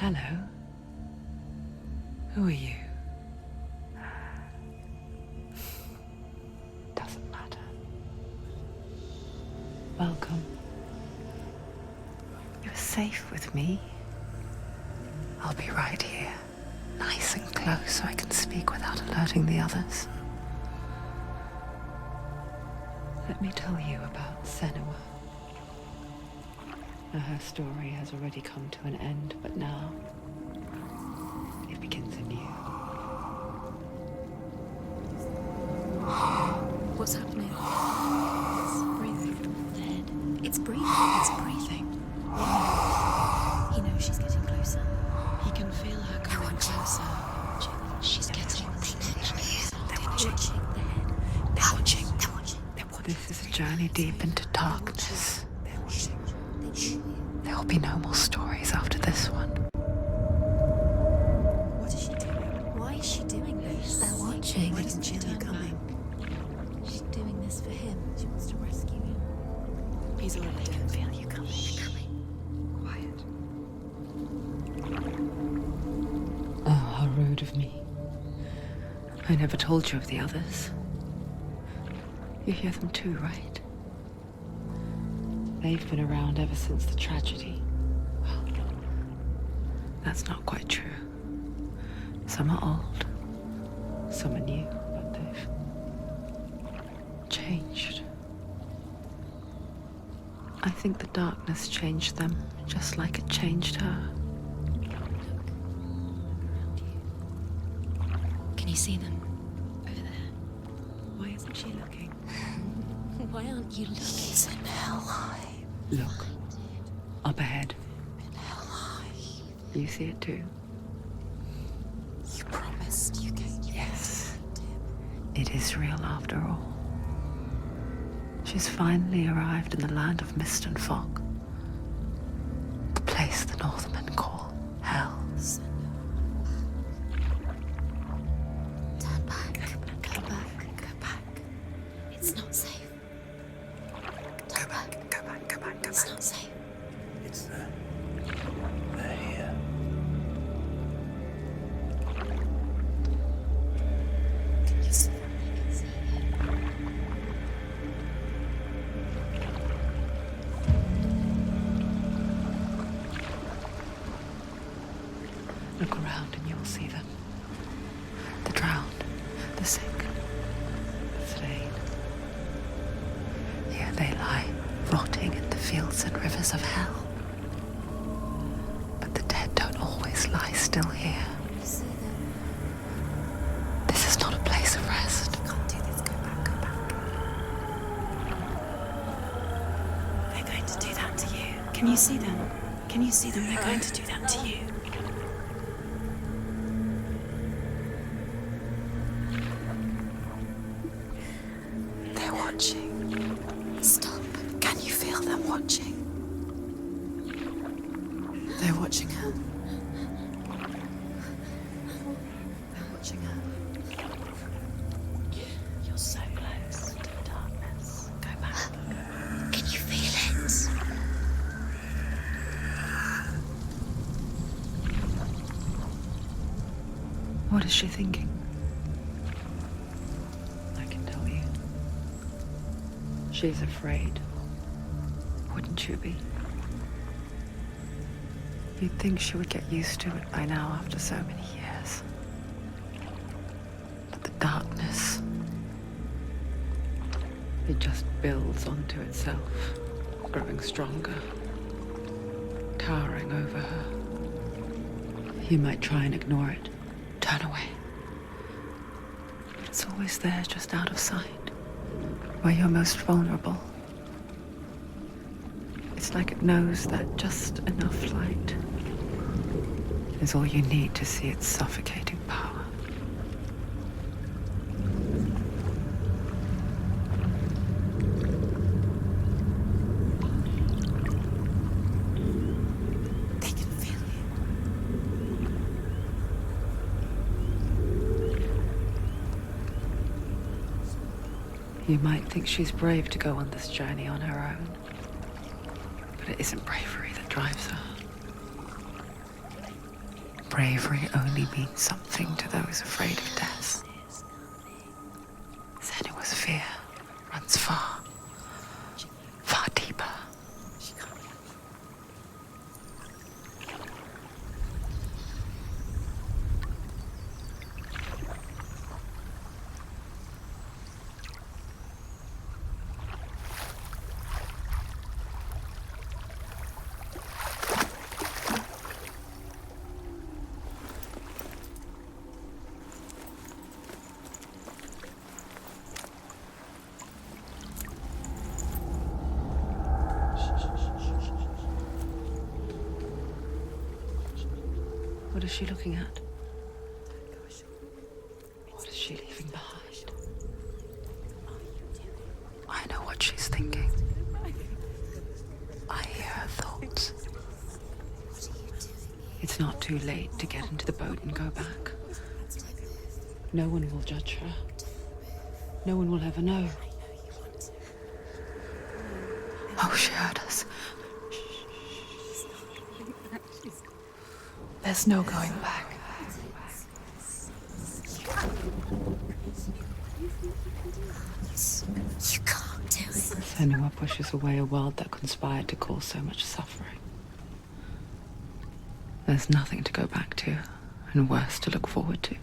Hello. Who are you? Doesn't matter. Welcome. You're safe with me. I'll be right here, nice and close so I can speak without alerting the others. Let me tell you about Senua. Her story has already come to an end, but now it begins anew. What's happening? It's breathing. The head. It's breathing. It's breathing. He knows she's getting closer. He can feel her coming closer. She's getting closer. They're watching. The head. They're watching. They're watching. They're watching. This is a journey deep into darkness. There will be no more stories after this one. What is she doing? Why is she doing this? They're watching. Why doesn't she know you're coming? She's doing this for him. She wants to rescue you. He's already dead. Feel you coming. Quiet. Oh, how rude of me. I never told you of the others. You hear them too, right? They've been around ever since the tragedy. Well, that's not quite true. Some are old, some are new, but they've changed. I think the darkness changed them, just like it changed her. Can you see them? Over there. Why isn't she looking? Why aren't you looking? He's in hell. Look, up ahead. In hell. You see it too? You promised you gave me. Yes. It is real after all. She's finally arrived in the land of mist and fog. The place the Northmen call hell. Turn back. Go back. Go back. It's not safe. Go back. Go back. Go back. Go It's back. not safe. It's there. They're here. Can you see them? Look around and you will see them. The drowned, the sick, the slain. Here they lie, rotting in the fields and rivers of hell. But the dead don't always lie still here. You see them? This is not a place of rest. You can't do this. Go back. Go back. They're going to do that to you. Can you see them? Can you see them? They're going to do that to you. They're watching. Stop. Can you feel them watching? They're watching her. They're watching her. You're so close to the darkness. Go back. Can you feel it? What is she thinking? I can tell you. She's afraid. Wouldn't you be? You'd think she would get used to it by now after so many years. But the darkness, it just builds onto itself, growing stronger, towering over her. You might try and ignore it, turn away. But it's always there, just out of sight, where you're most vulnerable. It's like it knows that just enough light is all you need to see its suffocating power. They can feel You might think she's brave to go on this journey on her own, but it isn't bravery that drives her. bravery only means something to those afraid of death. Senua's fear runs far, far deeper. What is she looking at? What is she leaving behind? I know what she's thinking. I hear her thoughts. It's not too late to get into the boat and go back. No one will judge her. No one will ever know. Oh, she heard us. There's no going back. You can't do it. Senua pushes away a world that conspired to cause so much suffering. There's nothing to go back to, and worse to look forward to.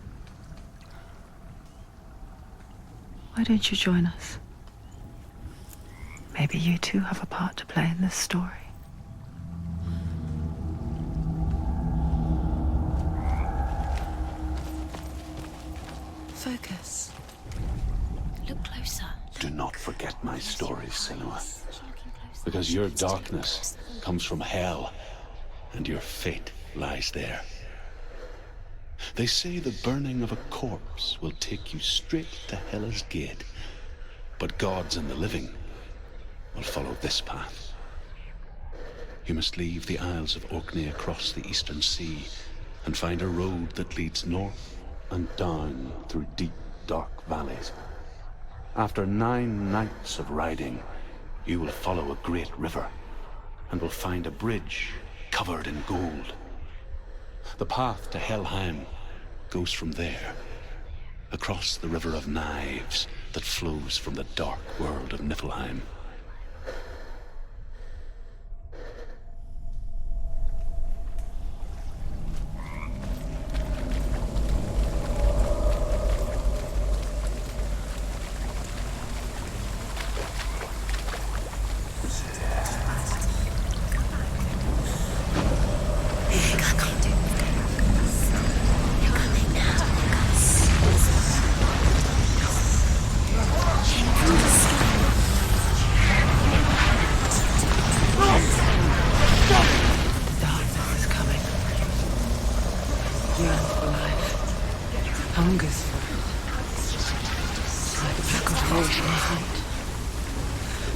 Why don't you join us? Maybe you too have a part to play in this story. Focus. Look closer. Do not forget my stories, Senua. Because your darkness comes from hell, and your fate lies there. They say the burning of a corpse will take you straight to Hela's gate, but gods and the living will follow this path. You must leave the Isles of Orkney across the eastern sea and find a road that leads north and down through deep, dark valleys. After 9 nights of riding, you will follow a great river and will find a bridge covered in gold. The path to Helheim goes from there, across the River of Knives that flows from the dark world of Niflheim.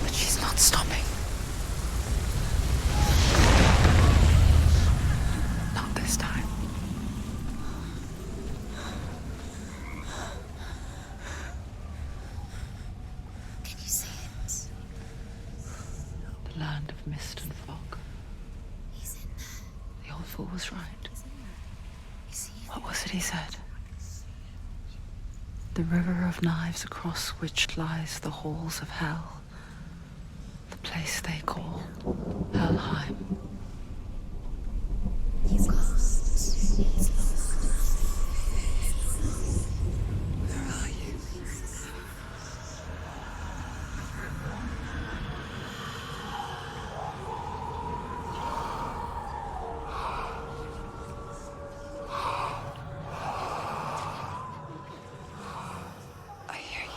But she's not stopping. Not this time. Can you see it? The land of mist and fog. He's in there. The old fool was right. You see it? What was it he said? The river of knives across which lies the halls of hell. The place they call Helheim. He's lost. He's lost. Where are you? I hear you.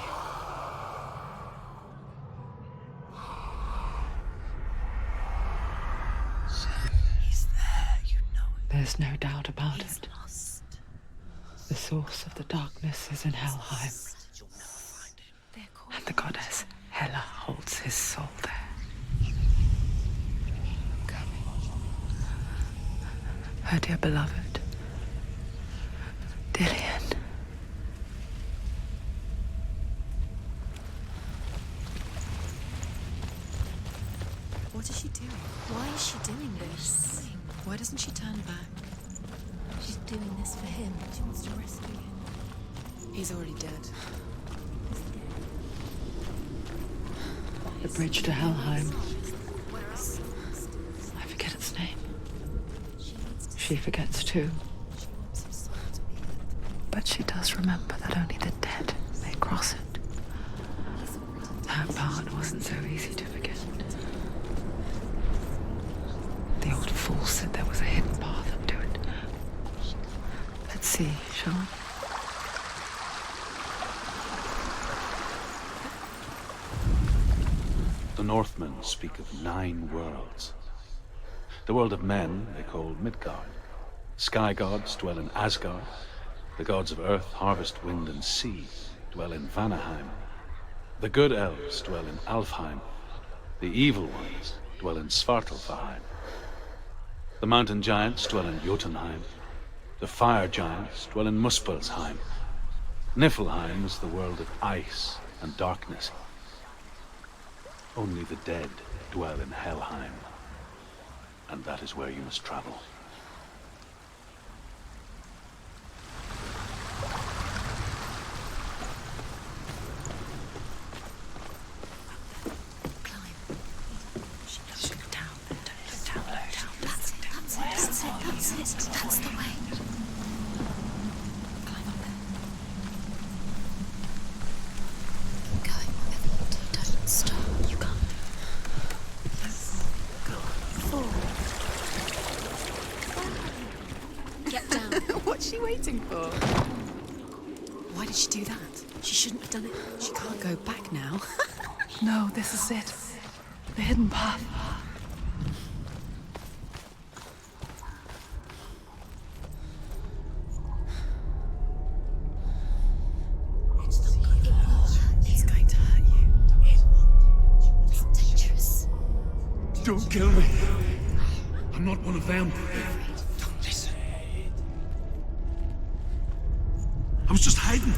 He's there, you know it. There's no doubt about He's it. lost. The source of the darkness is in Helheim, You'll never find him. They're calling and the goddess Hela holds his soul there. Her dear beloved, Dillian. What is she doing? Why is she doing this? Why doesn't she turn back? She's doing this for him. She wants to rescue him. He's already dead. The bridge to Helheim. I forget its name. She forgets too. But she does remember that only the dead may cross it. That part wasn't so easy to forget. The old fool said there was a hidden path up to it. Let's see, shall we? The Northmen speak of 9 worlds. The world of men they call Midgard. Sky gods dwell in Asgard. The gods of earth, harvest, wind, and sea dwell in Vanaheim. The good elves dwell in Alfheim. The evil ones dwell in Svartalfheim. The mountain giants dwell in Jotunheim. The fire giants dwell in Muspelheim. Niflheim is the world of ice and darkness. Only the dead dwell in Helheim. And that is where you must travel. That's the way. Climb up there. Keep going, whatever you do, don't stop. You can't. Go on. Forward. Get down. What's she waiting for? Why did she do that? She shouldn't have done it. She can't go back now. No, this is it. The hidden path. It's going to hurt you. It's dangerous. Don't kill me. I'm not one of them. Don't listen. I was just hiding.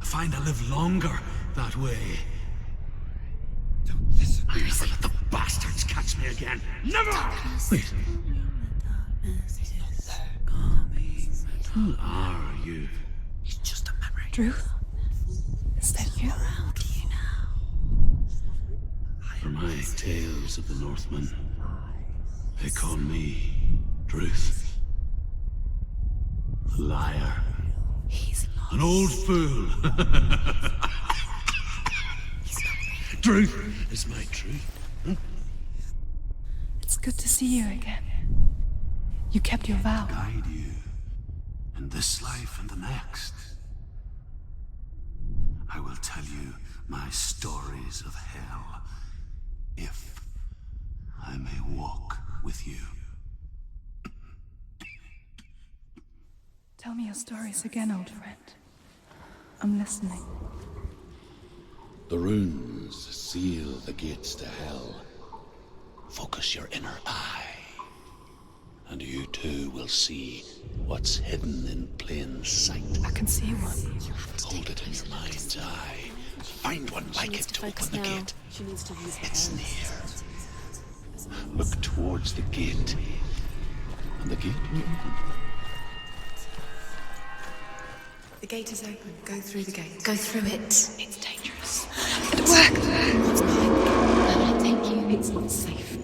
I find I live longer that way. Don't listen. I never let the bastards catch me again. Never! Wait. Who are you? It's just a memory. Druth? Is that you? For my tales of the Northmen, they call me Druth. A liar. He's lost. An old fool. Truth is my truth. It's good to see you again. You kept your vow. Guide you in this life and the next. I will tell you my stories of hell, if I may walk with you. Tell me your stories again, old friend. I'm listening. The runes seal the gates to hell. Focus your inner eye, and you too will see what's hidden in plain sight. I can see one. Hold it in your mind's eye. Find one like it to open the gate. She needs to use her It's hands. near. Look towards the gate, and the gate will open. The gate is open. Go through the gate. Go through it. It's dangerous. It worked! What's behind me? Thank you. It's not safe.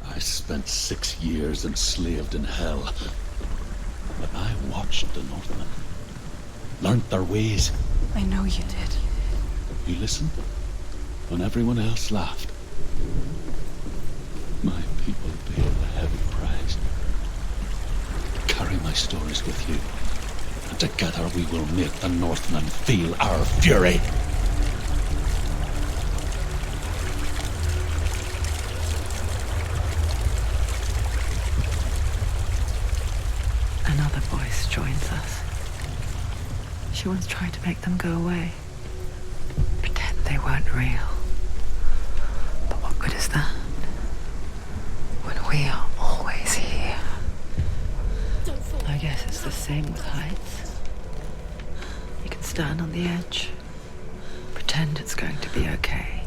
I spent 6 years enslaved in hell. But I watched the Northmen. Learned their ways. I know you did. You listened when everyone else laughed. My people paid a heavy price. Carry my stories with you, and together we will make the Northmen feel our fury. Another voice joins us. She once tried to make them go away. Pretend they weren't real. But what good is that? When we are always here. I guess it's the same with heights. You can stand on the edge, pretend it's going to be okay.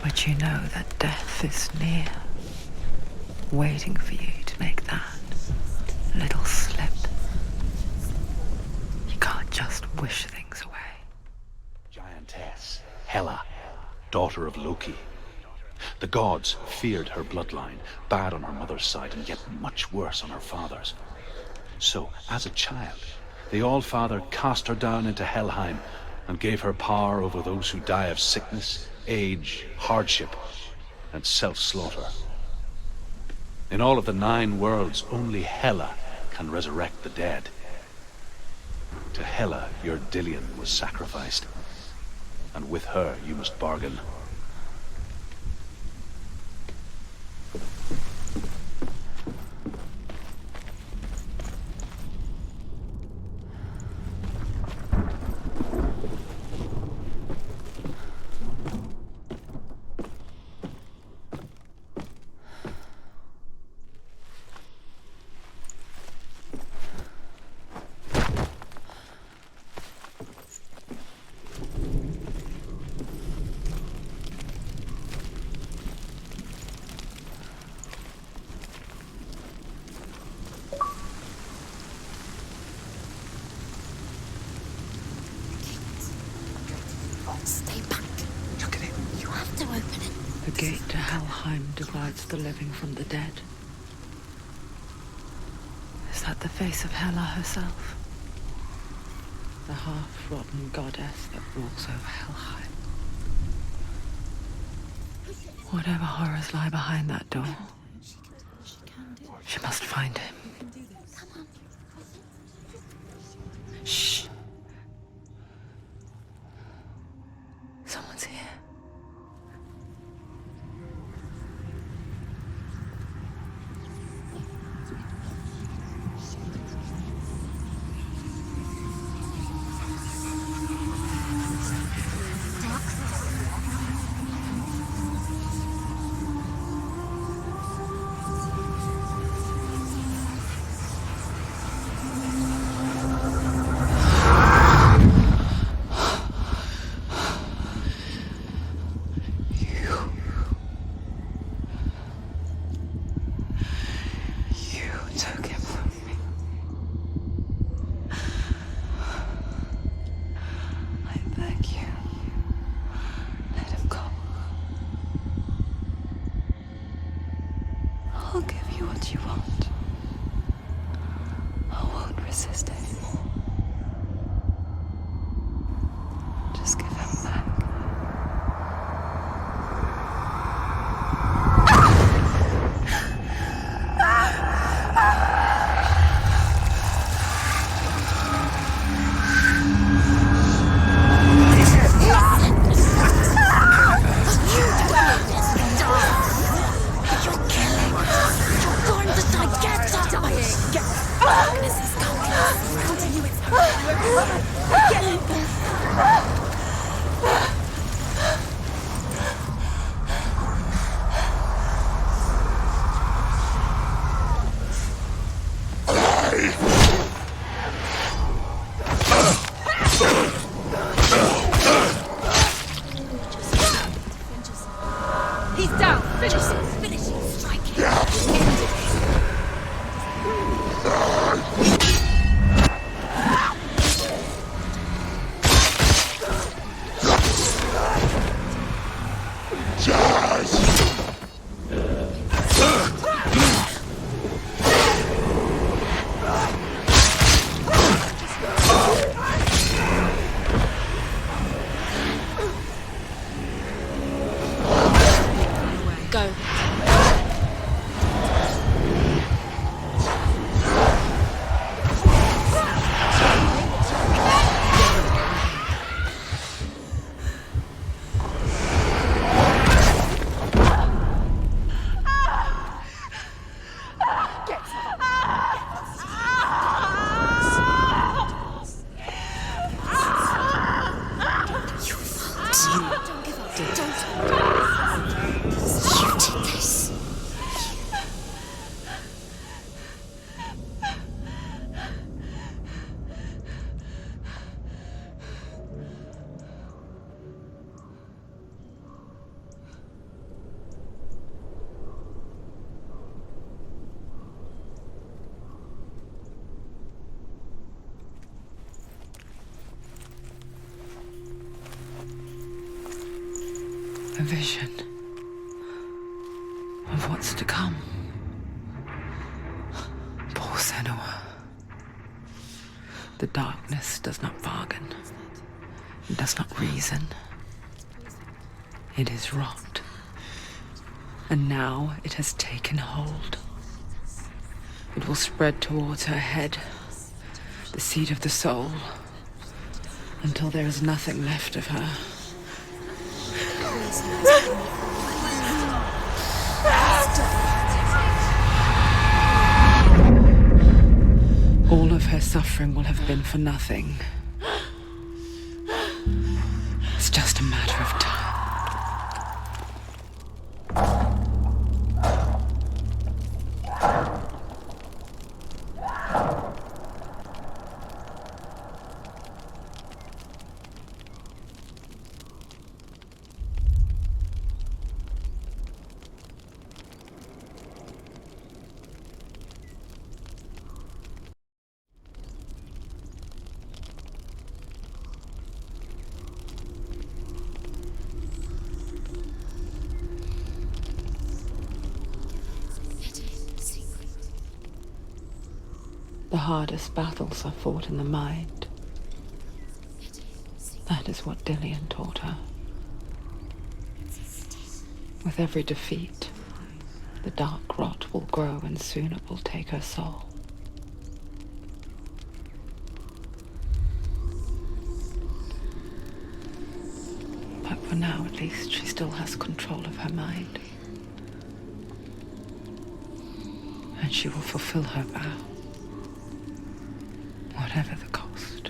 But you know that death is near. waiting for you to make that little slip. You can't just wish things away. Giantess, Hela, daughter of Loki. The gods feared her bloodline, bad on her mother's side and yet much worse on her father's. So, as a child, the All-Father cast her down into Helheim and gave her power over those who die of sickness, age, hardship, and self-slaughter. In all of the 9 worlds, only Hela can resurrect the dead. To Hela, your Dillion was sacrificed, and with her you must bargain. Stay back. Look at it. You have to open it. The gate to Helheim divides the living from the dead. Is that the face of Hela herself? The half-rotten goddess that walks over Helheim. Whatever horrors lie behind that door, she must find him. Shh. Someone's here. I'll give you what you want. I won't resist anymore. Just give him back. He's down! Finish him! Finish him! Strike him! Go. A vision of what's to come. Poor Senua. The darkness does not bargain. It does not reason. It is wrought. And now it has taken hold. It will spread towards her head, the seat of the soul, until there is nothing left of her. All of her suffering will have been for nothing. It's just a matter of time. The hardest battles are fought in the mind. That is what Dillian taught her. With every defeat, the dark rot will grow and soon it will take her soul. But for now, at least, she still has control of her mind. And she will fulfill her vow. Whatever the cost.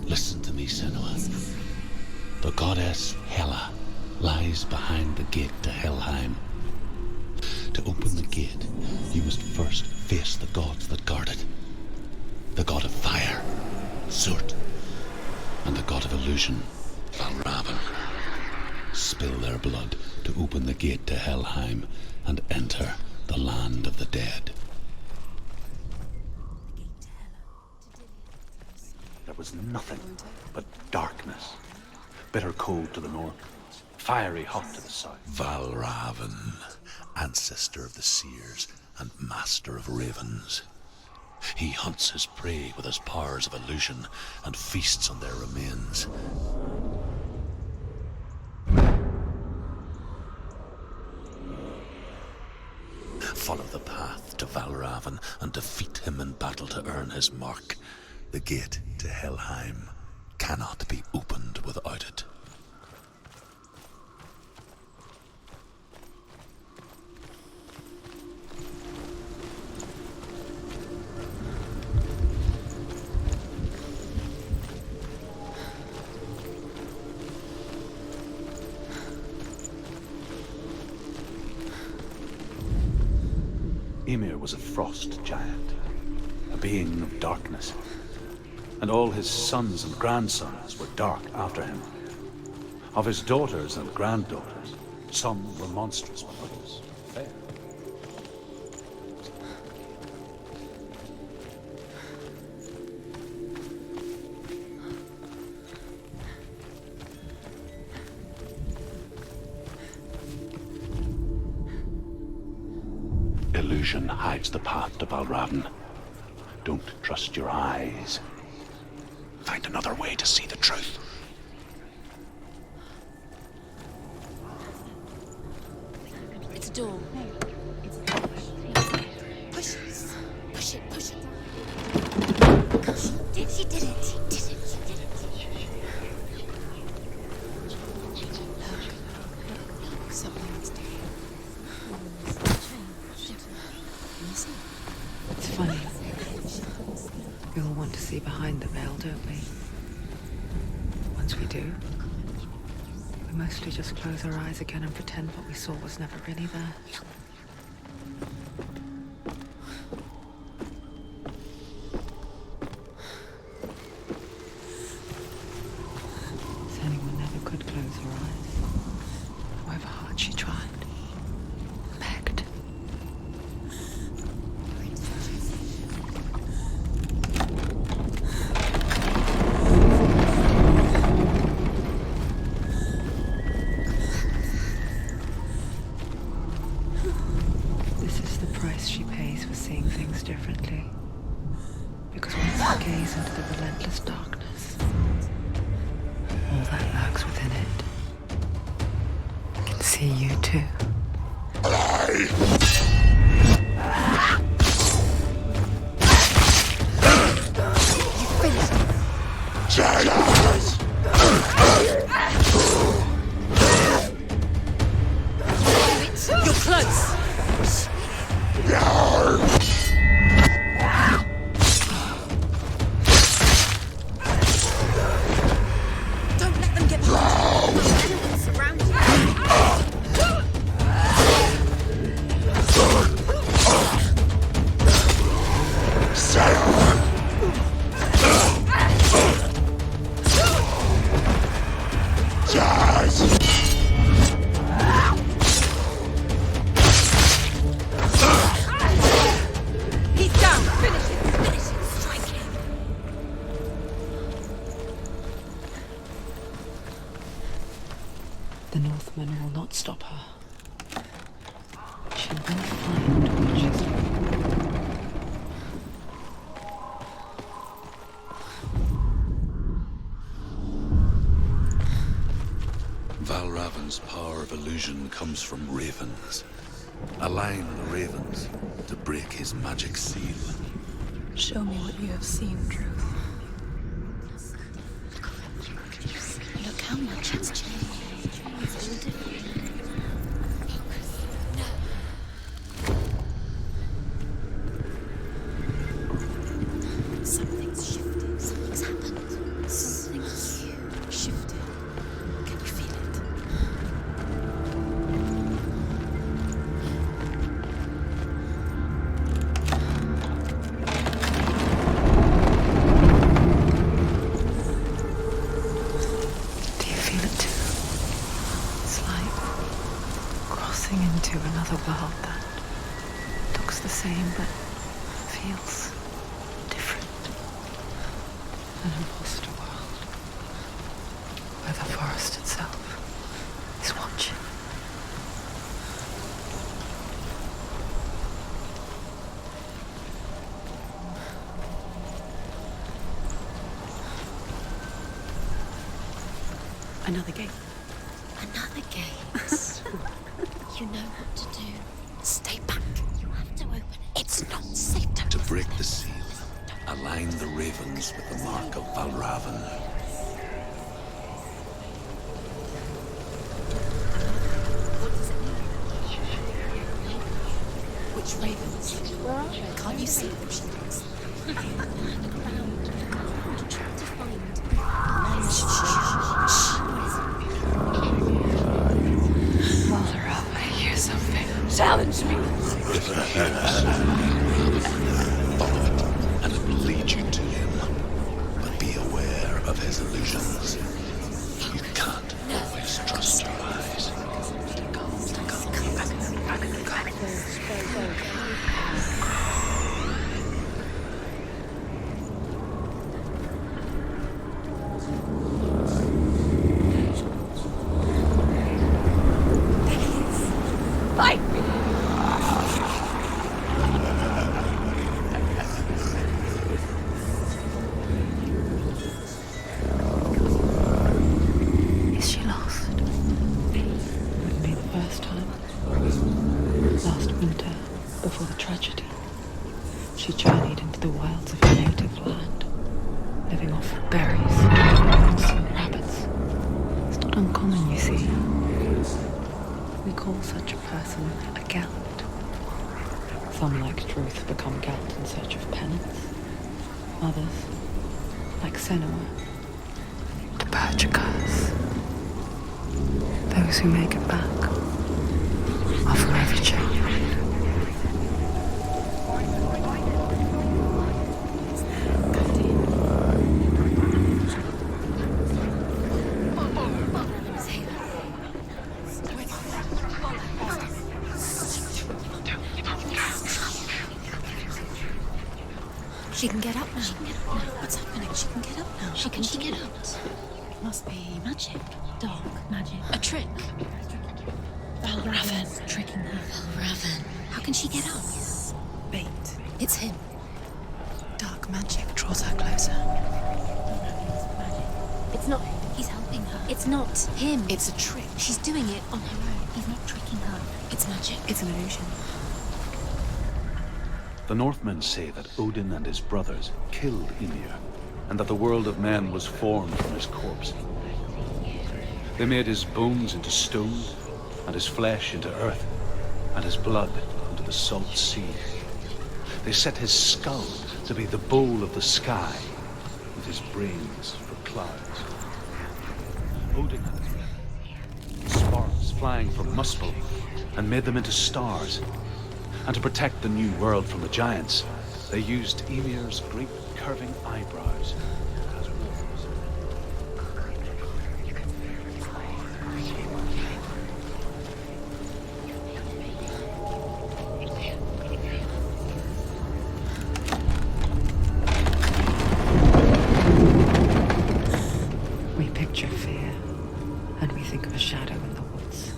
Listen to me, Senua. The goddess Hela lies behind the gate to Helheim. To open the gate, you must first face the gods that guard it. The god of fire, Surt, and the god of illusion, Valravan. Spill their blood to open the gate to Helheim and enter the land of the dead. There was nothing but darkness. Bitter cold to the north, fiery hot to the south. Valravan, ancestor of the seers and master of ravens. He hunts his prey with his powers of illusion and feasts on their remains. Follow the path to Valravan and defeat him in battle to earn his mark. The gate to Helheim cannot be opened without it. Ymir was a frost giant, a being of darkness, and all his sons and grandsons were dark after him. Of his daughters and granddaughters, some were monstrous, but others fair. Illusion hides the path to Valravan. Don't trust your eyes. Find another way to see the truth. It's a door. Push it. Push it. Push it. She did it. She did it. She did it. Look. Something's different. It's funny. We all want to see behind the veil, don't we? Once we do, we mostly just close our eyes again and pretend what we saw was never really there. Senua never could close her eyes, however hard she price she pays for seeing things differently. Because once you gaze into the relentless darkness, all that lurks within it can see you too. You're close! Don't let them get behind you. Enemies surround you. He's down! Finish it! Finish it! Strike him! The Northmen will not stop her. She will find what she's looking Valravan's power of illusion comes from ravens. Align the ravens to break his magic seal. Show me what you have seen, Truth. Look how much it's changed. It's all different. Something's shifted. Something's happened. Something's shifted. Can you feel it? Do you feel it too? It's like crossing into another world that looks the same but feels different. An imposter world where the forest itself is watching. Another gate. Another gate. You know what to do. Stay back. You have to open it. It's not safe to To break the seal, align the ravens with the mark of Valravan. Which ravens? Can't you see them, Shadows? Trying to find. Valravan, I hear something. Challenge me! If you hear us, follow it, and it will lead you to him. But be aware of his illusions. You can't always trust your eyes. Fight me! Is she lost? Wouldn't be the first time. Last winter, before the tragedy, she journeyed into the wilds of her native land, living off berries, roots, and rabbits. It's not uncommon, you see. We call such a person a Gelt. Some, like Truth, become Gelt in search of penance. Others, like Senua, to purge a curse. Those who make it back are forever changed. She can get up now. What's happening? She can get up now. How can she get out? Must be magic. Dark magic. A trick. Valravan tricking her. Valravan. How can she get up? bait. It's him. Dark magic draws her closer. It's not. He's helping her. It's not him. It's a trick. She's doing it on her own. He's not tricking her. It's magic. It's an illusion. The Northmen say that Odin and his brothers killed Ymir, and that the world of men was formed from his corpse. They made his bones into stone, and his flesh into earth, and his blood into the salt sea. They set his skull to be the bowl of the sky, with his brains for clouds. Odin had his men, sparks flying from Muspel, and made them into stars. And to protect the new world from the giants, they used Ymir's great curving eyebrows as wings. We picture fear, and we think of a shadow in the woods,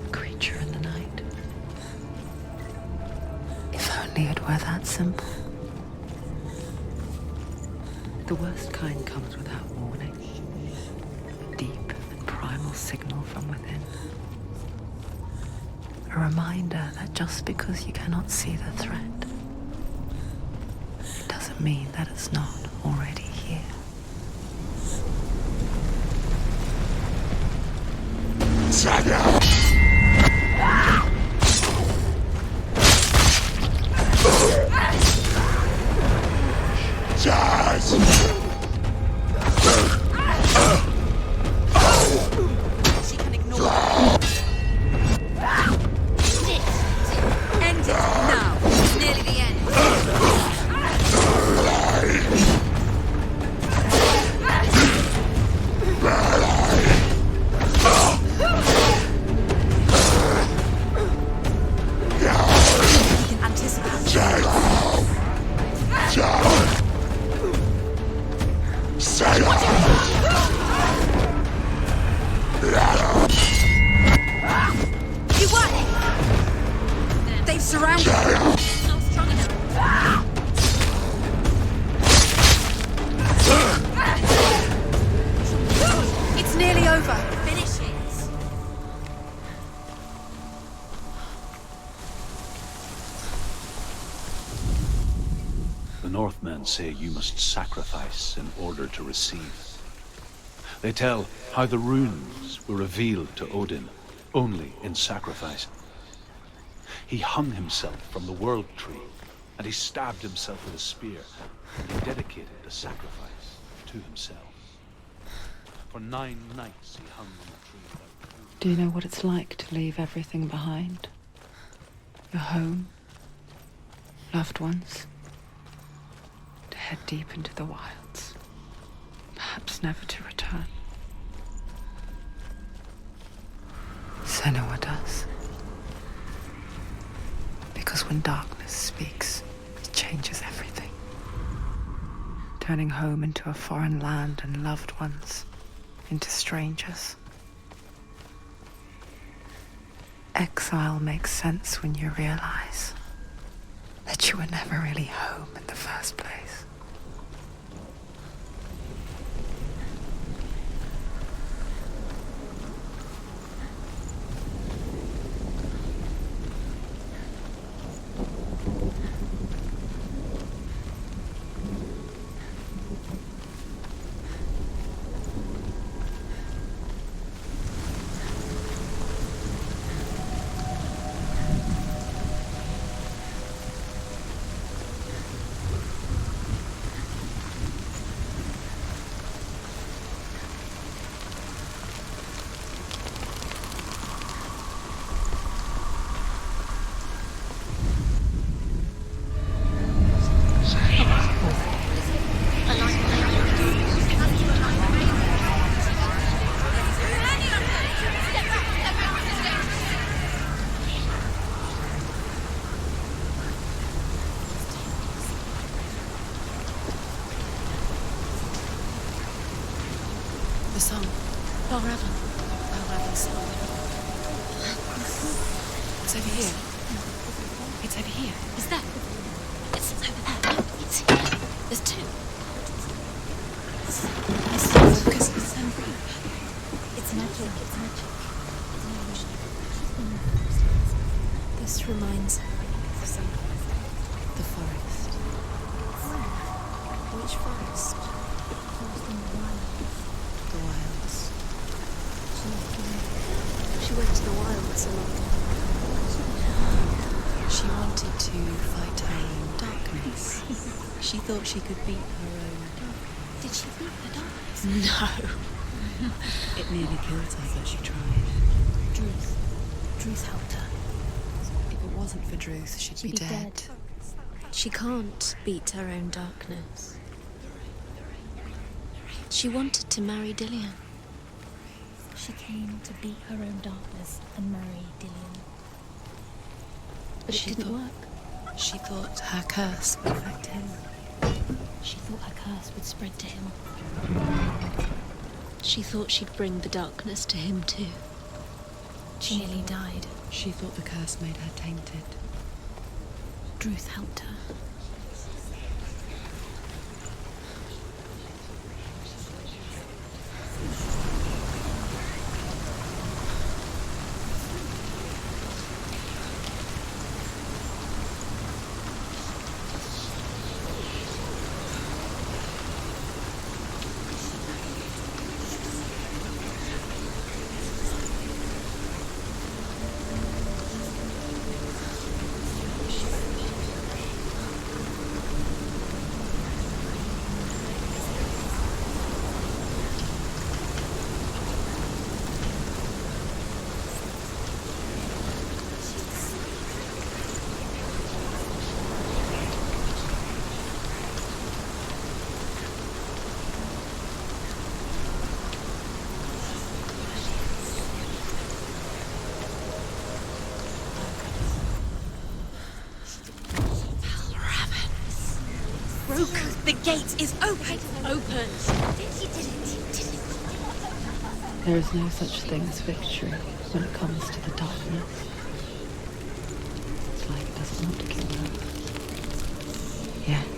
a creature in the night. If only it were that simple. The worst kind comes without warning. A deep and primal signal from within. A reminder that just because you cannot see the threat, it doesn't mean that it's not already here. She can ignore it. End it now. It's nearly the end. We can anticipate. You won! They've surrounded you. It's not strong enough. It's nearly over. Finish it. The Northmen say you must sacrifice in order to receive. They tell how the runes were revealed to Odin only in sacrifice. He hung himself from the world tree, and he stabbed himself with a spear, and he dedicated the sacrifice to himself. For 9 nights he hung on the tree without food. Do you know what it's like to leave everything behind? Your home, loved ones, to head deep into the wilds, perhaps never to return. Senua does. Because when darkness speaks, it changes everything. Turning home into a foreign land and loved ones into strangers. Exile makes sense when you realize that you were never really home in the first place. The song. Lorestone's song. It's over here. It's over here. Is that? It's over there. No, it's here. There's two. Focus. It's so real. It's magic. It's magic. It's an illusion. This reminds her of something. The forest. Which forest? The wilds. She went to the wilds alone. She wanted to fight her own darkness. She thought she could beat her own. Did she beat the darkness? No. It nearly killed her, but she tried. Druth helped her. If it wasn't for Druth, she'd be dead. She can't beat her own darkness. She wanted to marry Dillian. She came to beat her own darkness and marry Dillian. But it didn't work. She thought her curse would affect him. She thought her curse would spread to him. She thought she'd bring the darkness to him too. She nearly died. She thought the curse made her tainted. Druth helped her. The gate is open. Opened. There is no such thing as victory when it comes to the darkness. It's like it doesn't want to kill her. Yet,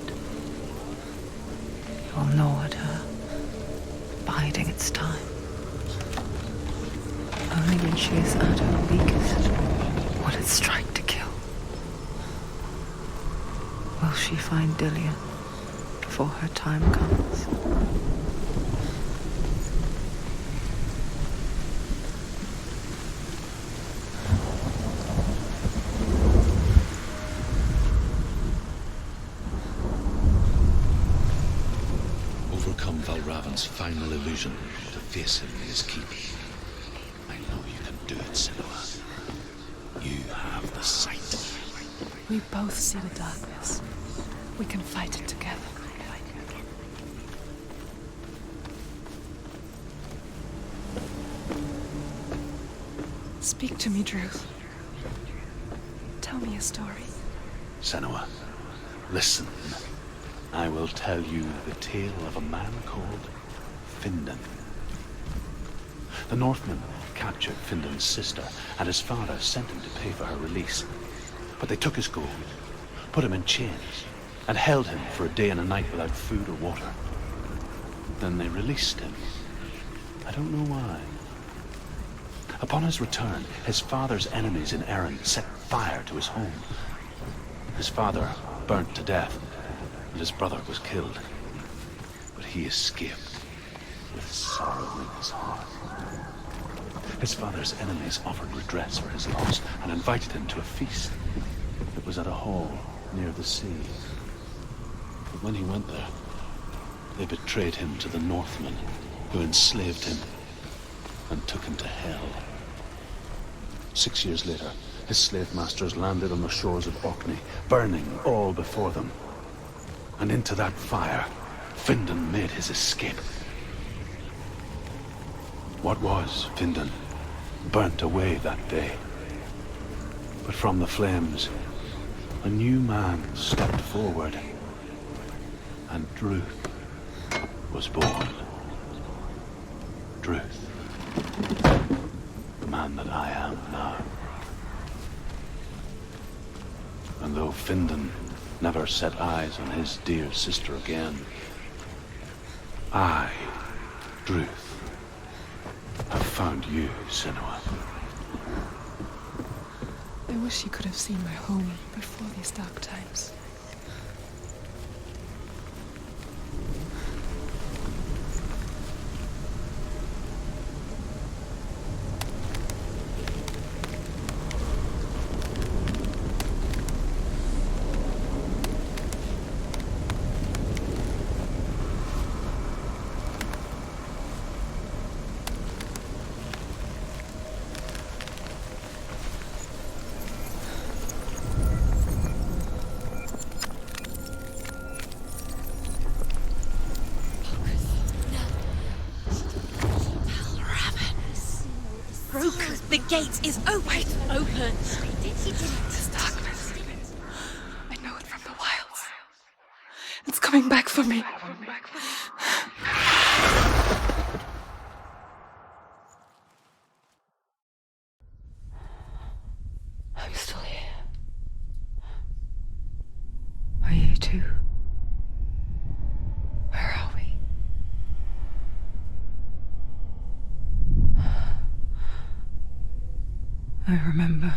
it will gnaw at her, biding its time. Only when she is at her weakest will it strike to kill. Will she find Dillian before her time comes? Overcome Valravan's final illusion to face him in his keep. I know you can do it, Senua. You have the sight. We both see the darkness. We can fight it together. Speak to me, Druth. Tell me a story. Senua, listen. I will tell you the tale of a man called Findan. The Northmen captured Findan's sister, and his father sent him to pay for her release. But they took his gold, put him in chains, and held him for a day and a night without food or water. Then they released him. I don't know why. Upon his return, his father's enemies in Erin set fire to his home. His father burnt to death, and his brother was killed. But he escaped with sorrow in his heart. His father's enemies offered redress for his loss and invited him to a feast. It was at a hall near the sea. But when he went there, they betrayed him to the Northmen, who enslaved him and took him to hell. 6 years later, his slave masters landed on the shores of Orkney, burning all before them. And into that fire, Findan made his escape. What was Findan burnt away that day. But from the flames, a new man stepped forward, and Druth was born. Druth, the man that I am now. And though Findan never set eyes on his dear sister again. I, Druth, have found you, Senua. I wish you could have seen my home before these dark times. The gate is open. Open. This darkness. I know it from the wilds. It's coming back for me. I'm still here. Are you too? Where are we? I remember.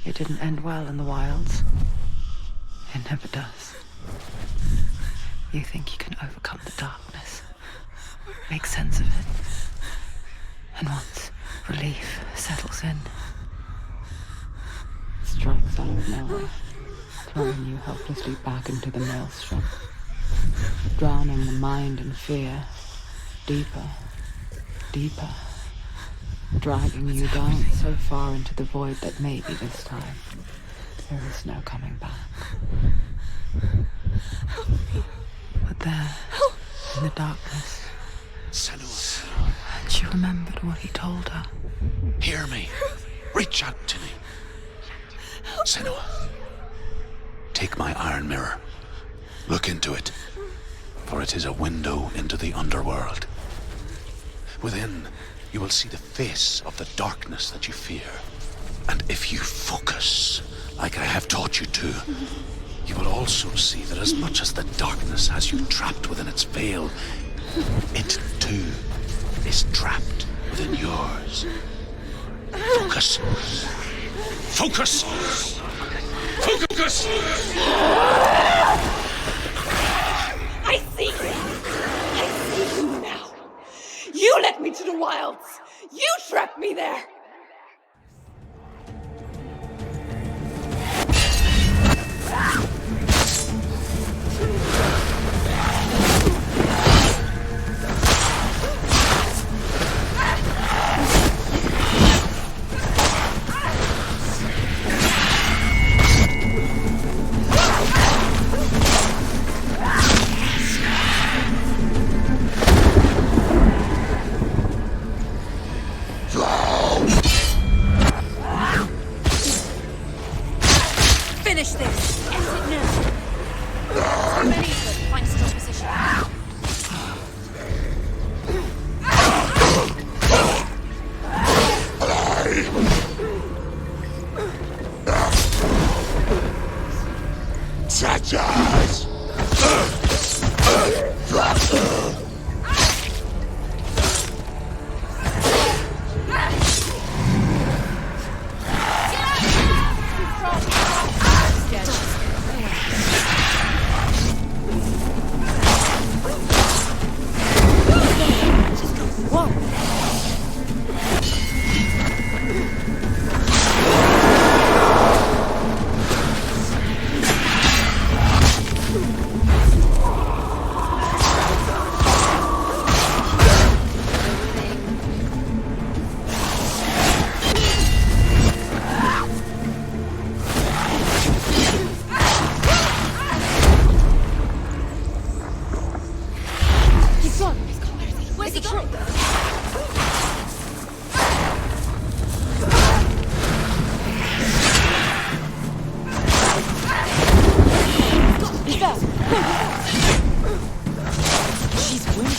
It didn't end well in the wilds. It never does. You think you can overcome the darkness, make sense of it, and once relief settles in, it strikes out of nowhere, throwing you helplessly back into the maelstrom, drowning the mind in fear, deeper, deeper, dragging you down so far into the void that maybe this time there is no coming back. But there, in the darkness, Senua, and she remembered what he told her. hear me. Reach out to me. Senua, take my iron mirror. Look into it, for it is a window into the underworld. Within, you will see the face of the darkness that you fear. And if you focus, like I have taught you to, you will also see that as much as the darkness has you trapped within its veil, it too is trapped within yours. Focus. Focus! Focus! I see you! I see you now! You led me to the wilds! You trapped me there! Finish this. End it now. Too many of them. Find a strong position. Satires! Where's he going? He's there. She's winning.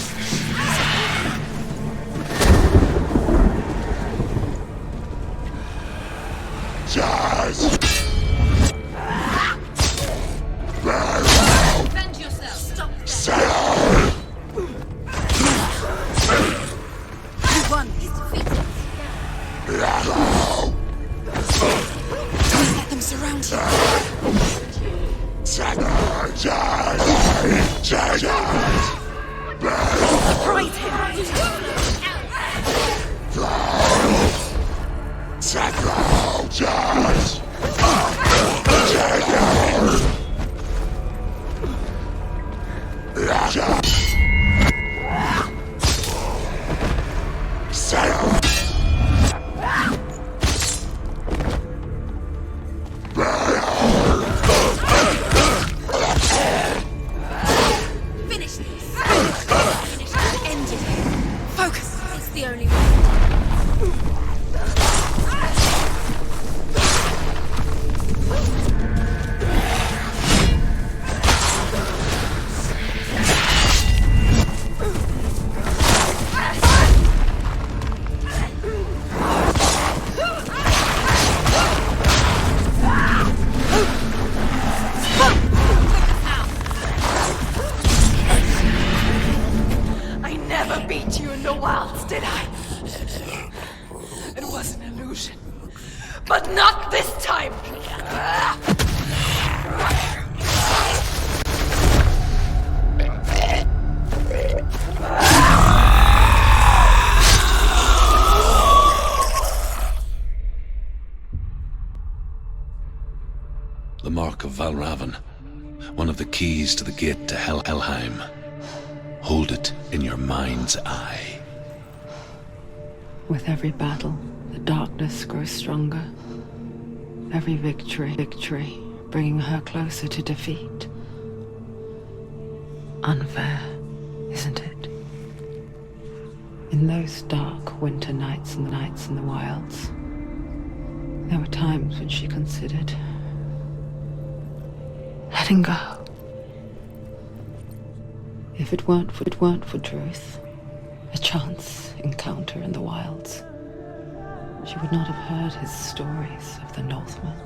Finish this. Finish it. End it. Focus. It's the only way. I never beat you in the wilds, did I? It was an illusion. But not this time! The Mark of Valravan, one of the keys to the gate to Helheim. Hold it in your mind's eye. With every battle, the darkness grows stronger. Every victory, bringing her closer to defeat. Unfair, isn't it? In those dark winter nights in the wilds, there were times when she considered letting go. If it weren't for truth, a chance encounter in the wilds, she would not have heard his stories of the Northmen.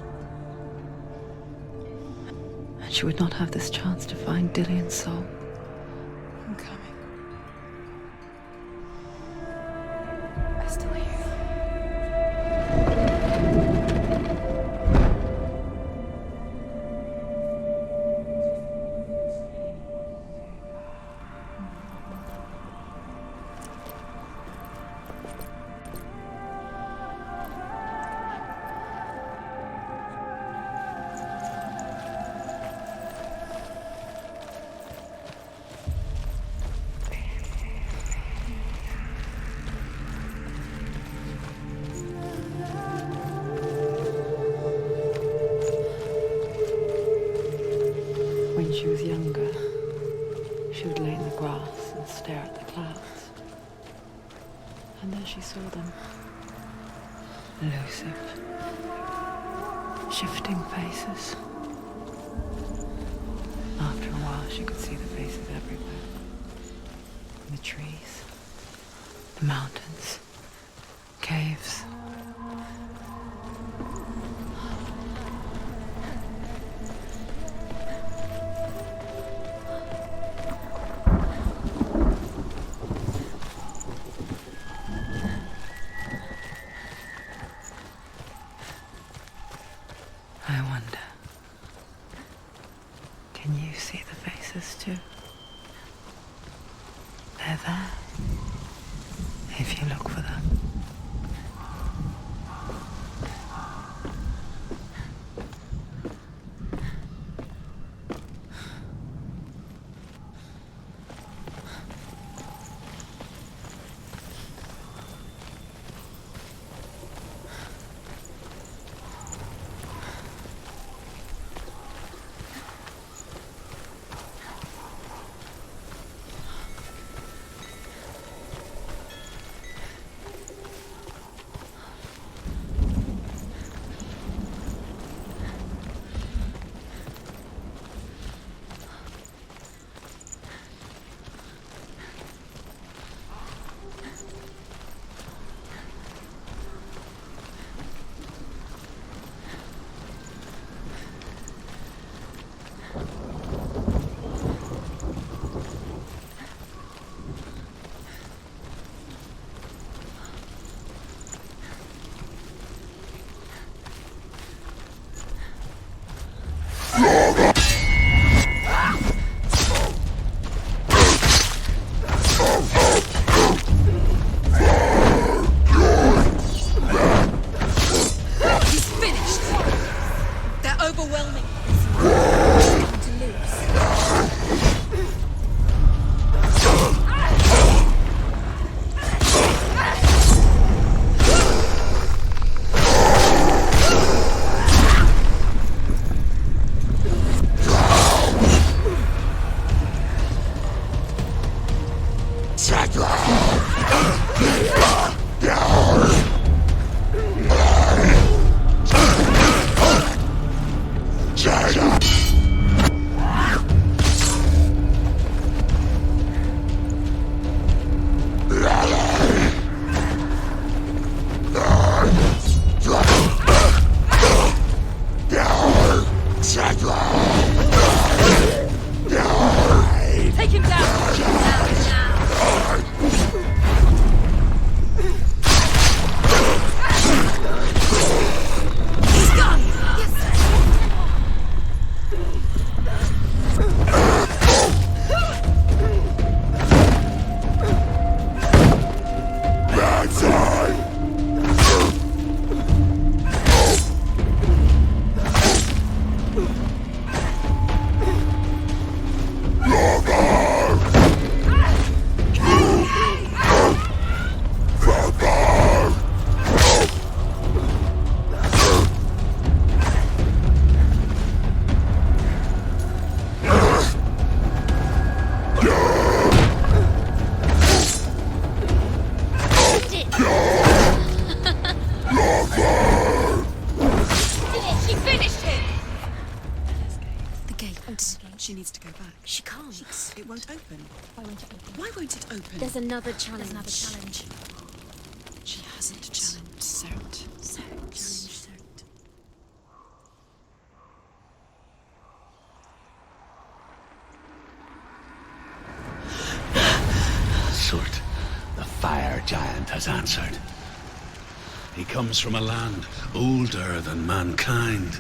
And she would not have this chance to find Dillion's soul. I'm coming. I still hear you. When she was younger, she would lay in the grass and stare at the clouds. And there she saw them. Elusive. Shifting faces. After a while, she could see the faces everywhere. In the trees, the mountains, caves. I wonder, can you see the faces too? They're there, if you look for them. Take him down! He's gone! She finished him! The gate. She needs to go back. She can't. It won't open. Why won't it open? Why won't it open? There's another challenge. She hasn't challenged Cert. Surt, the fire giant, has answered. He comes from a land older than mankind,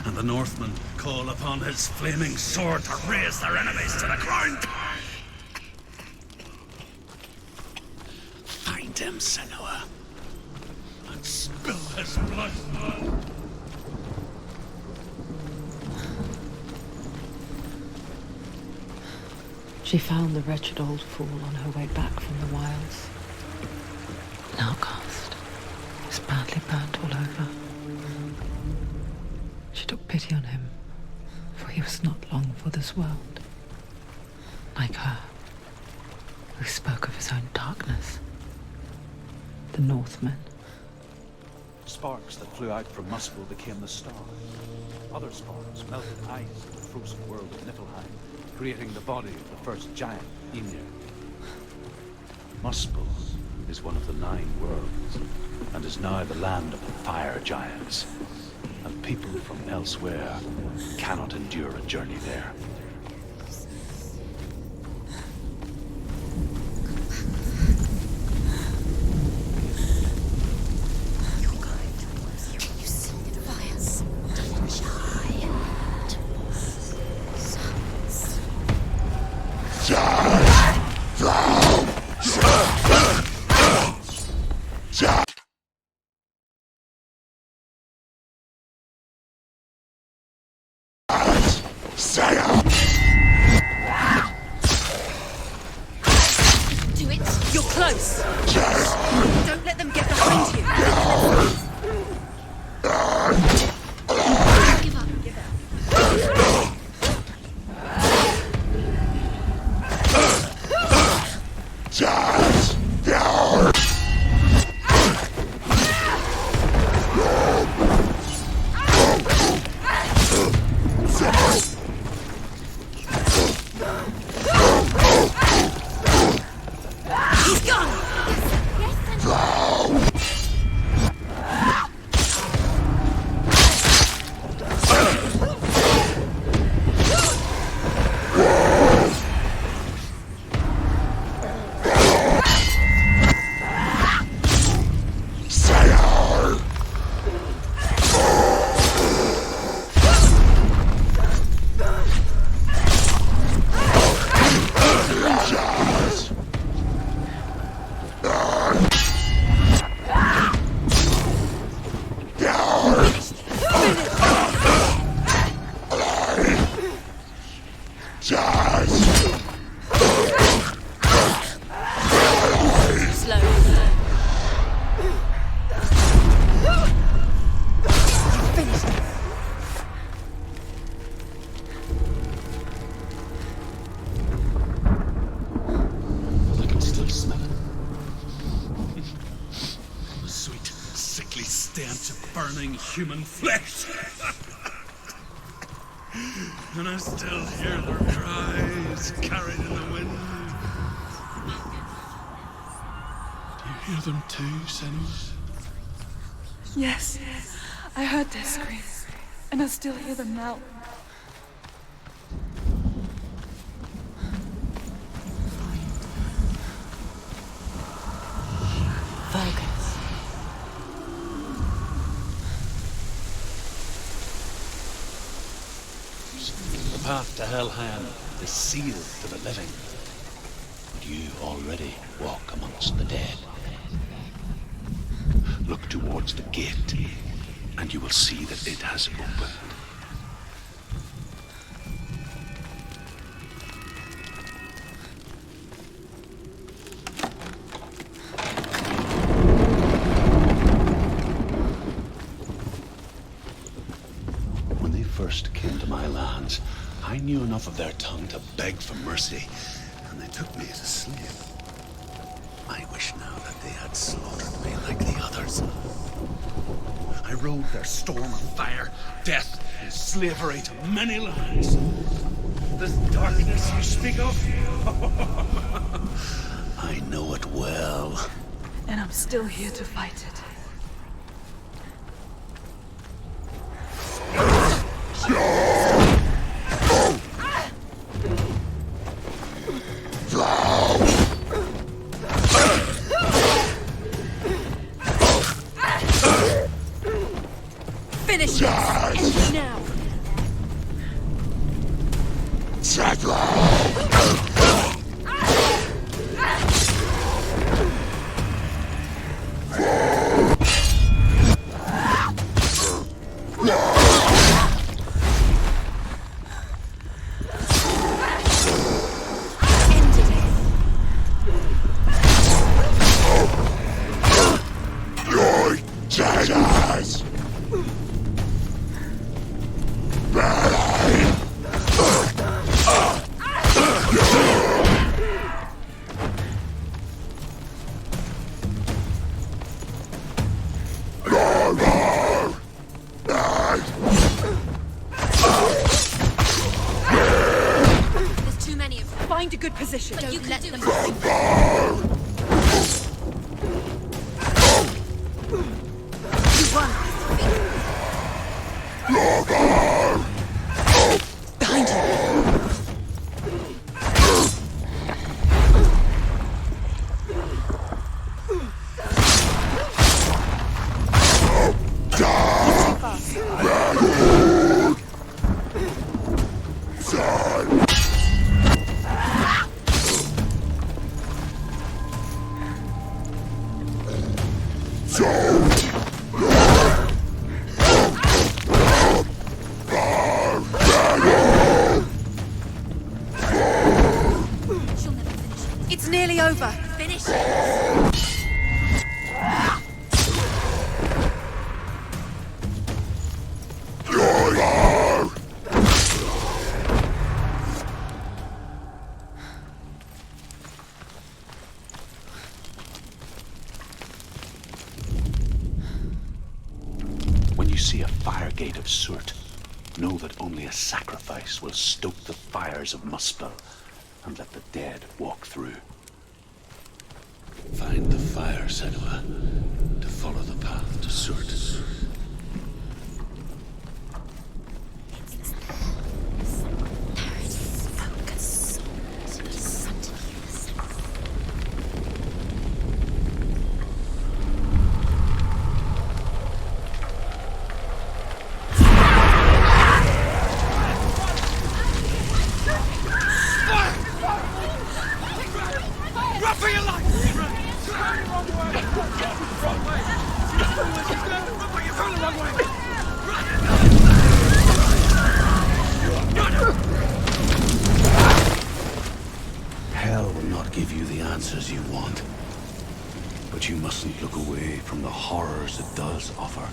and the Northmen call upon his flaming sword to raise their enemies to the ground. Find him, Senua, and spill his blood. She found the wretched old fool on her way back from the wilds. An outcast. He was badly burnt all over. She took pity on him, for he was not long for this world. Like her, who spoke of his own darkness. The Northmen. Sparks that flew out from Muspel became the stars. Other sparks melted ice in the frozen world of Niflheim, creating the body of the first giant, Ymir. Muspel is one of the 9 worlds, and is now the land of the fire giants. And people from elsewhere cannot endure a journey there. Do it! You're close! Don't let them get behind you! Give up. He's gone! burning human flesh. And I still hear their cries carried in the wind. Do you hear them too, Senua? Yes, I heard their screams, and I still hear them now. Focus. The path to Helheim is sealed to the living. But you already walk amongst the dead. Look towards the gate, and you will see that it has opened. When they first came to my lands, I knew enough of their tongue to beg for mercy, and they took me as a slave. I wish now that they had slaughtered me like the others. I rode their storm of fire, death, and slavery to many lands. This darkness you speak of? I know it well. And I'm still here to fight it. Finish it! And now! Find a good position. But don't let them. Behind you. It's nearly over. Finish it. When you see a fire gate of Surt, know that only a sacrifice will stoke the fires of Muspel and let the dead walk through. Find the fire, Senua, to follow the path to Surt. Hell will not give you the answers you want. But you mustn't look away from the horrors it does offer.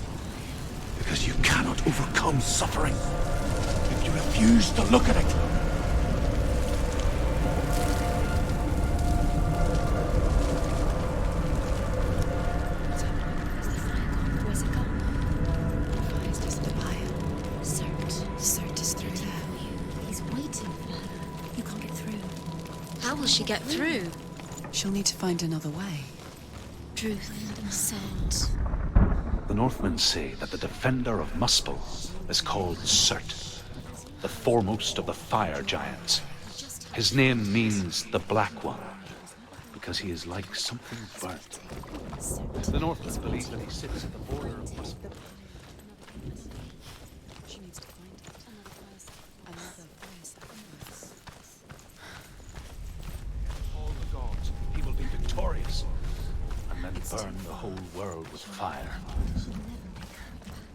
Because you cannot overcome suffering if you refuse to look at it. Where's it gone? get through. She'll need to find another way. Truth said. The Northmen say that the defender of Muspel is called Surt, the foremost of the fire giants. His name means the Black One, because he is like something burnt. The Northmen believe that he sits at the border of Muspel. She needs to find it. Another fire sacrifice. All the gods, he will be victorious, and then burn the whole world with fire.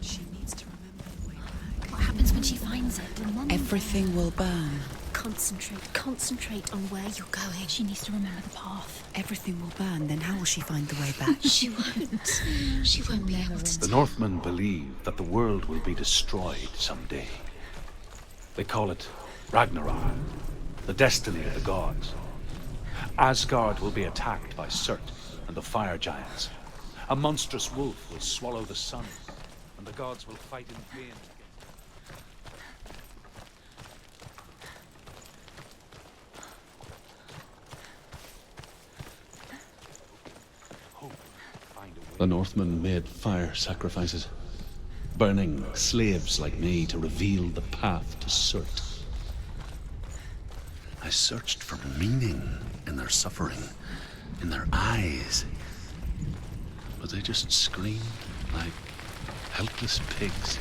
She needs to remember the way back. What happens when she finds it? Everything will burn. Concentrate on where you're going. She needs to remember the path. Everything will burn, then how will she find the way back? She won't. She won't be able to. The Northmen believe that the world will be destroyed someday. They call it Ragnarok, the destiny of the gods. Asgard will be attacked by Surt and the fire giants. A monstrous wolf will swallow the sun, and the gods will fight in vain. The Northmen made fire sacrifices, burning slaves like me to reveal the path to Surt. I searched for meaning in their suffering, in their eyes, but they just screamed like helpless pigs.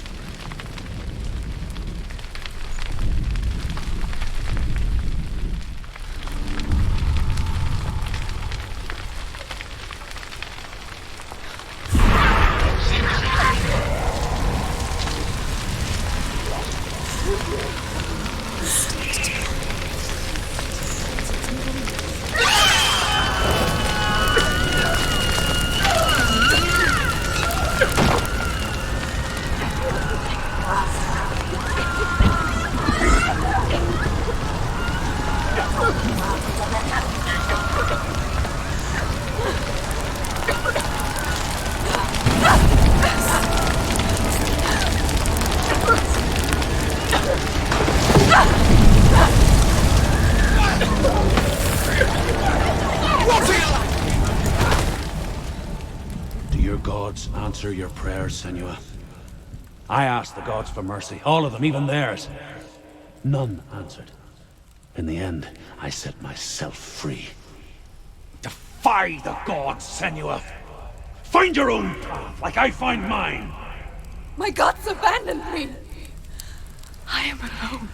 Answer your prayers, Senua. I asked the gods for mercy, all of them, even theirs. None answered. In the end, I set myself free. Defy the gods, Senua! Find your own path, like I find mine! My gods abandoned me! I am alone.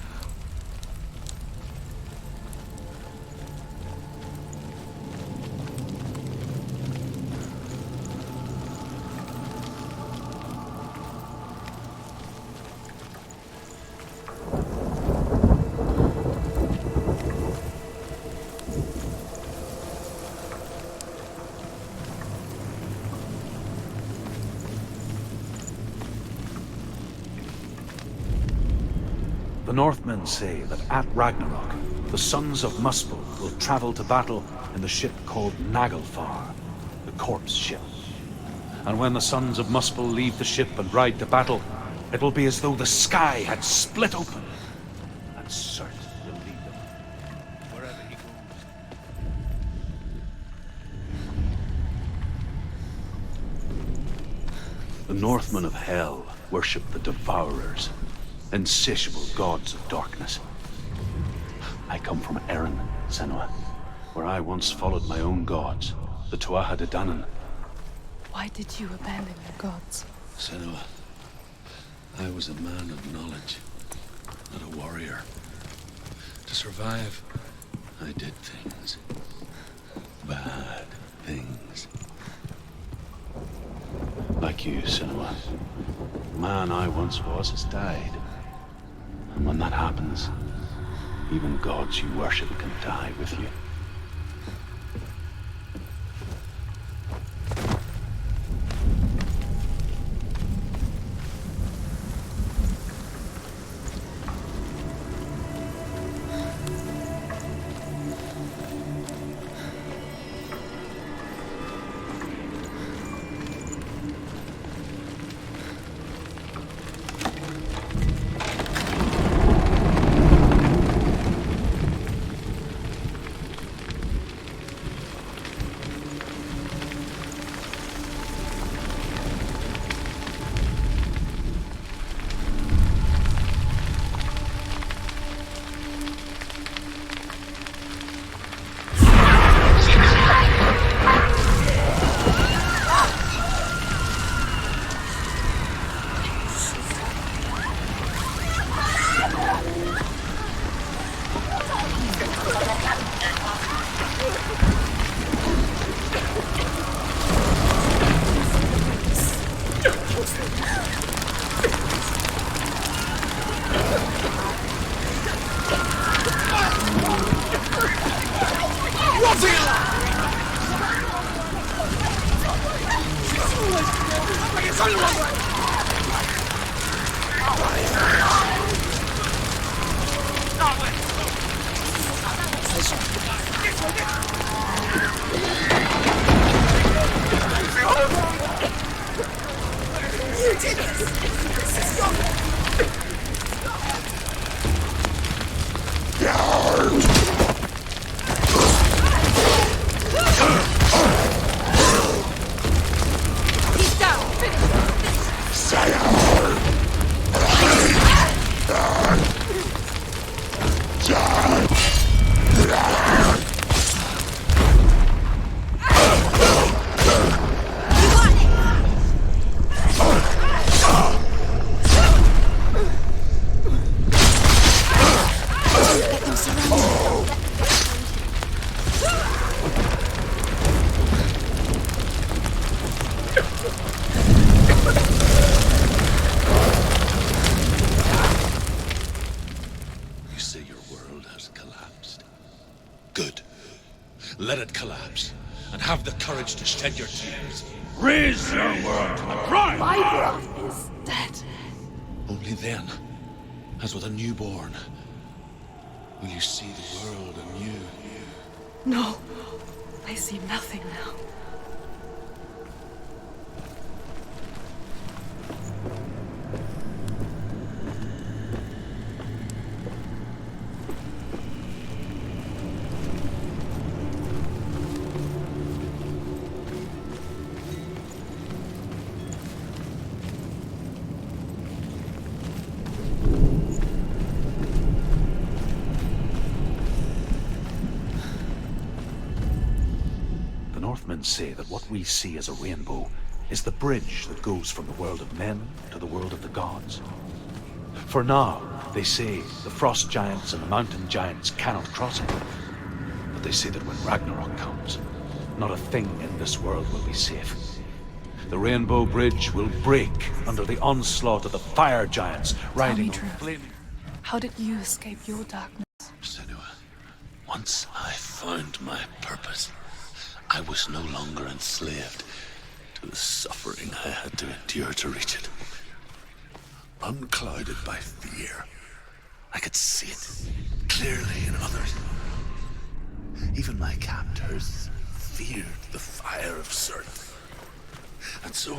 The Northmen say that at Ragnarok, the sons of Muspel will travel to battle in the ship called Naglfar, the corpse ship. And when the sons of Muspel leave the ship and ride to battle, it will be as though the sky had split open, and Surt will lead them wherever he goes. The Northmen of Hell worship the Devourers, insatiable gods of darkness. I come from Erin, Senua, where I once followed my own gods, the Tuatha De Danann. Why did you abandon your gods? Senua, I was a man of knowledge, not a warrior. To survive, I did things. Bad things. Like you, Senua. The man I once was has died. And when that happens, even gods you worship can die with you. collapse and have the courage to shed your tears. Raise your world to the prime! My brother is dead. Only then, as with a newborn, will you see the world anew. No, I see nothing now. Northmen say that what we see as a rainbow is the bridge that goes from the world of men to the world of the gods. For now, they say the frost giants and the mountain giants cannot cross it. But they say that when Ragnarok comes, not a thing in this world will be safe. The rainbow bridge will break under the onslaught of the fire giants riding on flaming. How did you escape your darkness? Senua, once I found my purpose, I was no longer enslaved to the suffering I had to endure to reach it. Unclouded by fear, I could see it clearly in others. Even my captors feared the fire of Surth. And so,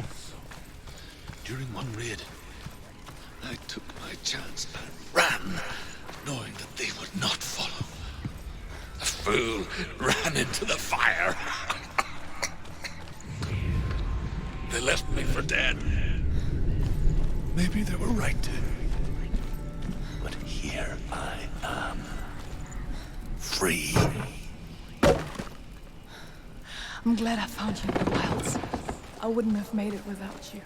during one raid, I took my chance and ran, knowing that they would not follow. The fool ran into the fire. They left me for dead. Maybe they were right to. But here I am. Free. I'm glad I found you in the wilds. I wouldn't have made it without you.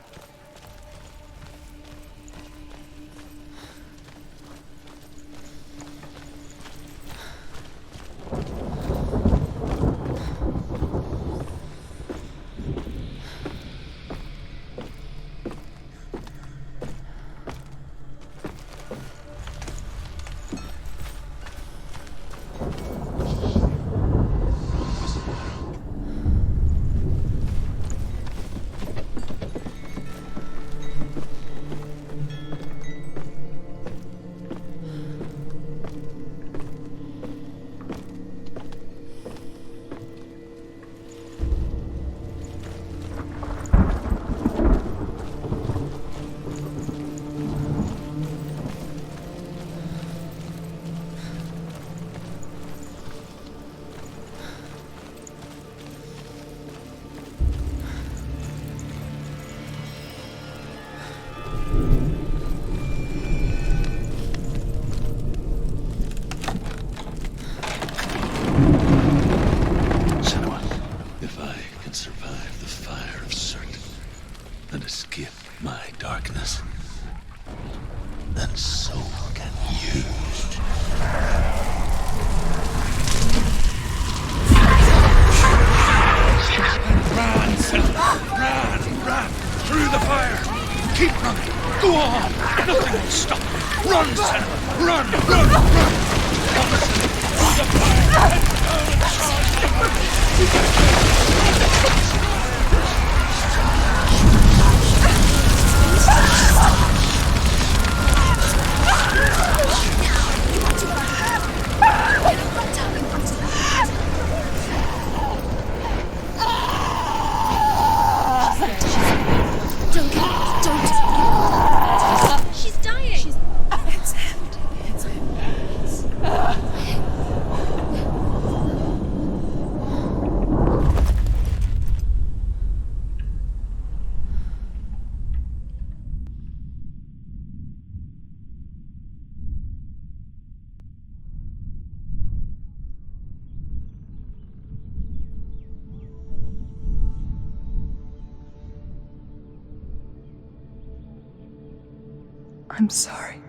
I'm sorry.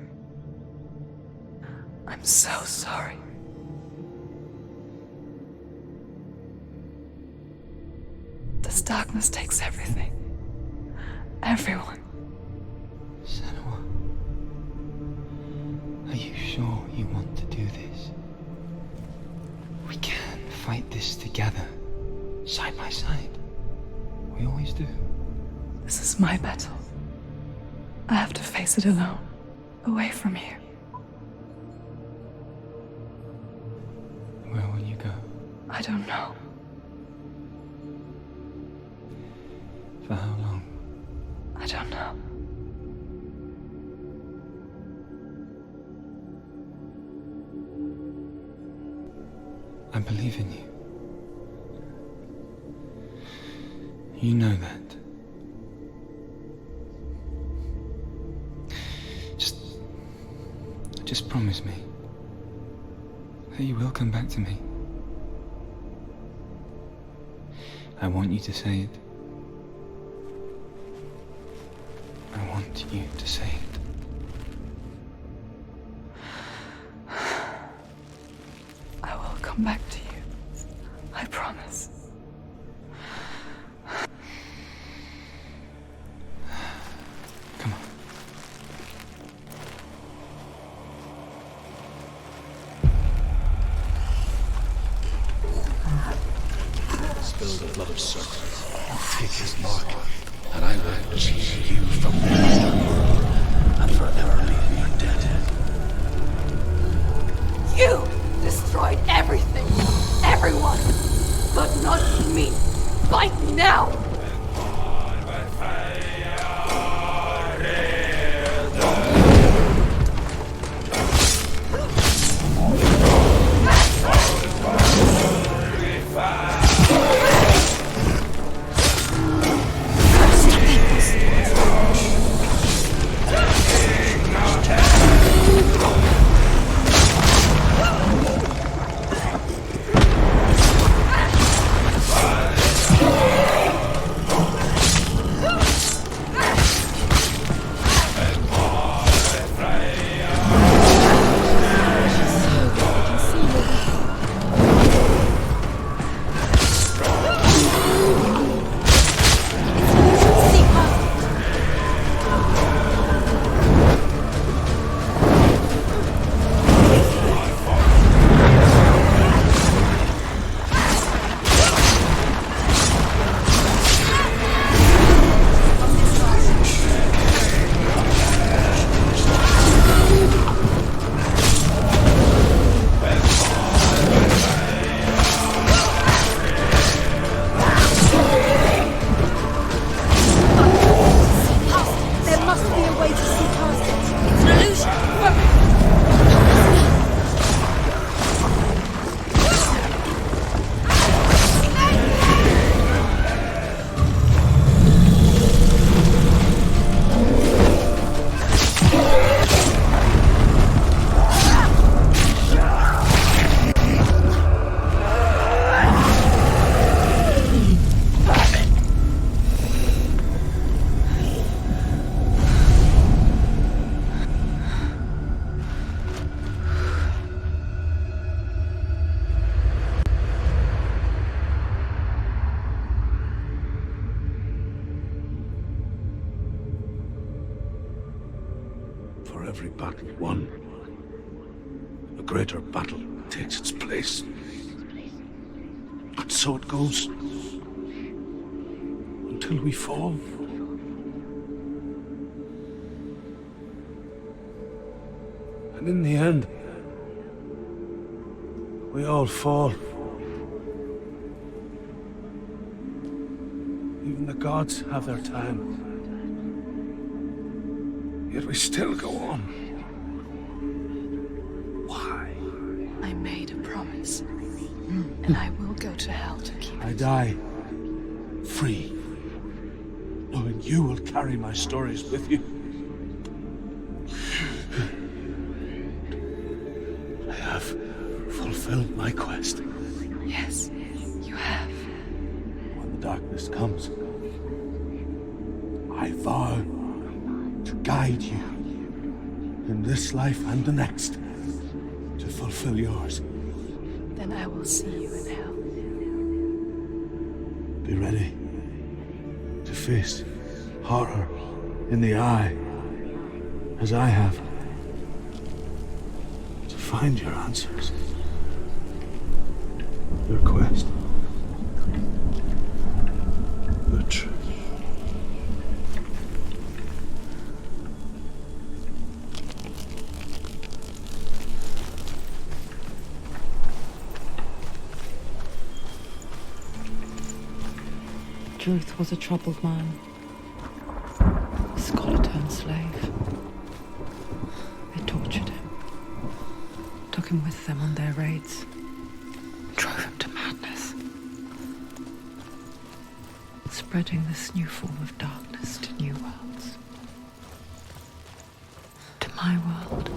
I'm so sorry. This darkness takes everything. Everyone. Senua, are you sure you want to do this? We can fight this together. Side by side. We always do. This is my battle. I have to face it alone, away from you. Where will you go? I don't know. For how long? I don't know. I believe in you. You know that. Just promise me that you will come back to me. I want you to say it. I want you to say it. I will come back to you. I promise. Come on. Spill the blood of serpents. Take his mark, and I will change you from the world and forever leave you dead. You destroyed everything, everyone, but not me. Fight me now! For every battle won, a greater battle takes its place. And so it goes. Until we fall. And in the end, we all fall. Even the gods have their time. Yet we still go on. Why? I made a promise, and I will go to hell to keep I it. die free, knowing you will carry my stories with you. I have fulfilled my quest. Yes, you have. When the darkness comes, I vow to guide you in this life and the next to fulfill yours. Then I will see you in hell. Be ready to face horror in the eye, as I have, to find your answers. Your quest truth was a troubled man. A scholar turned slave. They tortured him, took him with them on their raids, drove him to madness, spreading this new form of darkness to new worlds. To my world.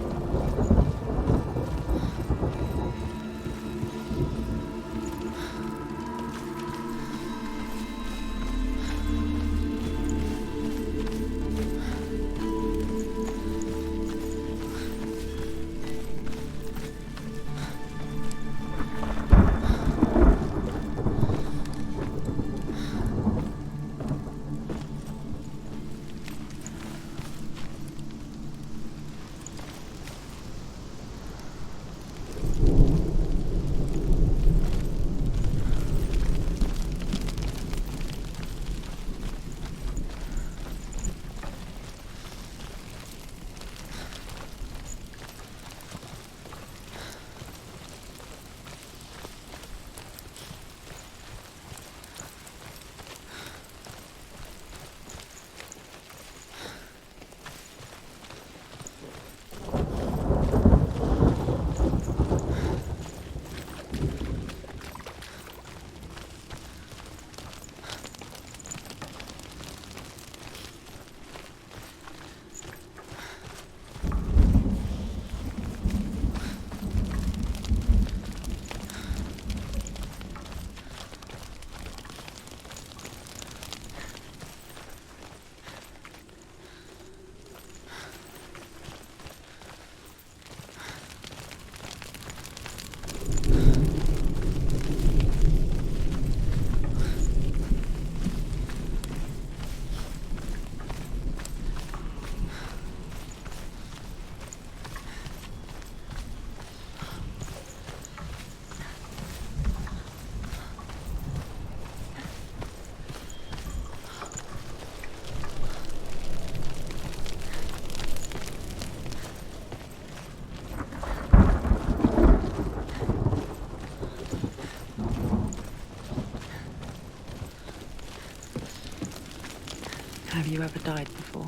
Have you ever died before?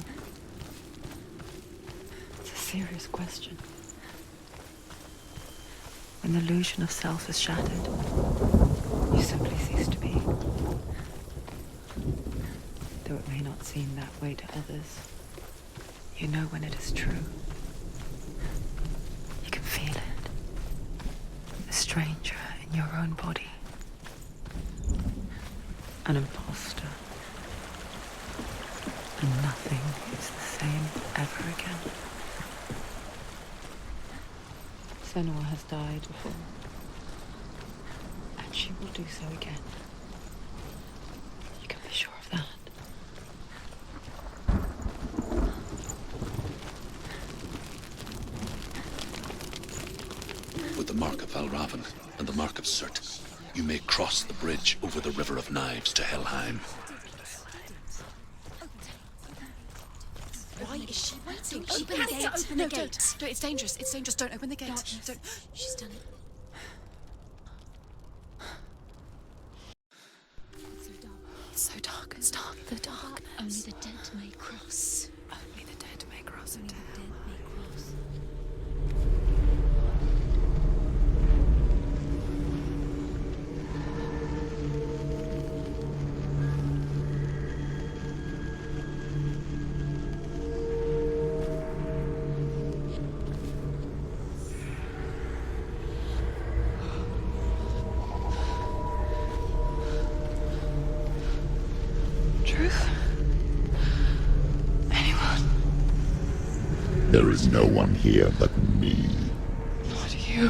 It's a serious question. When the illusion of self is shattered, you simply cease to be. Though it may not seem that way to others, you know when it is true. You can feel it. A stranger in your own body. An imposter. And nothing is the same ever again. Senua has died before, and she will do so again. You can be sure of that. With the mark of Valravan and the mark of Surt, you may cross the bridge over the River of Knives to Helheim. Why is she waiting? Open the gate. Open the gate. Don't, it's dangerous. It's dangerous. Don't open the gate. Don't. She's done it. It's so dark. It's dark. The darkness. Only the dead may cross. Only the dead may cross Only into the hell. dead may cross. There is no one here but me. Not you.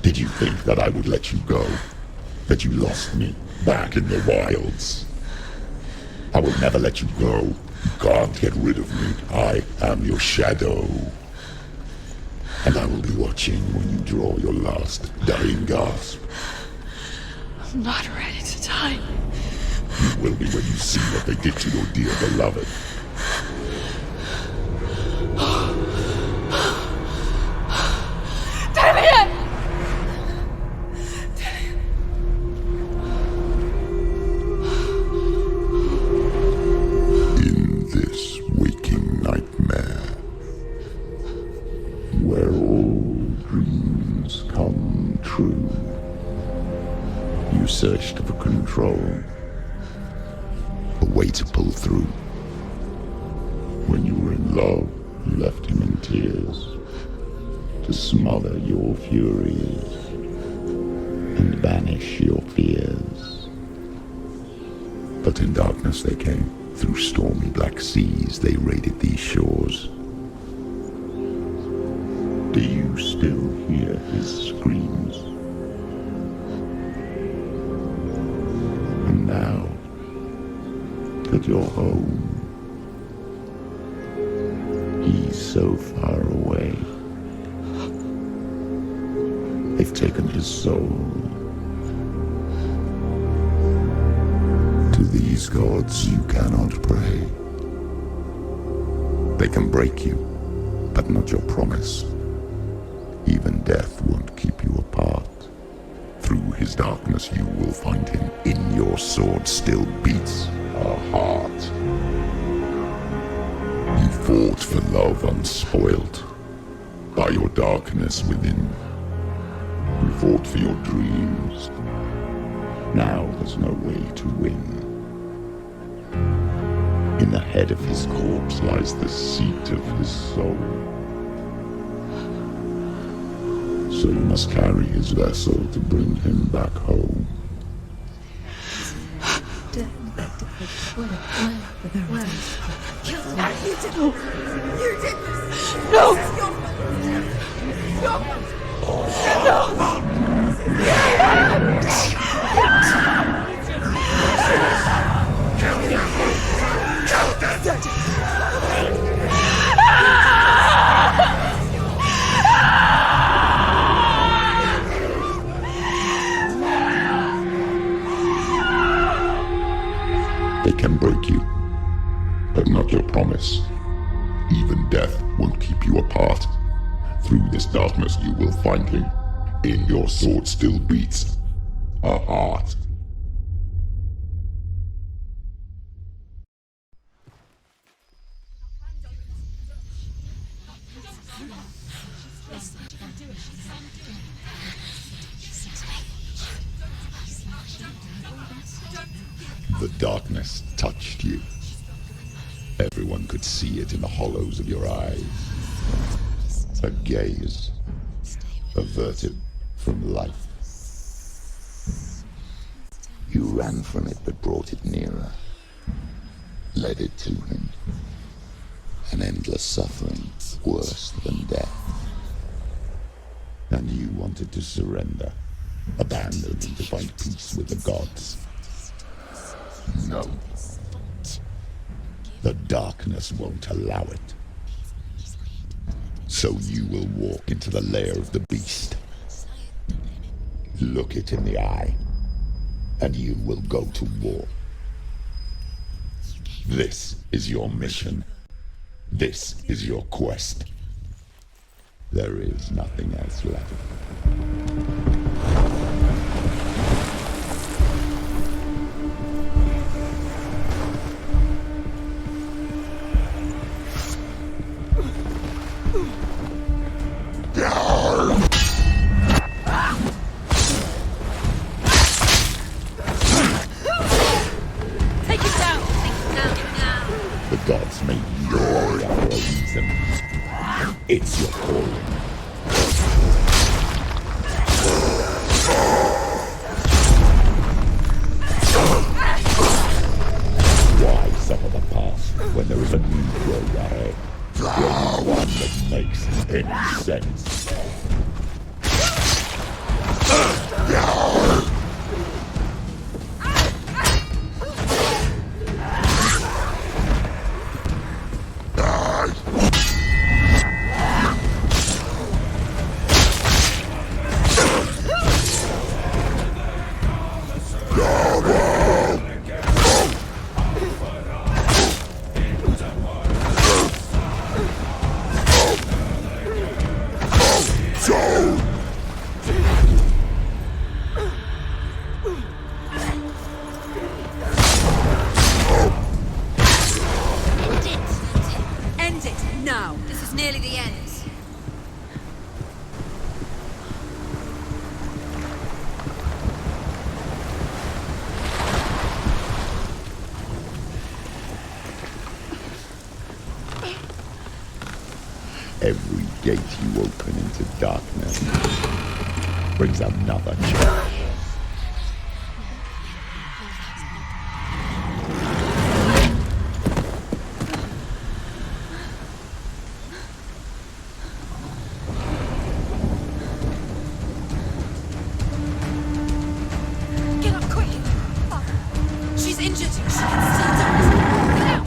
Did you think that I would let you go? That you lost me back in the wilds? I will never let you go. You can't get rid of me. I am your shadow. And I will be watching when you draw your last dying gasp. I'm not ready to die. You will be when you see what they did to your dear beloved. control. A way to pull through. When you were in love, you left him in tears to smother your furies and banish your fears. But in darkness they came. Through stormy black seas they raided these shores. Do you still hear his screams? And now that you're home, he's so far away. They've taken his soul. To these gods you cannot pray. They can break you, but not your promise. Even death won't keep you apart. Through his darkness you will find him. In your sword still beats a heart. You fought for love unspoilt by your darkness within. You fought for your dreams. Now there's no way to win. In the head of his corpse lies the seat of his soul. So you must carry his vessel to bring him back home. You did this! No! They can break you, but not your promise. Even death won't keep you apart. Through this darkness you will find him. In your sword still beats a heart. The darkness touched you. Everyone could see it in the hollows of your eyes. A gaze averted from life. You ran from it but brought it nearer. Led it to him. An endless suffering, worse than death. And you wanted to surrender, abandon and to find peace with the gods. No. The darkness won't allow it. So you will walk into the lair of the beast. Look it in the eye, and you will go to war. This is your mission. This is your quest. There is nothing else left. The gods made you glory for a reason. It's your calling. Why suffer the past when there is a new road ahead? The only one that makes any sense. every gate you open into darkness brings another change. Get up quick! Fuck. She's injured. She can still do it. Now!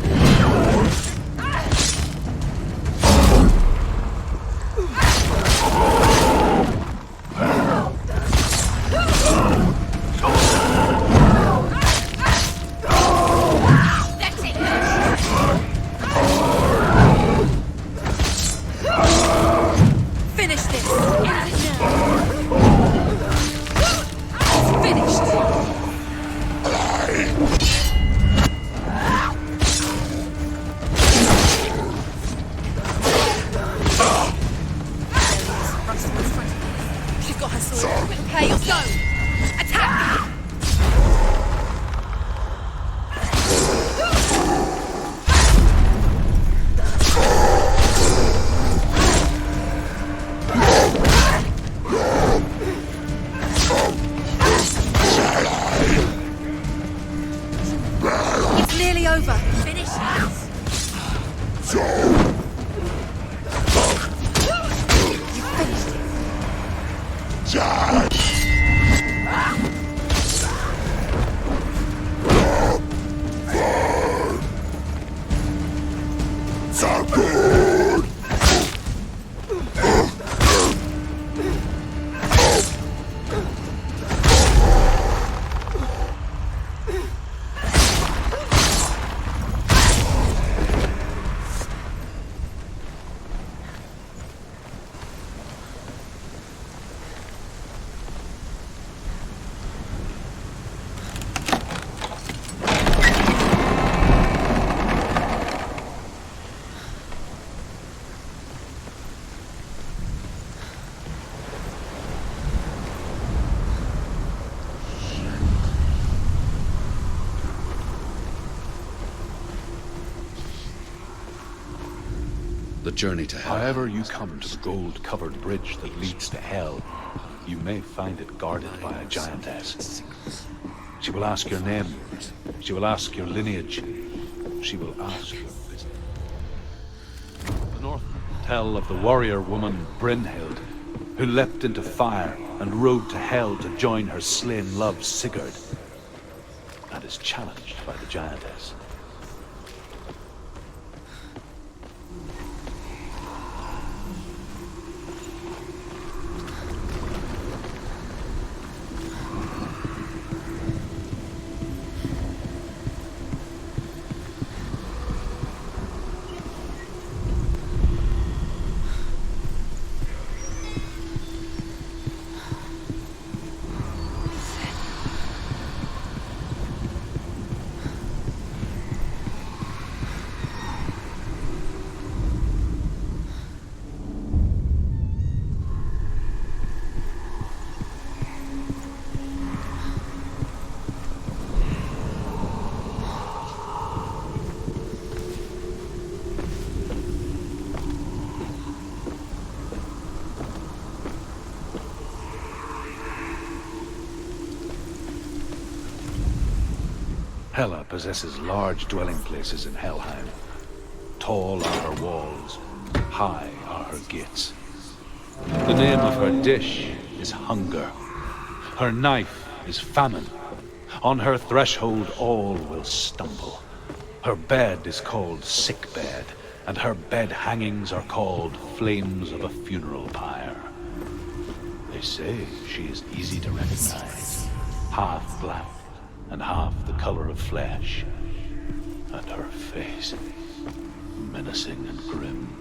That's it! Finish this! End it now! It's finished! She's got her sword. Hey, let's go! Attack! It's nearly over. Finish it. You finished it. The journey to hell. However you come to the gold-covered bridge that leads to hell, you may find it guarded by a giantess. She will ask your name. She will ask your lineage. She will ask your business. The North tell of the warrior woman Brynhild, who leapt into fire and rode to hell to join her slain love Sigurd, and is challenged by the giantess. Hela possesses large dwelling places in Helheim. Tall are her walls, high are her gates. The name of her dish is hunger. Her knife is famine. On her threshold all will stumble. Her bed is called sick bed, and her bed hangings are called flames of a funeral pyre. They say she is easy to recognize, half black and half the color of flesh, and her face menacing and grim.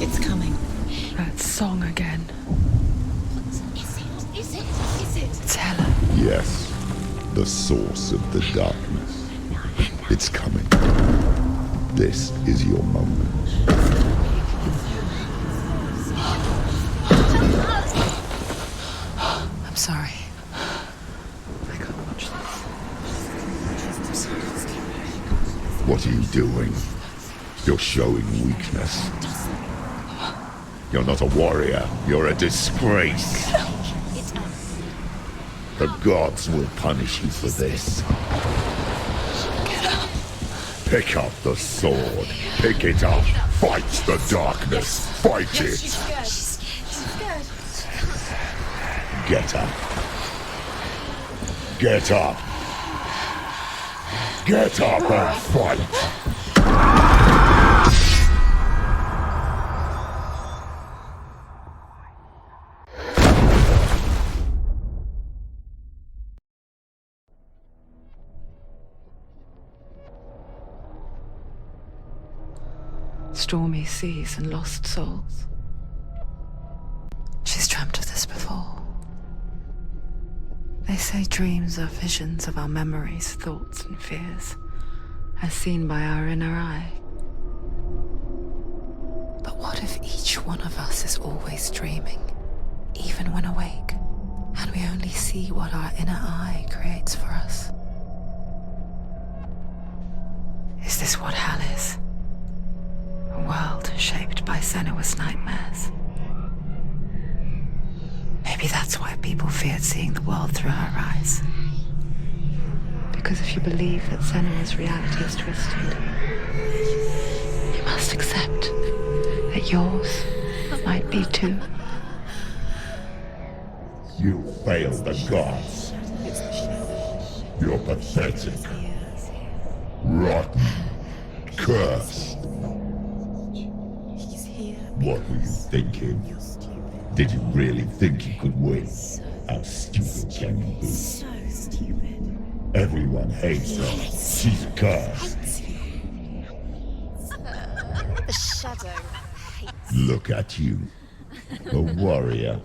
It's coming. That song again. Is it? It's Helen. Yes, the source of the darkness. It's coming. This is your moment. I'm sorry. I can't watch this. What are you doing? You're showing weakness. You're not a warrior. You're a disgrace. The gods will punish you for this. Pick up the sword. Pick it up. Fight the darkness. Fight it. She's scared. Get up. Get up. Get up and fight. Stormy seas and lost souls. She's dreamt of this before. They say dreams are visions of our memories, thoughts, and fears, as seen by our inner eye. But what if each one of us is always dreaming, even when awake, and we only see what our inner eye creates for us? Is this what hell is? A world shaped by Senua's nightmares. Maybe that's why people feared seeing the world through her eyes. Because if you believe that Senua's reality is twisted, you must accept that yours might be too. You failed the gods. You're pathetic. Rotten. Cursed. What were you thinking? Did you really think you could win? How stupid can you be? So stupid. Everyone hates her. She's cursed. The shadow hates. Look at you. A warrior.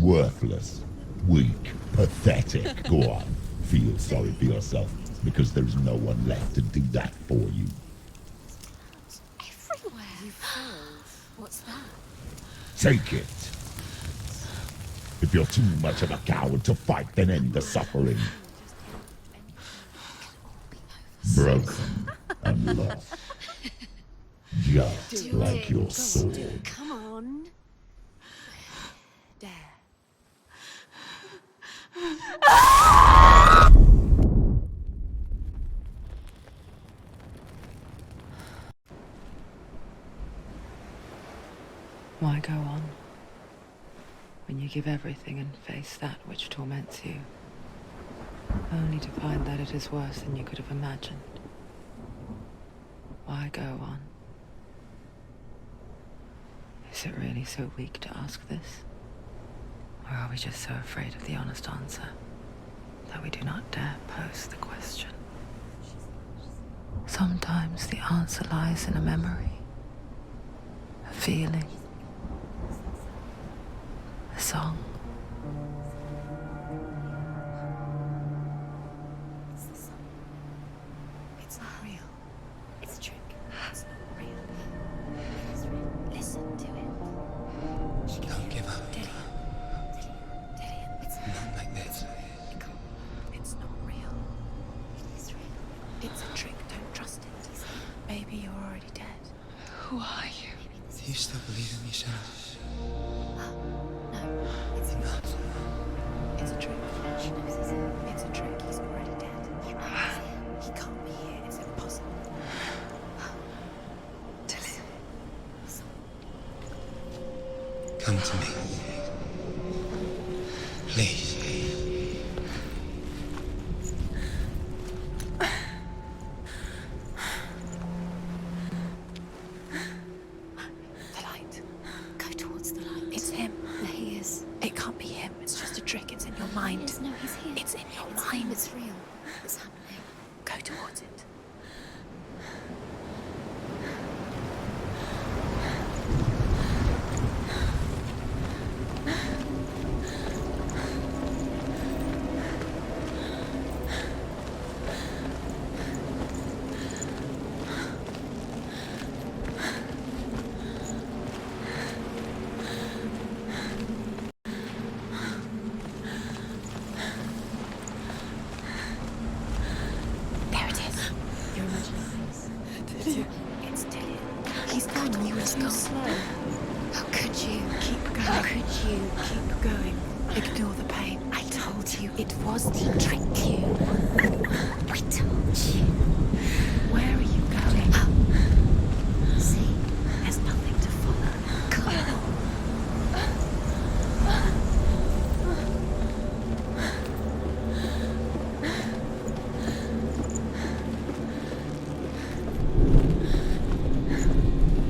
Worthless. Weak. Pathetic. Go on. Feel sorry for yourself, because there is no one left to do that for you. Everywhere. You failed. What's that? Take it. If you're too much of a coward to fight, then end the suffering. Broken and lost. Just like your sword. Come on. Dare. Why go on when you give everything and face that which torments you, only to find that it is worse than you could have imagined? Why go on? Is it really so weak to ask this? Or are we just so afraid of the honest answer that we do not dare pose the question? Sometimes the answer lies in a memory, a feeling, a song. It's the song. It's not real. It's a trick. It's not real. It is real. Listen to it. She Don't give up. Dillian. It's Not like this. it can't. It's not real. It is real. It's a trick. Don't trust it. Maybe you're already dead. Who are you? Do you still believe in yourself? No, it's not. It's a trick. She knows it's a trick. He's already dead. He can't be here. It's impossible. Dillian. Come to me. Please. The light. Go towards the light. It's him. There he is. It can't be him. It's just a trick. It's in your mind. No, he's here. It's in your mind. It's real. It's happening. Go towards it. could you keep going? Ignore the pain. I told you it was to trick you. I told you. Where are you going? Up. See, there's nothing to follow. Come on.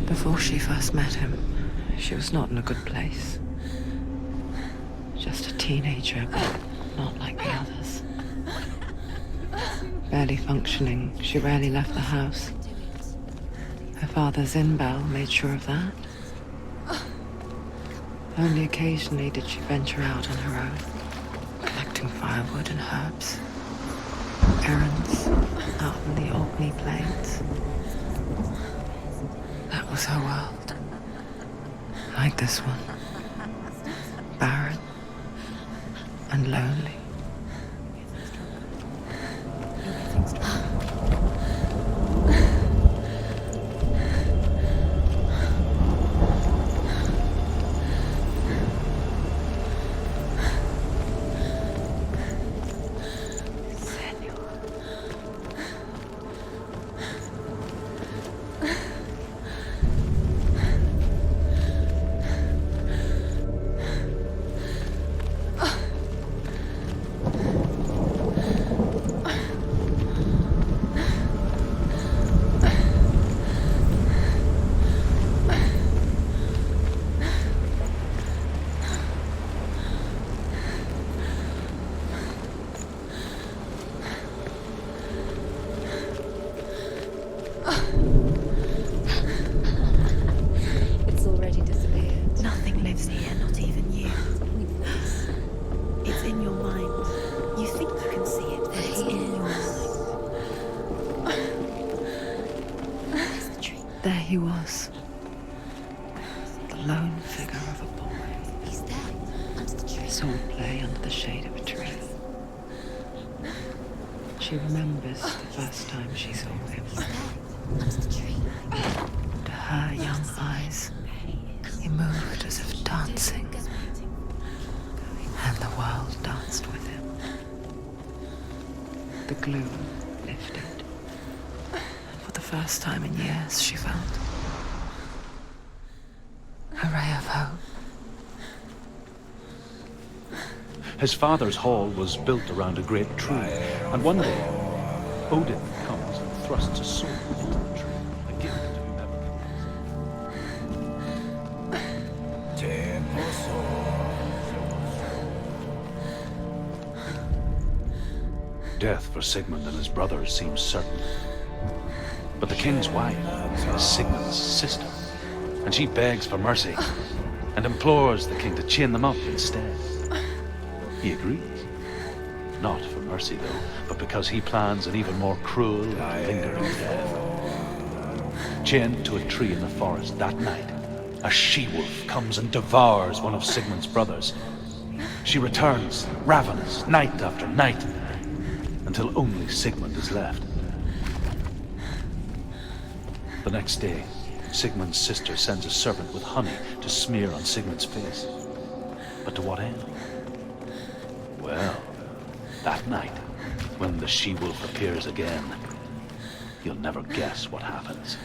Before she first met him, she was not in a good place. Just a teenager, but not like the others. Barely functioning, she rarely left the house. Her father's in-bell made sure of that. Only occasionally did she venture out on her own, collecting firewood and herbs. Errands out in the Orkney Plains. That was her world. Like this one. Barren and lonely. It's already disappeared. Nothing lives here, not even you. It's in your mind. You think you can see it, but it's in your mind. Where's the tree? There he was. The lone figure of a boy. He's there, under the tree. Saw play under the shade of a tree. She remembers the first time she saw him. He's there, under the tree. To her young eyes, he moved as if dancing, and the world danced with him. The gloom lifted, and for the first time in years, she felt a ray of hope. His father's hall was built around a great tree, and one day, Odin comes and thrusts a sword into the tree, a gift to whomever. Death for Sigmund and his brothers seems certain. But the king's wife is Sigmund's sister, and she begs for mercy and implores the king to chain them up instead. He agrees. Not for mercy, though, but because he plans an even more cruel and lingering death. Chained to a tree in the forest that night, a she-wolf comes and devours one of Sigmund's brothers. She returns, ravenous, night after night, until only Sigmund is left. The next day, Sigmund's sister sends a servant with honey to smear on Sigmund's face. But to what end? Well, that night, when the she-wolf appears again, you'll never guess what happens.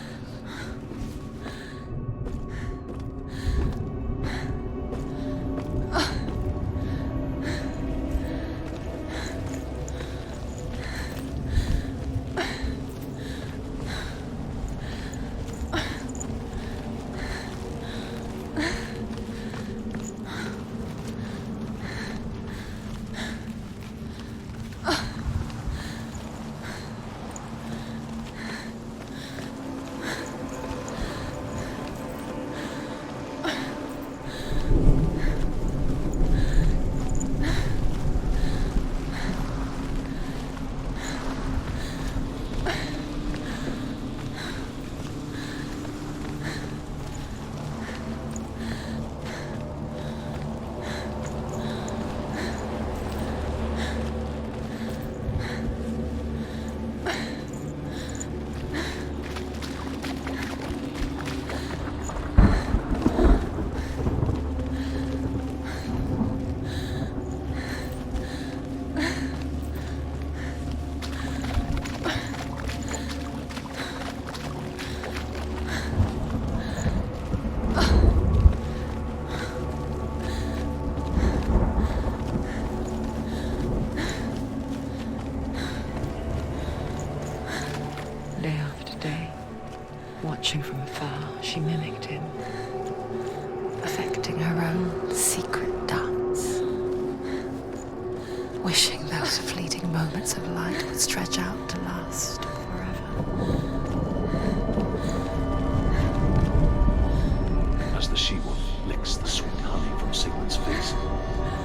she-wolf licks the sweet honey from Sigmund's face.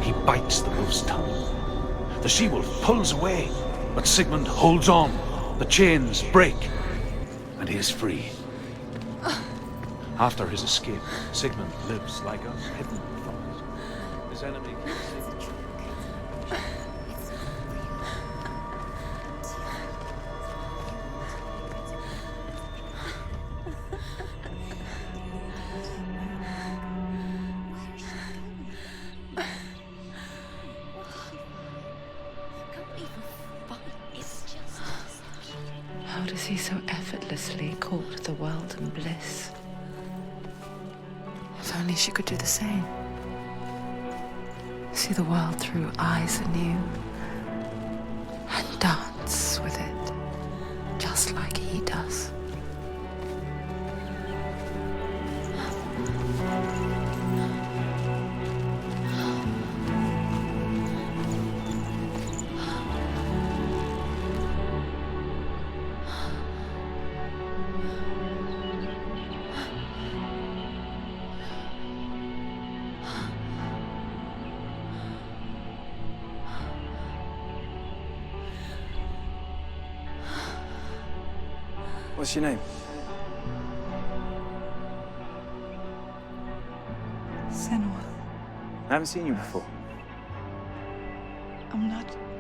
He bites the wolf's tongue. The she-wolf pulls away, but Sigmund holds on. The chains break, and he is free. After his escape, Sigmund lives like us, hidden in the forest. His enemy kills Sigmund. How does he so effortlessly court the world and bliss? If only she could do the same. See the world through eyes anew and dance with it, just like he does. What's your name? Senua. I haven't seen you before.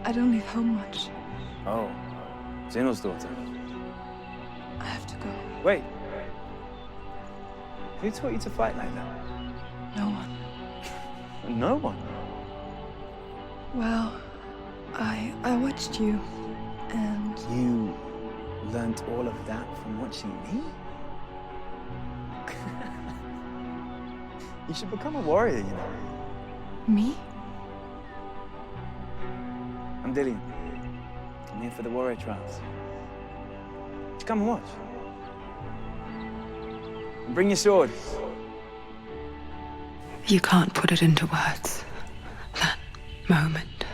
I don't leave home much. Oh, Zenua's daughter. I have to go. Wait. Who taught you to fight like that? No one. No one? Well, I watched you, and... You learned all of that from watching me? You should become a warrior, you know. Me? I'm Dillian. I'm here for the warrior trials. Come and watch. And bring your sword. You can't put it into words. That moment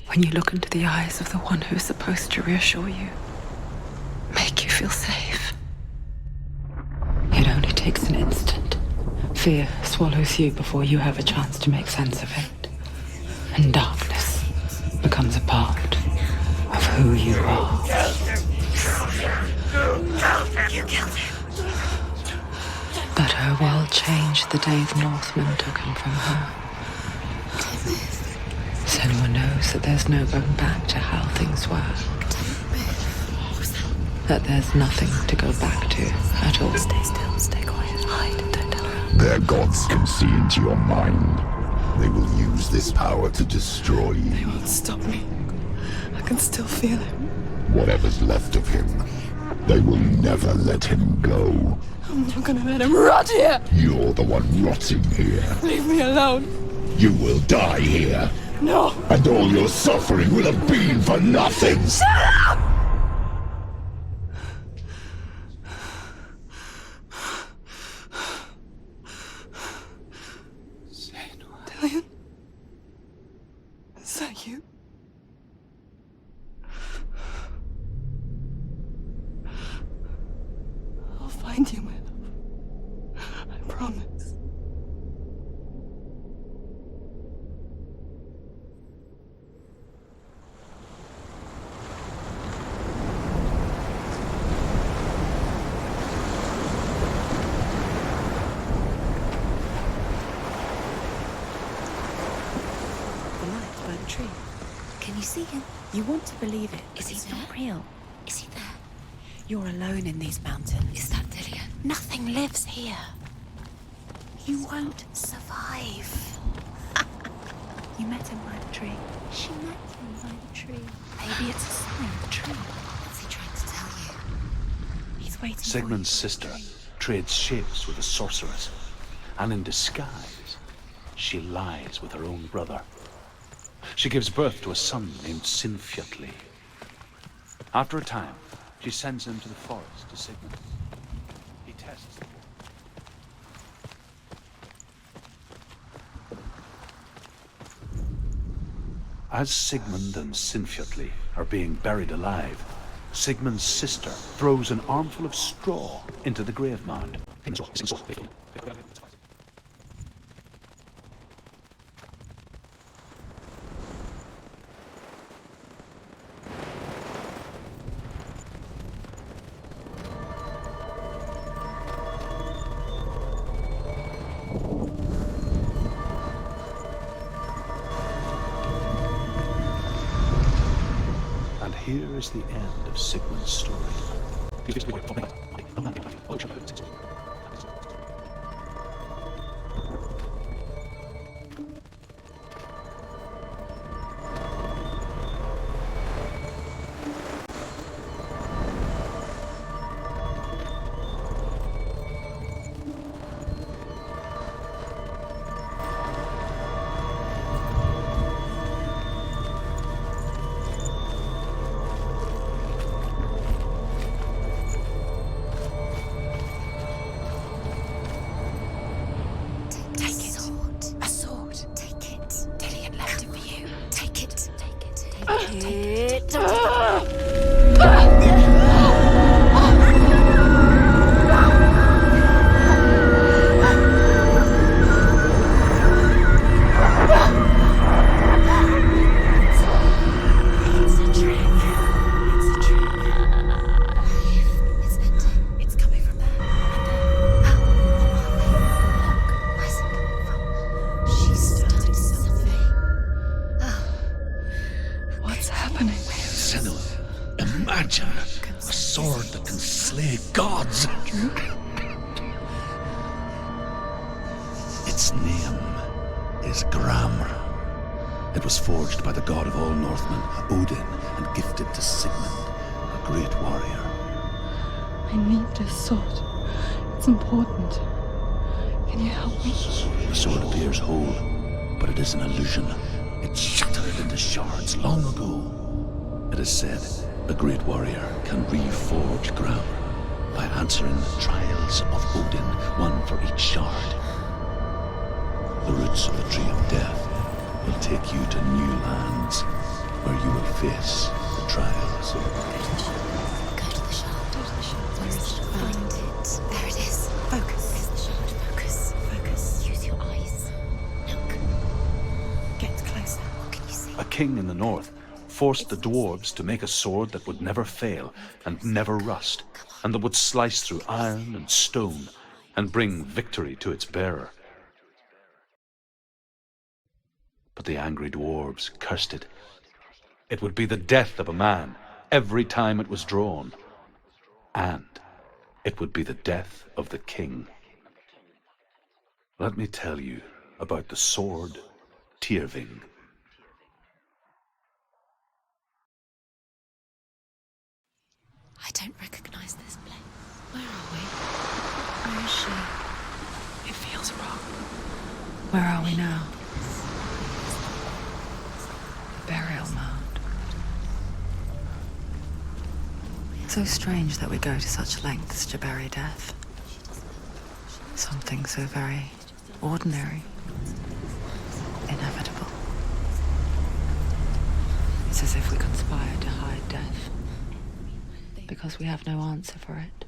when you look into the eyes of the one who's supposed to reassure you, make you feel safe. It only takes an instant. Fear swallows you before you have a chance to make sense of it. And darkness becomes a part of who you are. You killed him. But her world changed the day the Northmen took him from her. Senua knows that there's no going back to how things were. That there's nothing to go back to at all. Stay still, stay quiet, hide, don't tell her. Their gods can see into your mind. They will use this power to destroy you. They won't stop me. I can still feel him. Whatever's left of him, they will never let him go. I'm not gonna let him rot here! You're the one rotting here. Leave me alone! You will die here. No! And all your suffering will have been for nothing. Shut up! Dillian? Is that you? I'll find you, my love. I promise. The light by the tree. Can you see him? You want to believe it, but he's not real. Is he there? You're alone in these mountains. Is that Dillian? Nothing lives here. You won't survive. You met him by the tree. She met him by the tree. Maybe it's a sign, the tree. What's he trying to tell you? He's waiting Sigmund's for you. sister trades shapes with a sorceress, and in disguise, she lies with her own brother. She gives birth to a son named Sinfjotli. After a time, she sends him to the forest to Sigmund. He tests the boy. As Sigmund and Sinfjotli are being buried alive, Sigmund's sister throws an armful of straw into the grave mound. here is the end of Sigmund's story. Its name is Gramr. It was forged by the god of all Northmen, Odin, and gifted to Sigmund, a great warrior. I need this sword. It's important. Can you help me? The sword appears whole, but it is an illusion. It shattered into shards long ago. It is said the great warrior can reforge Gramr by answering the trials of Odin, one for each shard. The roots of the tree of death will take you to new lands where you will face the trials. Go to the shard. Where is it? Find it. There it is. Focus. Where's the shard? Focus. Focus. Use your eyes. Look. Get closer. What can you see? A king in the north forced the dwarves to make a sword that would never fail and never rust, and that would slice through iron and stone and bring victory to its bearer. But the angry dwarves cursed it. It would be the death of a man every time it was drawn. And it would be the death of the king. Let me tell you about the sword Tyrving. I don't recognize this place. Where are we? Where is she? It feels wrong. Where are we now? Burial mound. So strange that we go to such lengths to bury death. Something so very ordinary, inevitable. It's as if we conspire to hide death because we have no answer for it.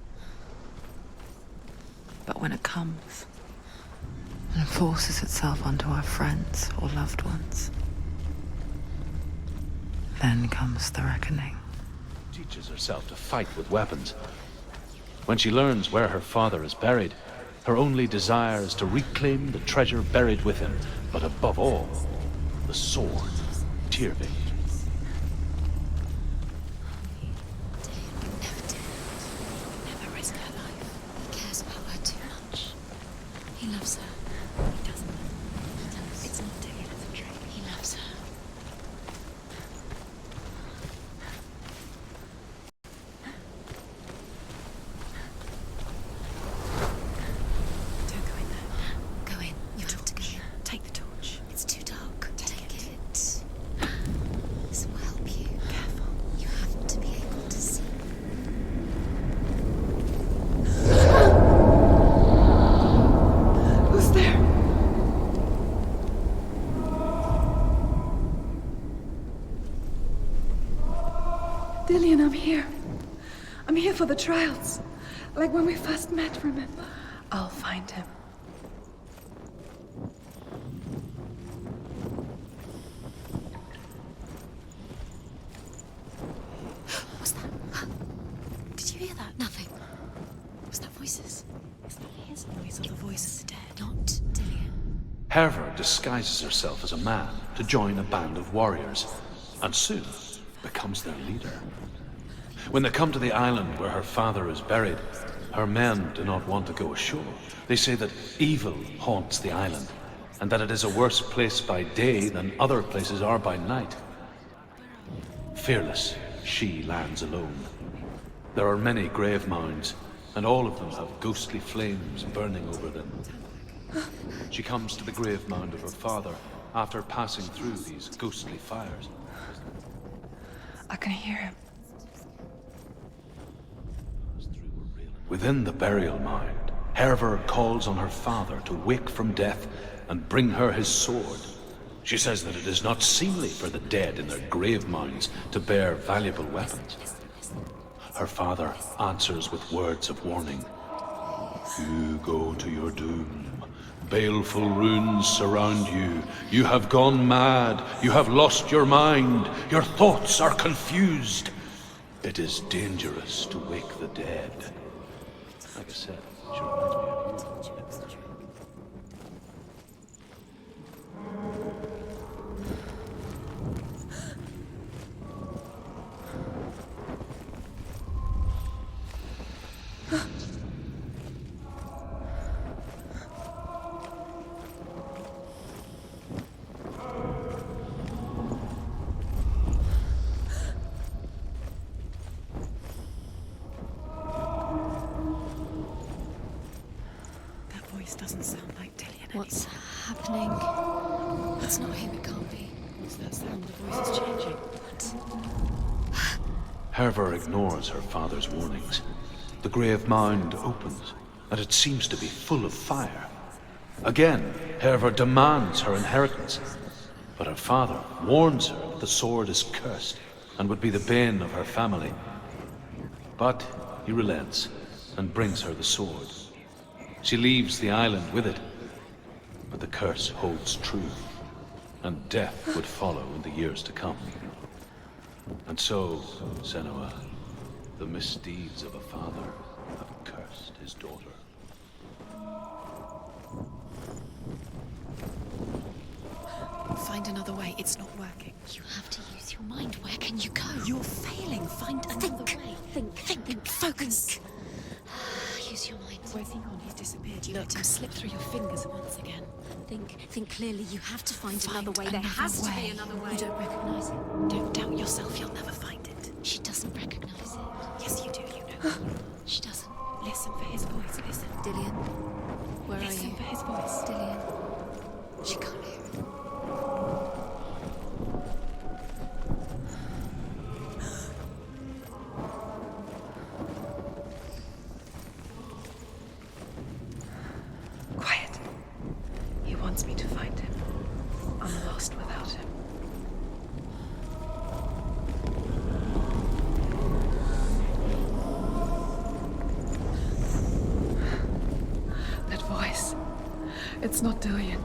But when it comes and forces itself onto our friends or loved ones, then comes the reckoning. She teaches herself to fight with weapons. When she learns where her father is buried, her only desire is to reclaim the treasure buried with him, but above all, the sword, Tyrving. Never risk her life. He cares about her too much. He loves her. He doesn't. It's not Dillian, it's a trick. He loves her. Don't go in there. Go in. You have to go in. Take the torch. It's too dark. Take it. This will help you. Careful. You have to be able to see. Who's there? Dillian, I'm here. I'm here for the trials. Like when we first met, remember? I'll find him. What's that? Did you hear that? Nothing. Was that voices? Is that his voice or the voice of the dead? Not Dillian. Hervor disguises herself as a man to join a band of warriors, and soon becomes their leader. When they come to the island where her father is buried, her men do not want to go ashore. They say that evil haunts the island, and that it is a worse place by day than other places are by night. Fearless, she lands alone. There are many grave mounds, and all of them have ghostly flames burning over them. She comes to the grave mound of her father after passing through these ghostly fires. I can hear him. Within the burial mound, Hervor calls on her father to wake from death and bring her his sword. She says that it is not seemly for the dead in their grave mounds to bear valuable weapons. Her father answers with words of warning. You go to your doom. Baleful runes surround you. You have gone mad. You have lost your mind. Your thoughts are confused. It is dangerous to wake the dead. Like I said, she reminds me of you. Doesn't sound like Dillian. What's happening? It's not him, it can't be. What's that sound? The voice is changing. What? Hervor ignores her father's warnings. The grave mound opens, and it seems to be full of fire. Again, Hervor demands her inheritance, but her father warns her that the sword is cursed and would be the bane of her family. But he relents and brings her the sword. She leaves the island with it, but the curse holds true, and death would follow in the years to come. And so, Senua, the misdeeds of a father have cursed his daughter. Find another way. It's not working. You have to use your mind. Where can you go? You're failing. Find another way. Think. Focus. Use your mind. Where's he gone? He's disappeared. You let him slip through your fingers once again. Think clearly. You have to find another way. There another has to way. be another way. You don't recognize it. Don't doubt yourself. You'll never find it. She doesn't recognize it. Yes, you do. You know. She doesn't. Listen for his voice. Listen. Dillian, where Listen are you? for his voice. Dillian. She can't hear it. Quiet. He wants me to find him. I'm lost without him. That voice. It's not Dillian.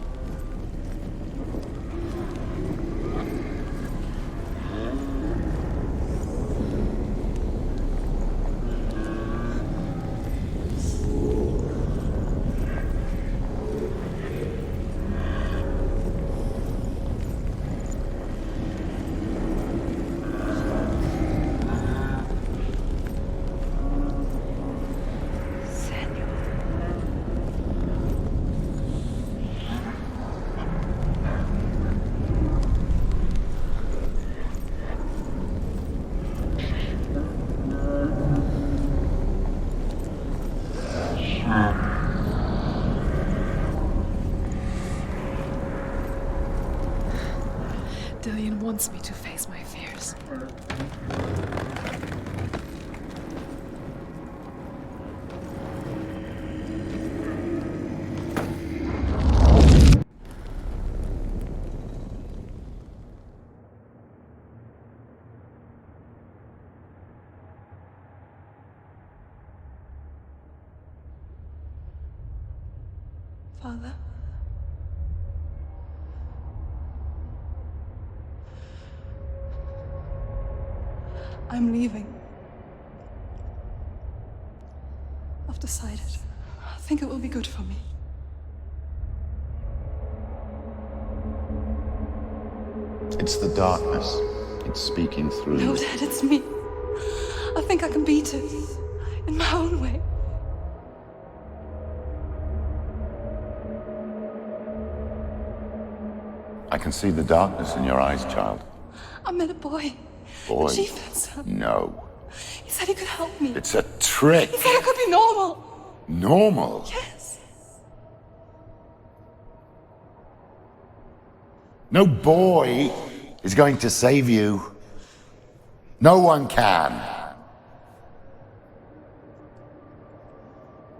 Dillian wants me to face my fears. Father? I'm leaving. I've decided. I think it will be good for me. It's the darkness. It's speaking through No, you. Dad, it's me. I think I can beat it. In my own way. I can see the darkness in your eyes, child. I met a boy. Boy. The chieftain's son. No. He said he could help me. It's a trick. He said I could be normal. Normal? Yes. No boy is going to save you. No one can.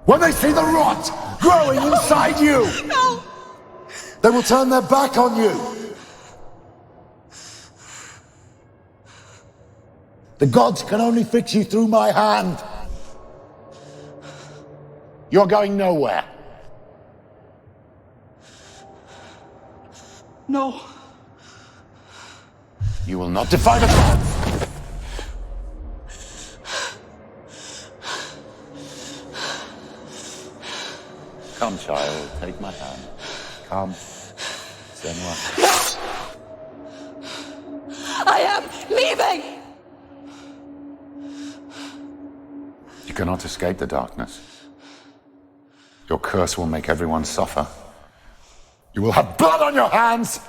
When they see the rot growing inside you, No! they will turn their back on you. The gods can only fix you through my hand. You're going nowhere. No. You will not defy the gods. Come, child, take my hand. Come. Senua. I am leaving! You cannot escape the darkness. Your curse will make everyone suffer. You will have blood on your hands!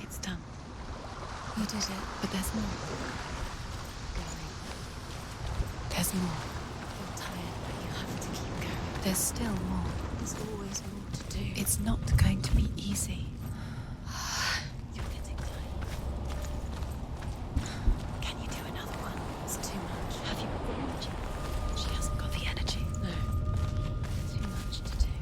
It's done. You did it, but there's more. There's more. You're tired, but you have to keep going. There's still more. There's always more to do. It's not going to be easy. You're getting tired. Can you do another one? It's too much. Have you got the energy? She hasn't got the energy. No. Too much to do.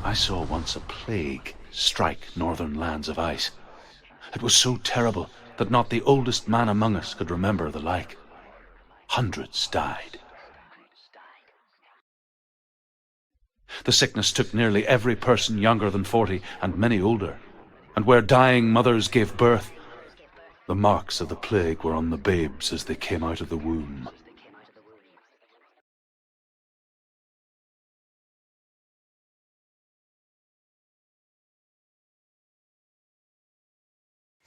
I saw once a plague strike northern lands of ice. It was so terrible that not the oldest man among us could remember the like. Hundreds died. The sickness took nearly every person younger than 40 and many older. And where dying mothers gave birth, the marks of the plague were on the babes as they came out of the womb.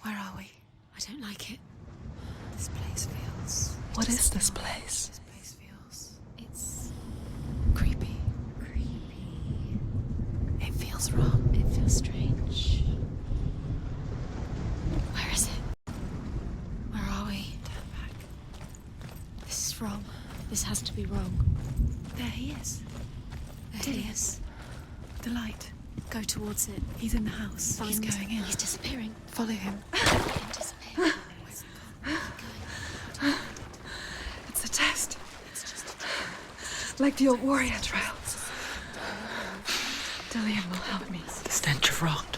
Where are we? I don't like it. This place feels... What is this place? This place feels... It's... creepy. Creepy. It feels wrong. It feels strange. Where is it? Where are we? Turn back. This is wrong. This has to be wrong. There he is. There he is. The light. Go towards it. He's in the house. Find He's going in. He's disappearing. Follow him. Disappear. Where's it gone? It's a test. Like the old warrior trials. Dillian will help me. The stench of rot.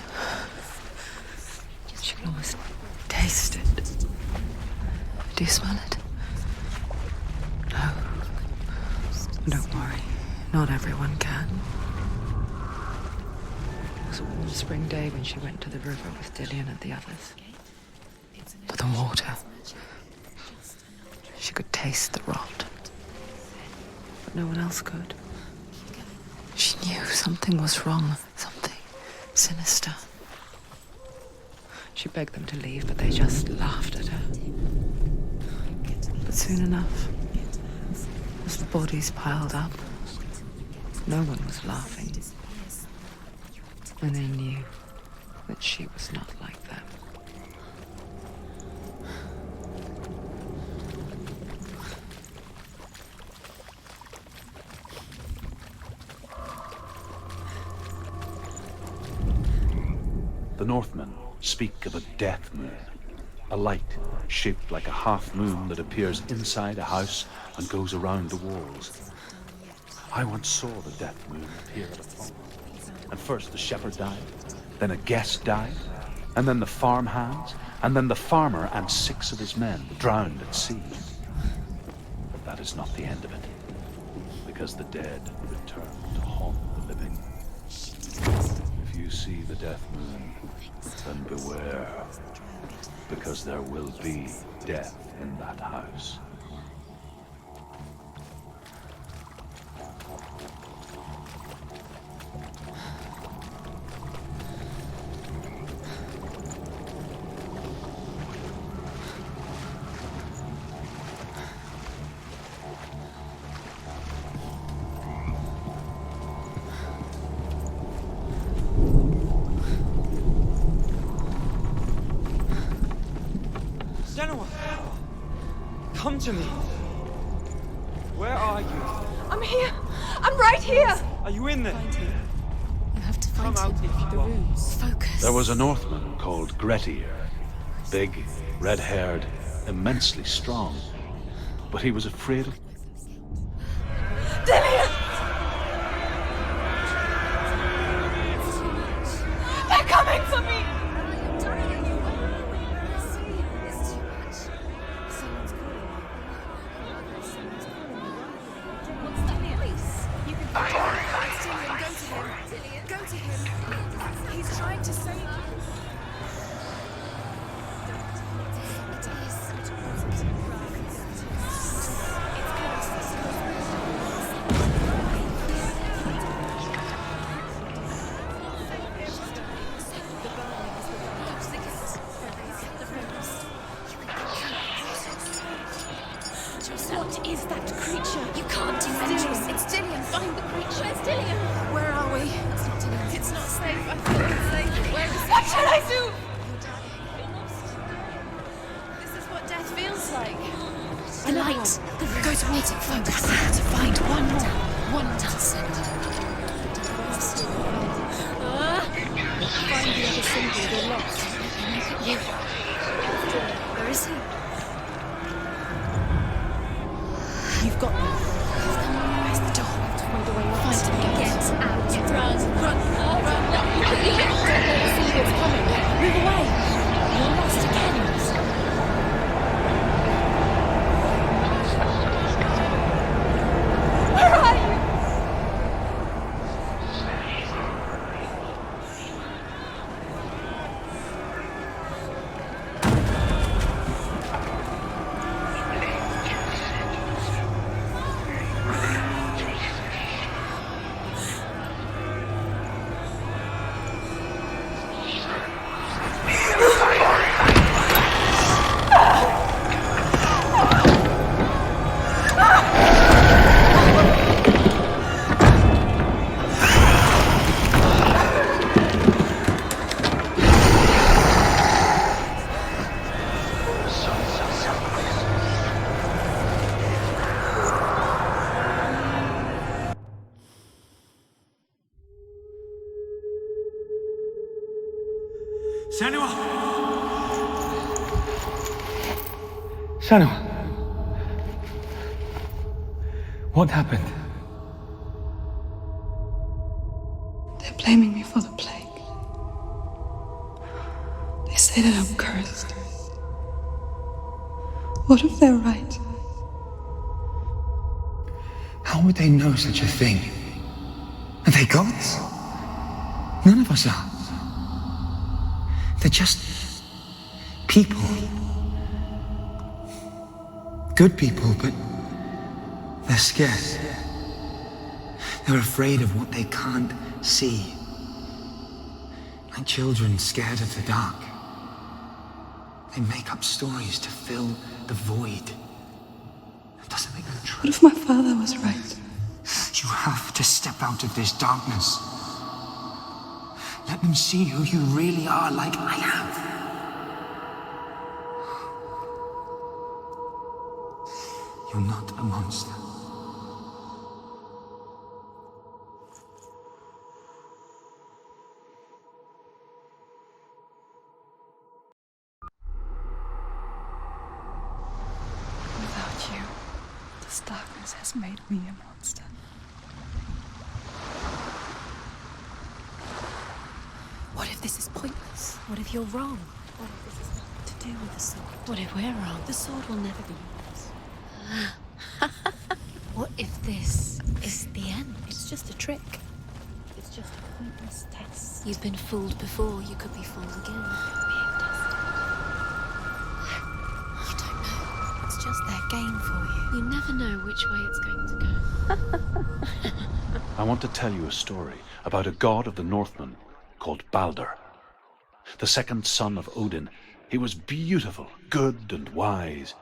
She can almost taste it. Do you smell it? No. Don't worry. Not everyone can. It was a warm spring day when she went to the river with Dillian and the others. But the water... She could taste the rot. But no one else could. She knew something was wrong. Something sinister. She begged them to leave, but they just laughed at her. But soon enough, as the bodies piled up, no one was laughing. And they knew that she was not like them. The Northmen speak of a death moon, a light shaped like a half moon that appears inside a house and goes around the walls. I once saw the death moon appear at a farm. And first the shepherd died, then a guest died, and then the farmhands, and then the farmer and 6 of his men drowned at sea. But that is not the end of it, because the dead return to haunt the living. If you see the death moon, then beware, because there will be death in that house. Senua! Come to me! Where are you? I'm here! I'm right here! Are you in there? You have to find Come out him. if you are. Focus. There was a Northman called Grettir. Big, red-haired, immensely strong. But he was afraid of... Dillian! They're coming for me! What is that creature? You can't do that. It's Dillian. Find the creature. It's Dillian. Where are we? It's not Dillian. It's not safe. I feel unsafe. Where is it? What shall I do? You're dying. You're lost. This is what death feels like. The light. Go towards it. Focus. To find one more. One more. Find the other symbol. You're lost. You. Where is he? You've got them. Where's the door? Find a way out. Find him. Get out. Run. Run. Run. Don't let the see what's coming. Move away. You're lost again. Where are you? Senua! Senua! What happened? They're blaming me for the plague. They say that I'm cursed. What if they're right? How would they know such a thing? Are they gods? None of us are. They're just people. Good people, but they're scared. They're afraid of what they can't see. Like children scared of the dark. They make up stories to fill the void. It doesn't make them true. What if my father was right? You have to step out of this darkness. Let them see who you really are, like I have. You're not a monster. Without you, this darkness has made me a monster. this is pointless? What if you're wrong? What if this is nothing to do with the sword? What if we're wrong? The sword will never be yours. What if this is the end? It's just a trick. It's just a pointless test. You've been fooled before. You could be fooled again. You're being tested. You don't know. It's just their game for you. You never know which way it's going to go. I want to tell you a story about a god of the Northmen called Balder. The second son of Odin. He was beautiful, good, and wise.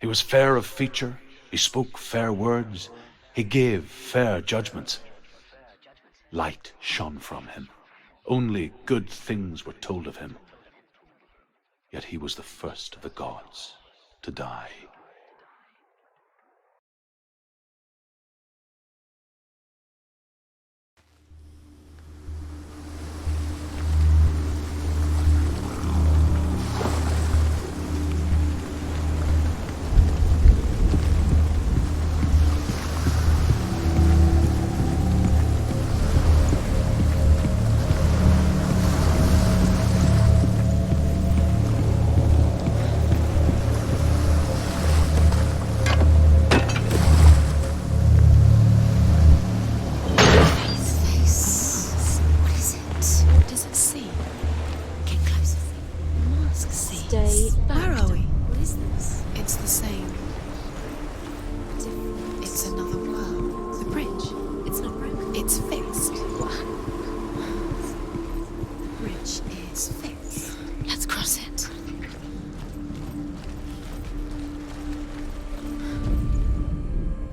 He was fair of feature, he spoke fair words, he gave fair judgments. Light shone from him. Only good things were told of him. Yet he was the first of the gods to die.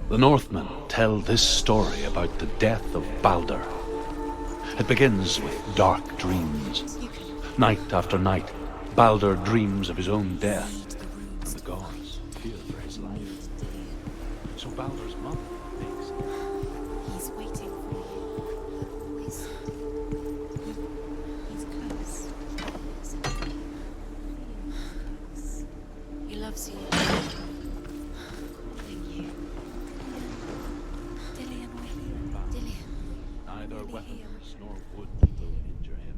The Northmen tell this story about the death of Balder. It begins with dark dreams. Night after night, Balder dreams of his own death, and the gods fear for his life. So Balder's mother thinks he's waiting for you. He's close. He loves you. neither weapons nor wood will injure him.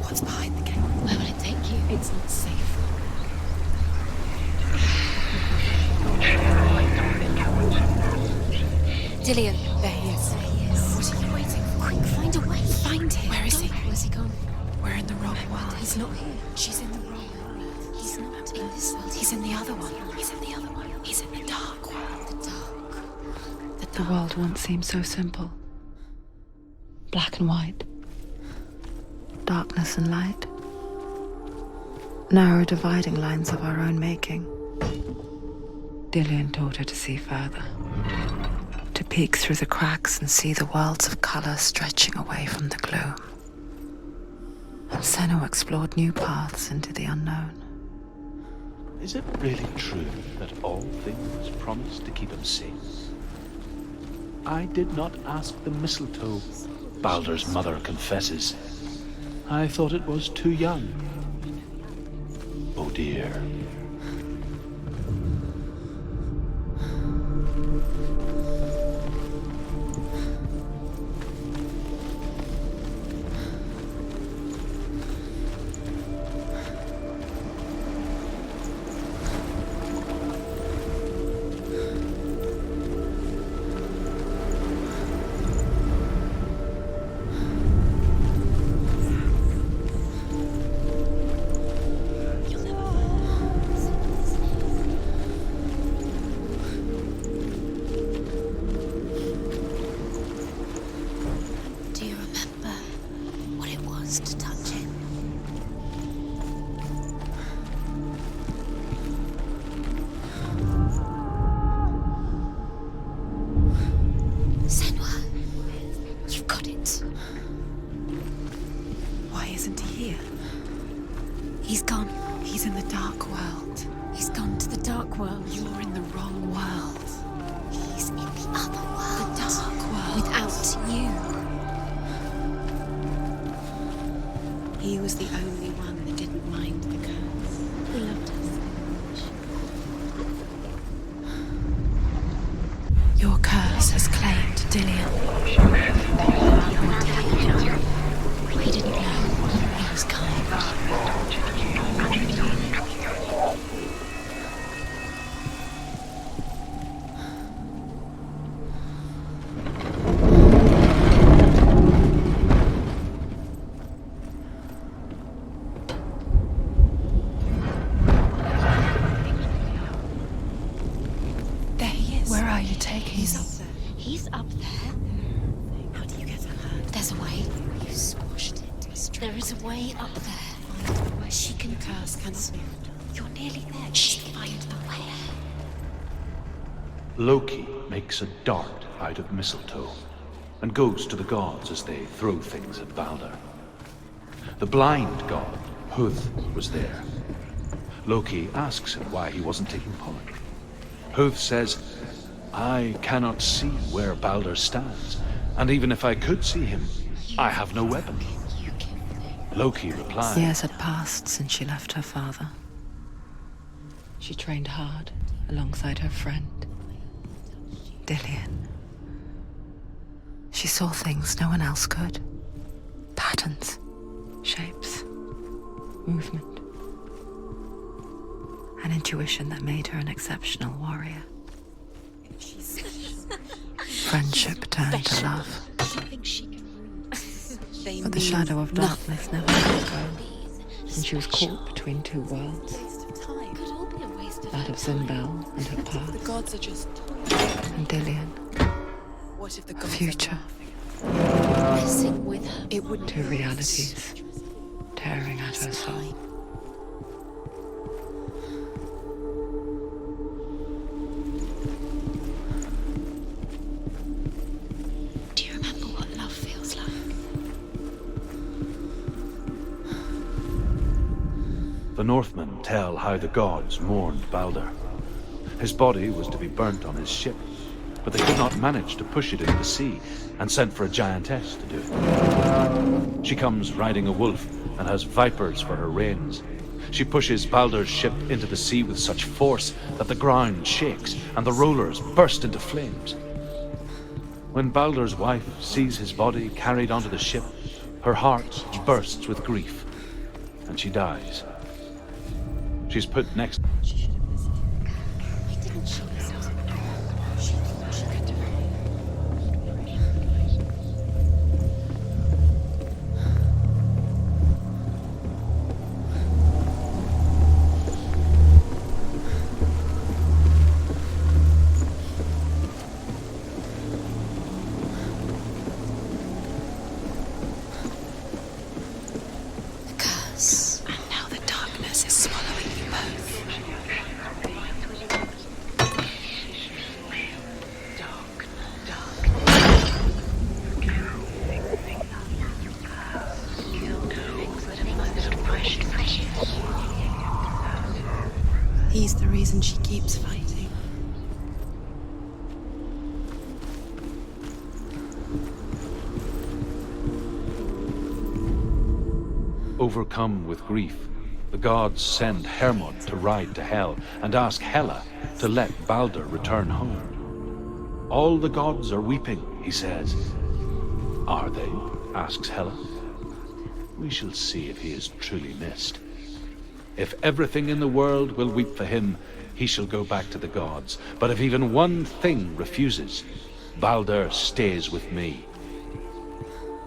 What's behind the gate? Where will it take you? It's not safe. Dillian. There he is. What are you waiting for? Quick, find a way. Find him. Where is he? Where's he gone? We're in the wrong world. He's not here. She's in the wrong world. He's not in this world. He's in the other one. He's in the other one. He's in the dark world. The dark. The world once seemed so simple. Black and white. Darkness and light. Narrow dividing lines of our own making. Dillian taught her to see further. To peek through the cracks and see the worlds of color stretching away from the gloom. And Senua explored new paths into the unknown. Is it really true that all things promised to keep him safe? I did not ask the mistletoe, Balder's mother confesses. I thought it was too young. Oh dear. darkness has claimed Dillion. He didn't know. He was kind. There he is. Where are you taking me? He's up there. How do you get to her? There's a way. You squashed it. There is a way up there. Where she can curse cannot be undone. You're nearly there. She can find the way. Loki makes a dart out of mistletoe and goes to the gods as they throw things at Balder. The blind god, Huth, was there. Loki asks him why he wasn't taking part. Huth says, I cannot see where Balder stands, and even if I could see him, I have no weapon. Loki replies, Years had passed since she left her father. She trained hard alongside her friend, Dillion. She saw things no one else could. Patterns, shapes, movement. An intuition that made her an exceptional warrior. Friendship turned to love. But the shadow of darkness never let her go, and she was caught between two worlds. That of Zimbel and her past, The gods are just and Dillion, What if the her gods future. Messing with her. It wouldn't Two realities tearing at her soul. Do you remember what love feels like? The Northmen tell how the gods mourned Balder. His body was to be burnt on his ship, but they could not manage to push it into the sea and sent for a giantess to do it. She comes riding a wolf and has vipers for her reins. She pushes Balder's ship into the sea with such force that the ground shakes and the rollers burst into flames. When Balder's wife sees his body carried onto the ship, her heart bursts with grief, and she dies. She's put next. And now the darkness is swallowing you both. He's the reason she keeps fighting. Overcome with grief, the gods send Hermod to ride to Hell and ask Hela to let Balder return home. All the gods are weeping, he says. Are they? Asks Hela. We shall see if he is truly missed. If everything in the world will weep for him, he shall go back to the gods. But if even one thing refuses, Balder stays with me.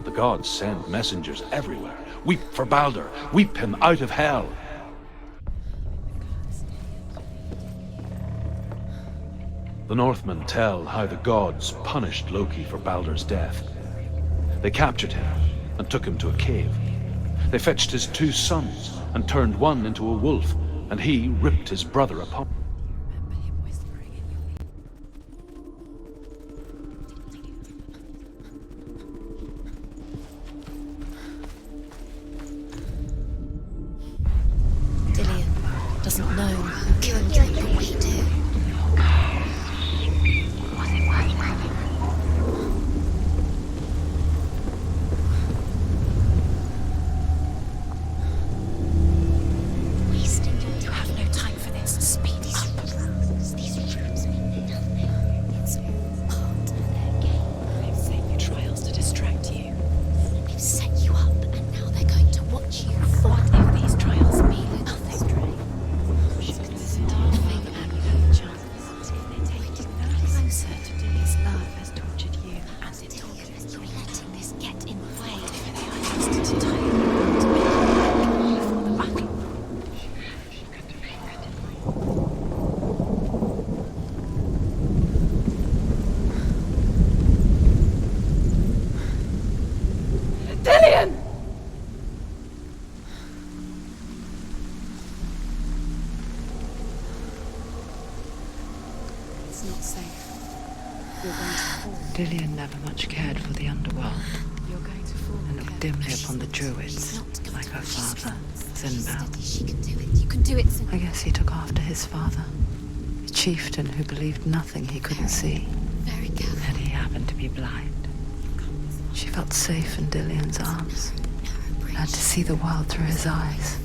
The gods send messengers everywhere. Weep for Balder. Weep him out of Hell. The Northmen tell how the gods punished Loki for Balder's death. They captured him and took him to a cave. They fetched his two sons and turned one into a wolf, and he ripped his brother apart. Dillion doesn't know who killed him, but we do. You have no time for this. Speed. not safe. You're going to fall. Dillian never much cared for the underworld You're going to fall. and looked dimly upon the druids, like her father, Sinbad. She can do it. You can do it, Sin. I guess he took after his father, a chieftain who believed nothing he couldn't see. Very careful. And he happened to be blind. She felt safe in Dillian's arms, learned to see the world through his eyes.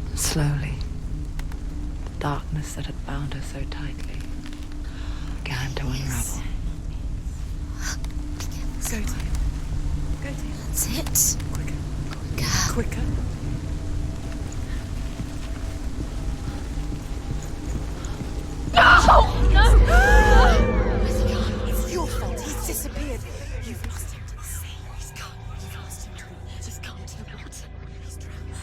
And slowly, the darkness that had bound her so tightly began to unravel. Go to him. Go to him. That's it. Quicker. Quicker. No! No! Where's he gone? It's your fault. He's disappeared. You've lost him to the sea. He's gone. You've lost him to him. Just gone to the water. He's drowned.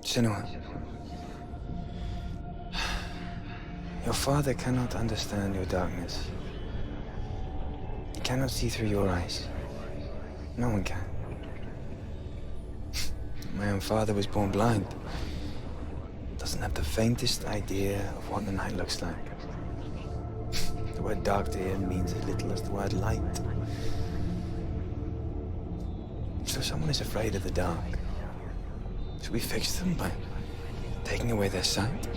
Senua. Your father cannot understand your darkness. He cannot see through your eyes. No one can. My own father was born blind. Doesn't have the faintest idea of what the night looks like. The word dark to him means as little as the word light. So someone is afraid of the dark. Should we fix them by taking away their sight?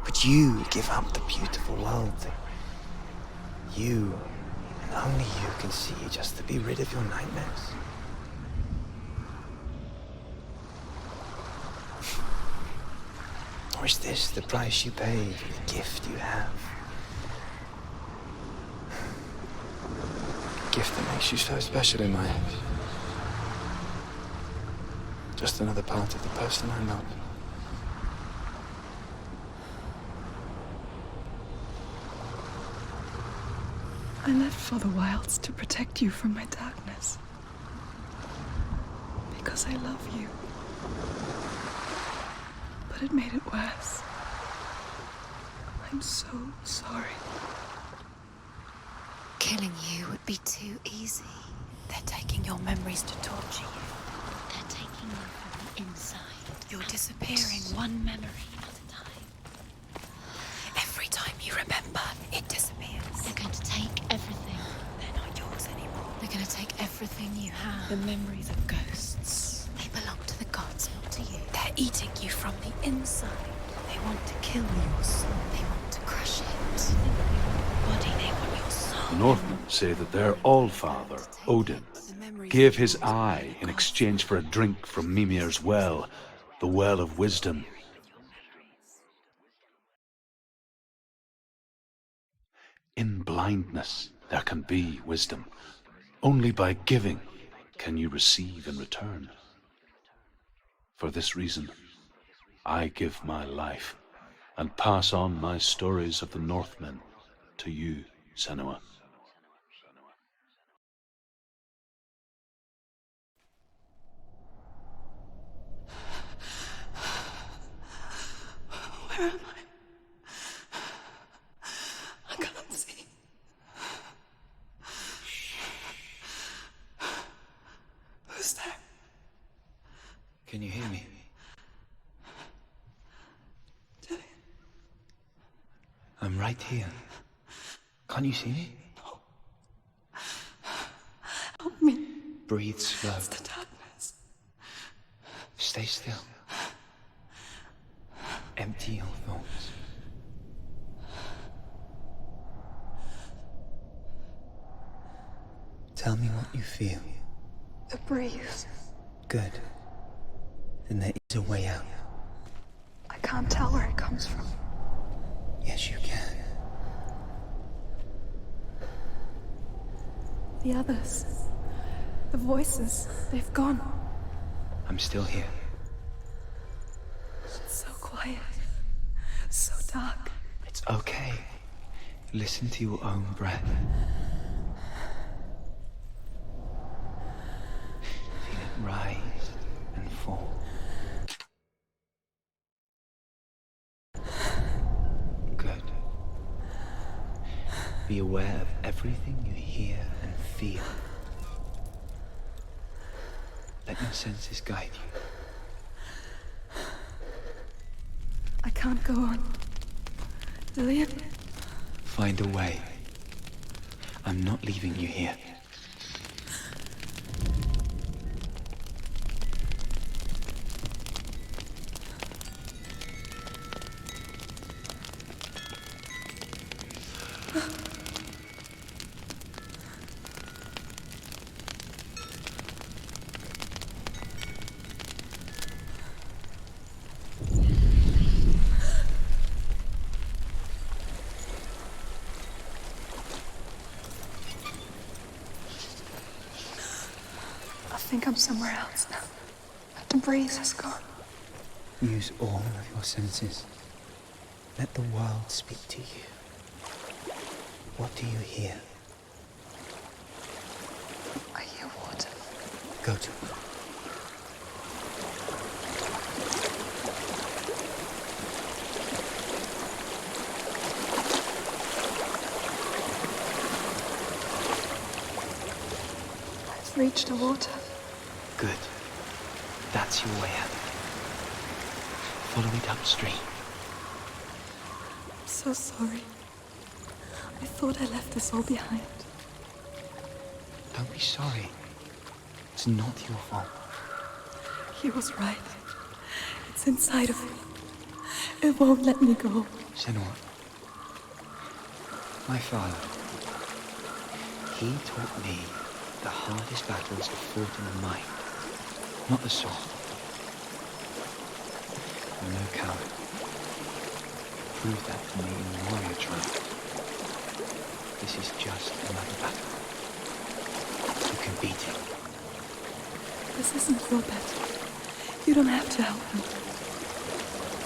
Would you give up the beautiful world that you, and only you, can see just to be rid of your nightmares? Or is this the price you pay for the gift you have? A gift that makes you so special in my eyes. Just another part of the person I love. I left for the wilds to protect you from my darkness. Because I love you. But it made it worse. I'm so sorry. Killing you would be too easy. They're taking your memories to torture you. They're taking you from the inside. You're disappearing one memory at a time. Every time you remember, it disappears. They're going to take everything. They're not yours anymore. They're going to take everything you have. The memories of ghosts. They belong to the gods, not to you. They're eating you from the inside. They want to kill your soul. They want to crush it. Body, they want your soul. The Northmen say that their Allfather, Odin, gave his eye in exchange for a drink from Mimir's well, the Well of Wisdom. In blindness, there can be wisdom. Only by giving can you receive in return. For this reason, I give my life and pass on my stories of the Northmen to you, Senua. Where am I can't see. Who's there? Can you hear me? I'm right here. Can't you see me? No. Help me. Breathe slow. It's the darkness. Stay still. Empty your thoughts. Tell me what you feel. The breeze. Good. Then there is a way out. I can't tell where it comes from. Yes, you can. The others. The voices. They've gone. I'm still here. It's so quiet. So dark. It's okay. Listen to your own breath. Feel it rise and fall. Good. Be aware of everything you hear and feel. Let your senses guide you. I can't go on. Dillian? Find a way. I'm not leaving you here. I think I'm somewhere else now. The breeze has gone. Use all of your senses. Let the world speak to you. What do you hear? I hear water. Go to it. I've reached the water. Good. That's your way out. Follow it upstream. I'm so sorry. I thought I left this all behind. Don't be sorry. It's not your fault. He was right. It's inside of me. It won't let me go. Senua. My father. He taught me the hardest battles are fought in the mind, not the sword. I'm no coward. Prove that to me in the warrior trial. This is just another battle. You can beat it. This isn't your battle. You don't have to help me.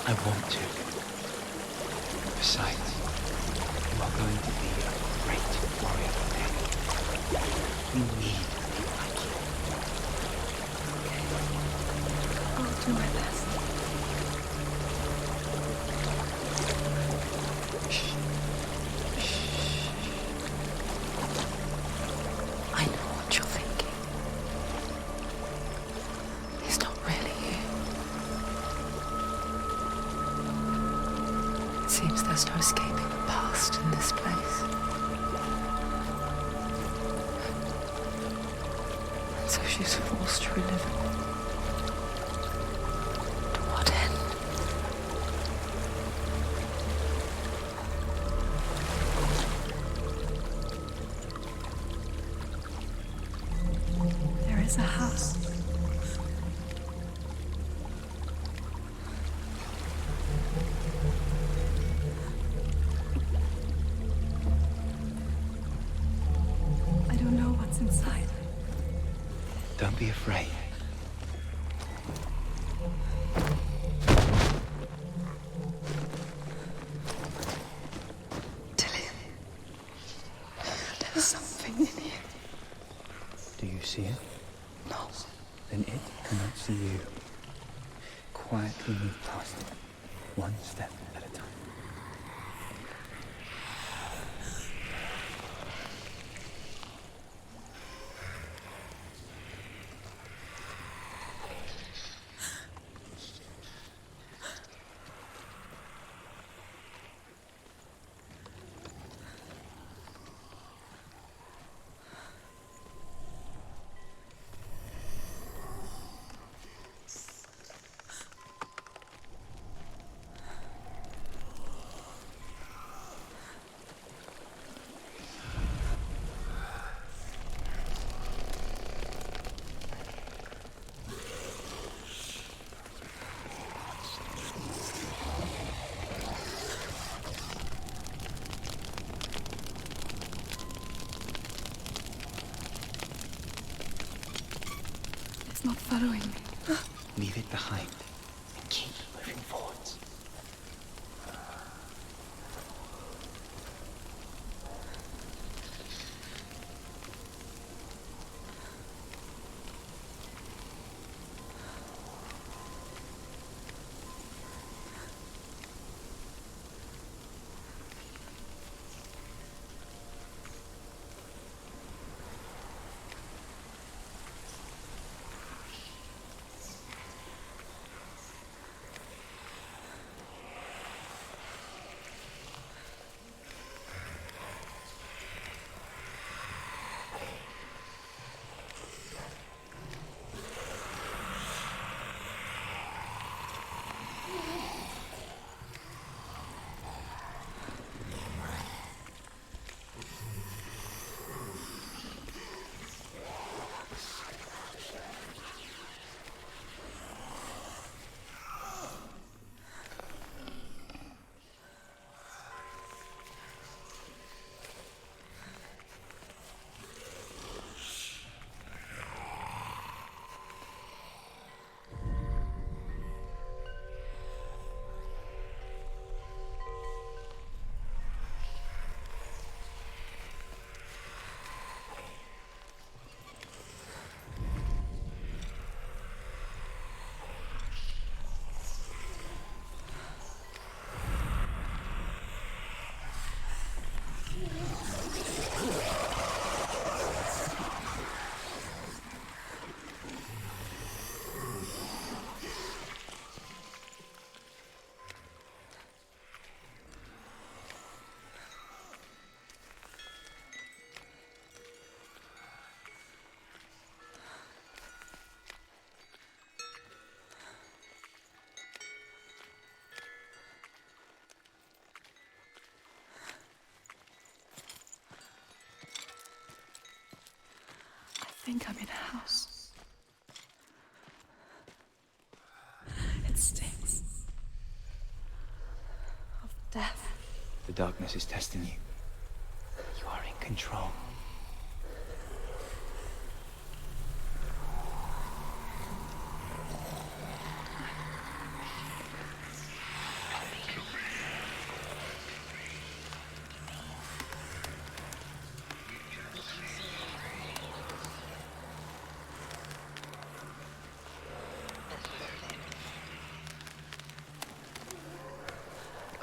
I want to. Besides, you are going to be a great warrior one day. We need people like you. I'll do my best. I know what you're thinking. He's not really here. It seems there's no escaping the past in this place. And so she's forced to relive it. To what end? There is a house. I don't know what's inside. Don't be afraid. Dillian. There's something in here. Do you see it? No. Then it cannot see you. Quietly move past it, one step at a time. It's not following me. Leave it behind and keep moving forwards. think I'm in a house. It stinks of death. The darkness is testing you. You are in control.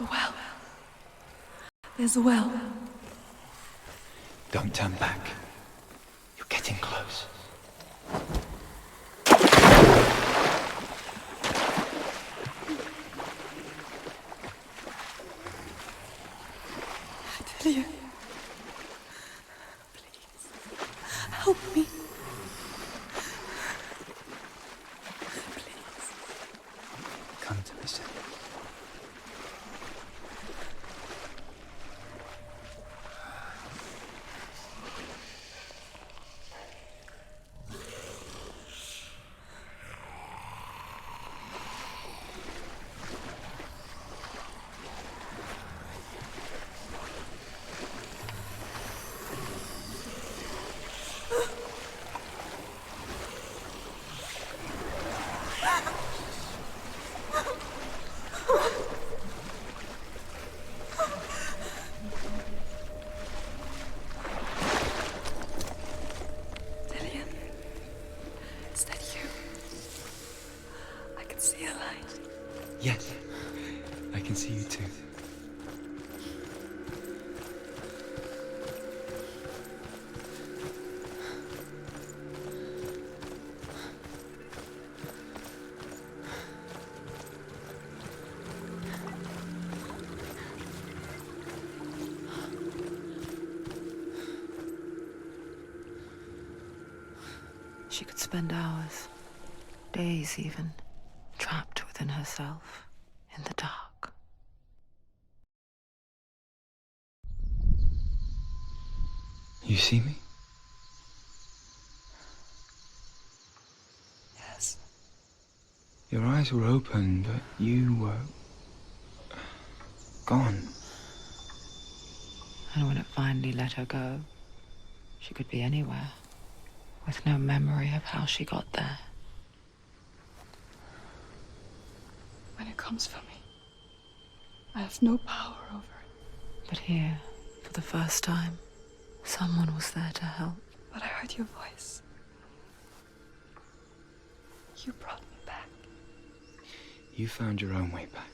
A well. There's a well. Don't turn back. You're getting close. Delia. Please. Help me. Please. Come to me, Senua. Yes, I can see you too. She could spend hours, days even, trapped within herself, in the dark. You see me? Yes. Your eyes were open, but you were gone. And when it finally let her go, she could be anywhere, with no memory of how she got there. When it comes for me, I have no power over it. But here, for the first time, someone was there to help. But I heard your voice. You brought me back. You found your own way back.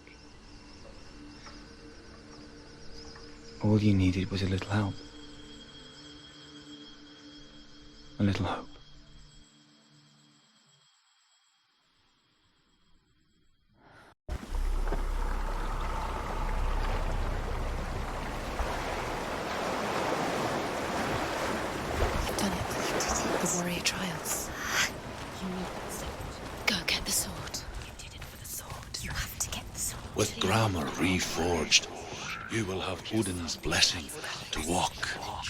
All you needed was a little help. A little hope. You've done it. The warrior trials. You need that sword. Go get the sword. You did it for the sword. You have to get the sword. With grammar reforged, you will have Odin's blessing to walk,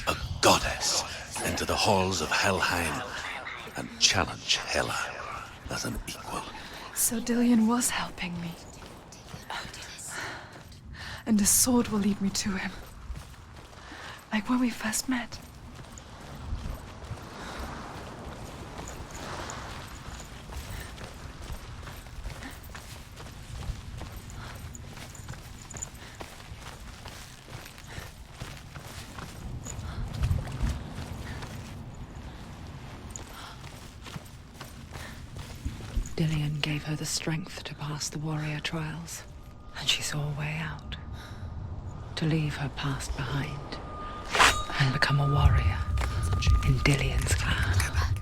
a goddess, into the halls of Helheim and challenge Hela as an equal. So Dillion was helping me. And the sword will lead me to him. Like when we first met. Dillion gave her the strength to pass the warrior trials, and she saw a way out. To leave her past behind and become a warrior in Dillion's clan. Go back.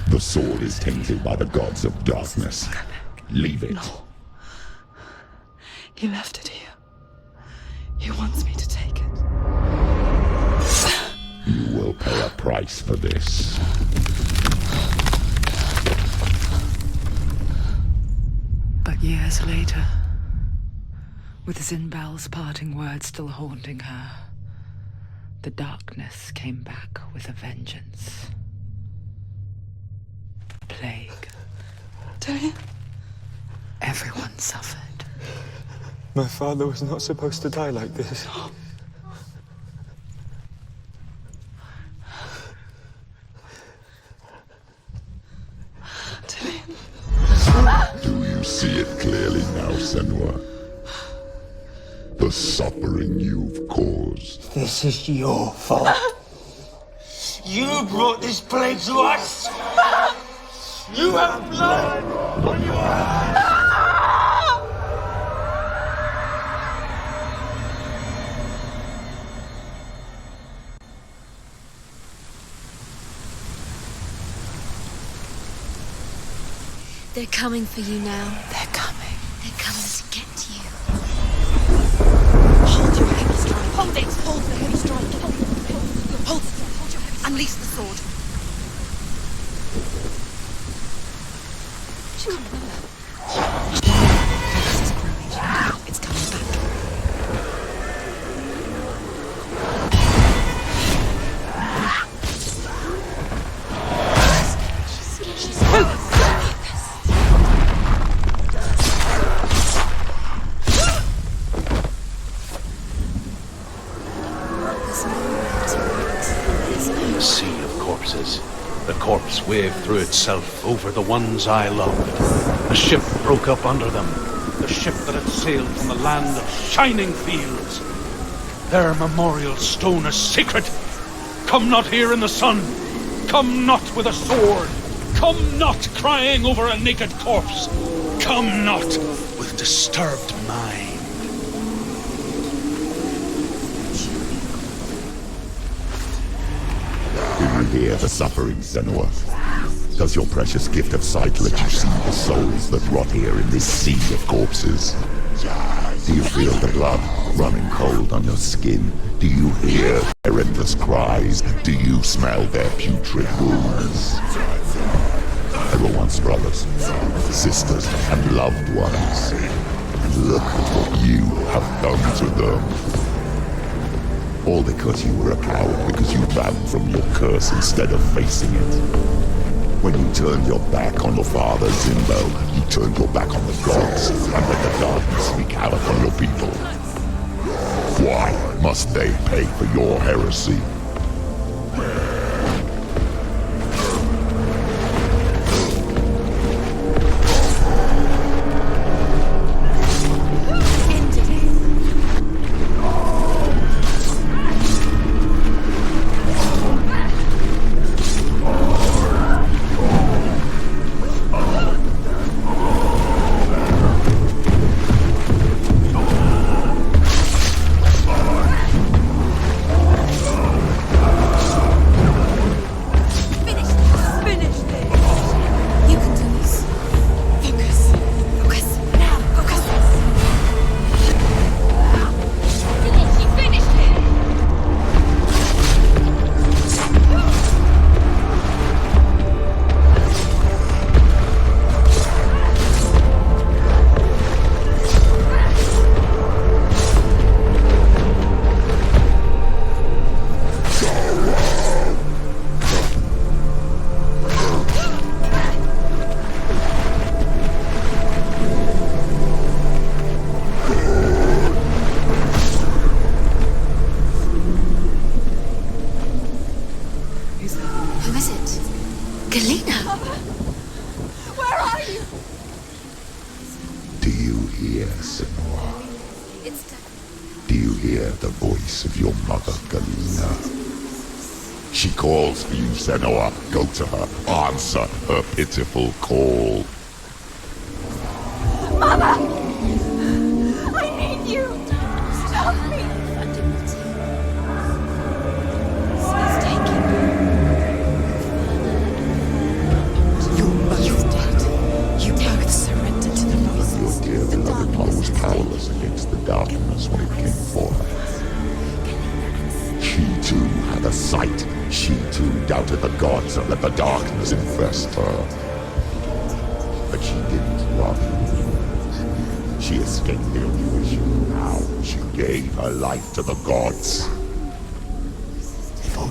The sword is tainted by the gods of darkness. Leave it. No. He left it here. He wants me to take it. You will pay a price for this. But years later, with Zinbel's parting words still haunting her, The darkness came back with a vengeance. Plague. Dillian? Everyone suffered. My father was not supposed to die like this. Do you see it clearly now, Senua? The suffering you've caused. This is your fault. You brought this plague to us. You have blood on your hands. They're coming for you now. They're coming. They're coming to get you. Hold your heavy strike. Hold it. Hold the heavy strike. Hold it. Hold your heavy strike. Unleash the sword. She can't remember. This is growing. It's coming back. She's The corpse waved through itself over the ones I loved. The ship broke up under them. The ship that had sailed from the land of shining fields. Their memorial stone is sacred. Come not here in the sun. Come not with a sword. Come not crying over a naked corpse. Come not with disturbed mind. Do you hear the suffering, Senua? Does your precious gift of sight let you see the souls that rot here in this sea of corpses? Do you feel the blood running cold on your skin? Do you hear their endless cries? Do you smell their putrid wounds? They were once brothers, sisters, and loved ones. And look at what you have done to them. All because you were a coward, because you ran from your curse instead of facing it. When you turned your back on your father, Zimbo, you turned your back on the gods and let the darkness wreak havoc on your people. Why must they pay for your heresy? Senua, go to her. Answer her pitiful call. Mama! I need you! Help me! He's taking you. You're both dead. You both surrendered to the voices. Your dear beloved mother was powerless against the darkness when it came for her. She too had a sight. She too doubted the gods and let the darkness infest her. But she didn't run. She escaped the illusion. Now she gave her life to the gods.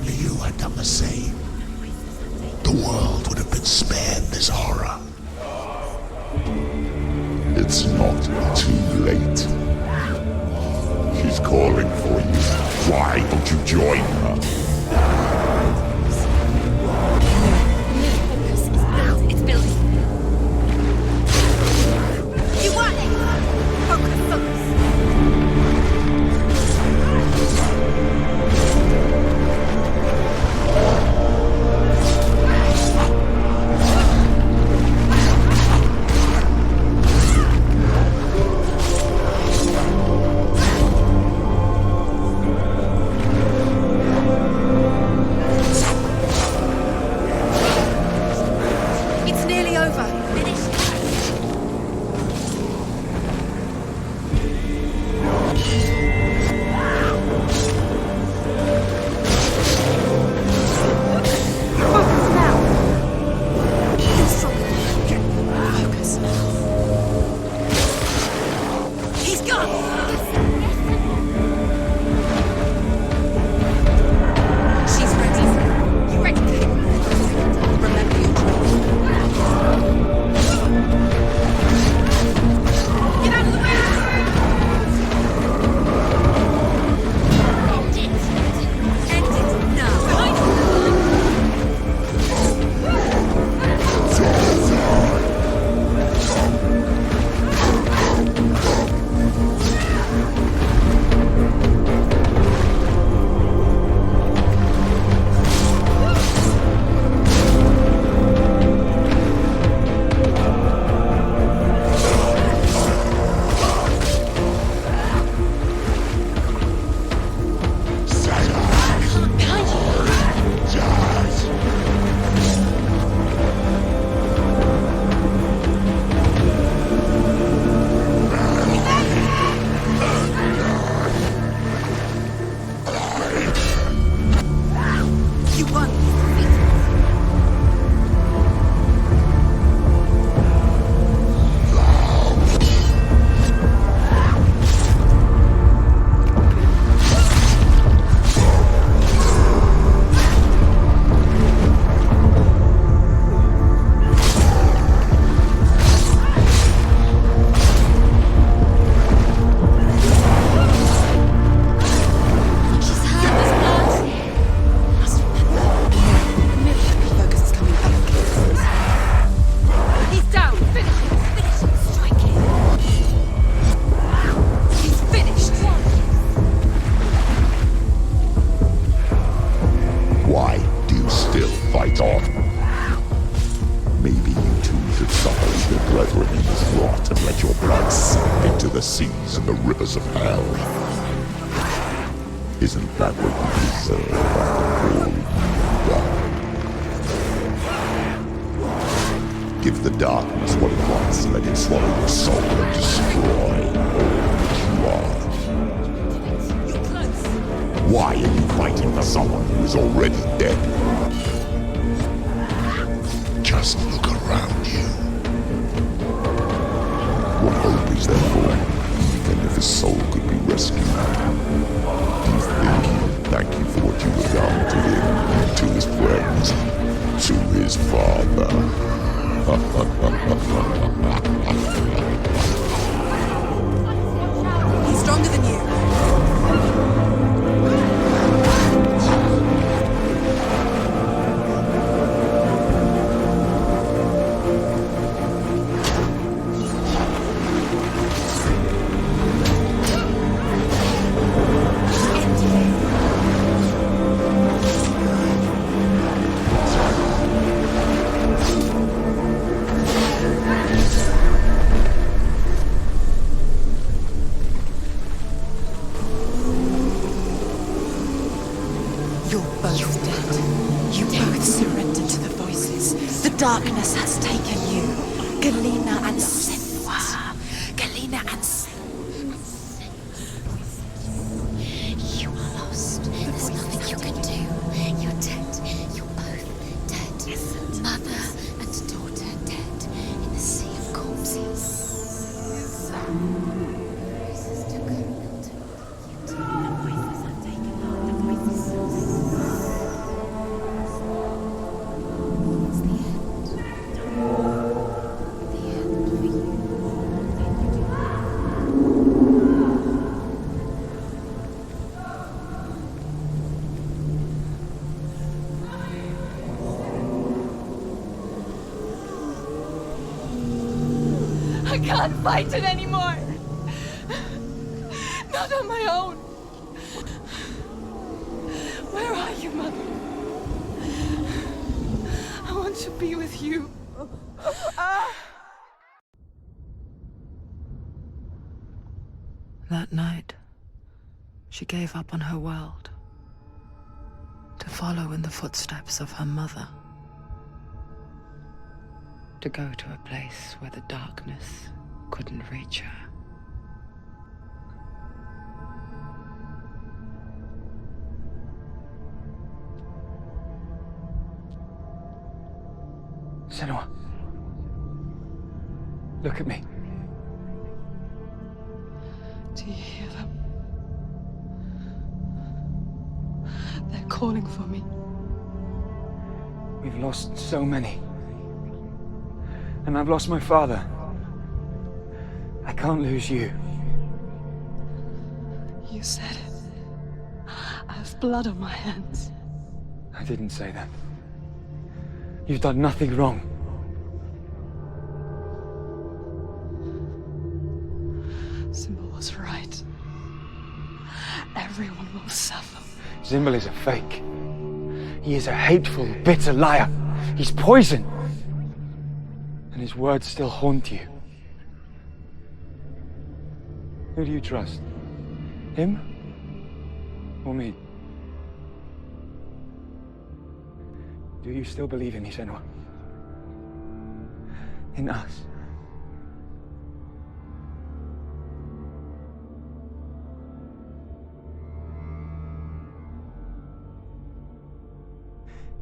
only you had done the same, the world would have been spared this horror. It's not too late. She's calling for you. Why don't you join her? It's building. You want it? Focus. It's nearly over. Finished. Focus now. You're stronger than you. Focus now. He's gone. She's ready. You ready? Remember your dream. Get out of the way! End it now. Behind you. You won. She's hurt as blood. Must remember. Focus is coming back. He's down. Finish him. Strike him. He's finished. Why do you still fight on? Maybe you too should suffer as your brethren in this rot and let your blood sink into the seas and the rivers of hell. Isn't that what you deserve after all you've done? Give the darkness what it wants, let it swallow your soul and destroy all that you are. You're close. Why are you fighting for someone who is already dead? Just look around you. What hope is there for him, even if his soul could be rescued? Do you think he would thank you for what you have done to him, to his friends, to his father? He's stronger than you. Darkness has taken you. Galena and Senua. Galena and Senua. You are lost. There's nothing you can do. You're dead. You're both dead. Mother and daughter dead in the sea of corpses. I can't fight it anymore. Not on my own. Where are you, Mother? I want to be with you. That night, she gave up on her world to follow in the footsteps of her mother, to go to a place where the darkness couldn't reach her. Senua. Look at me. Do you hear them? They're calling for me. We've lost so many. And I've lost my father. I can't lose you. You said it. I have blood on my hands. I didn't say that. You've done nothing wrong. Symbol was right. Everyone will suffer. Symbol is a fake. He is a hateful, bitter liar. He's poison. And his words still haunt you. Who do you trust? Him? Or me? Do you still believe in me, Senua? In us?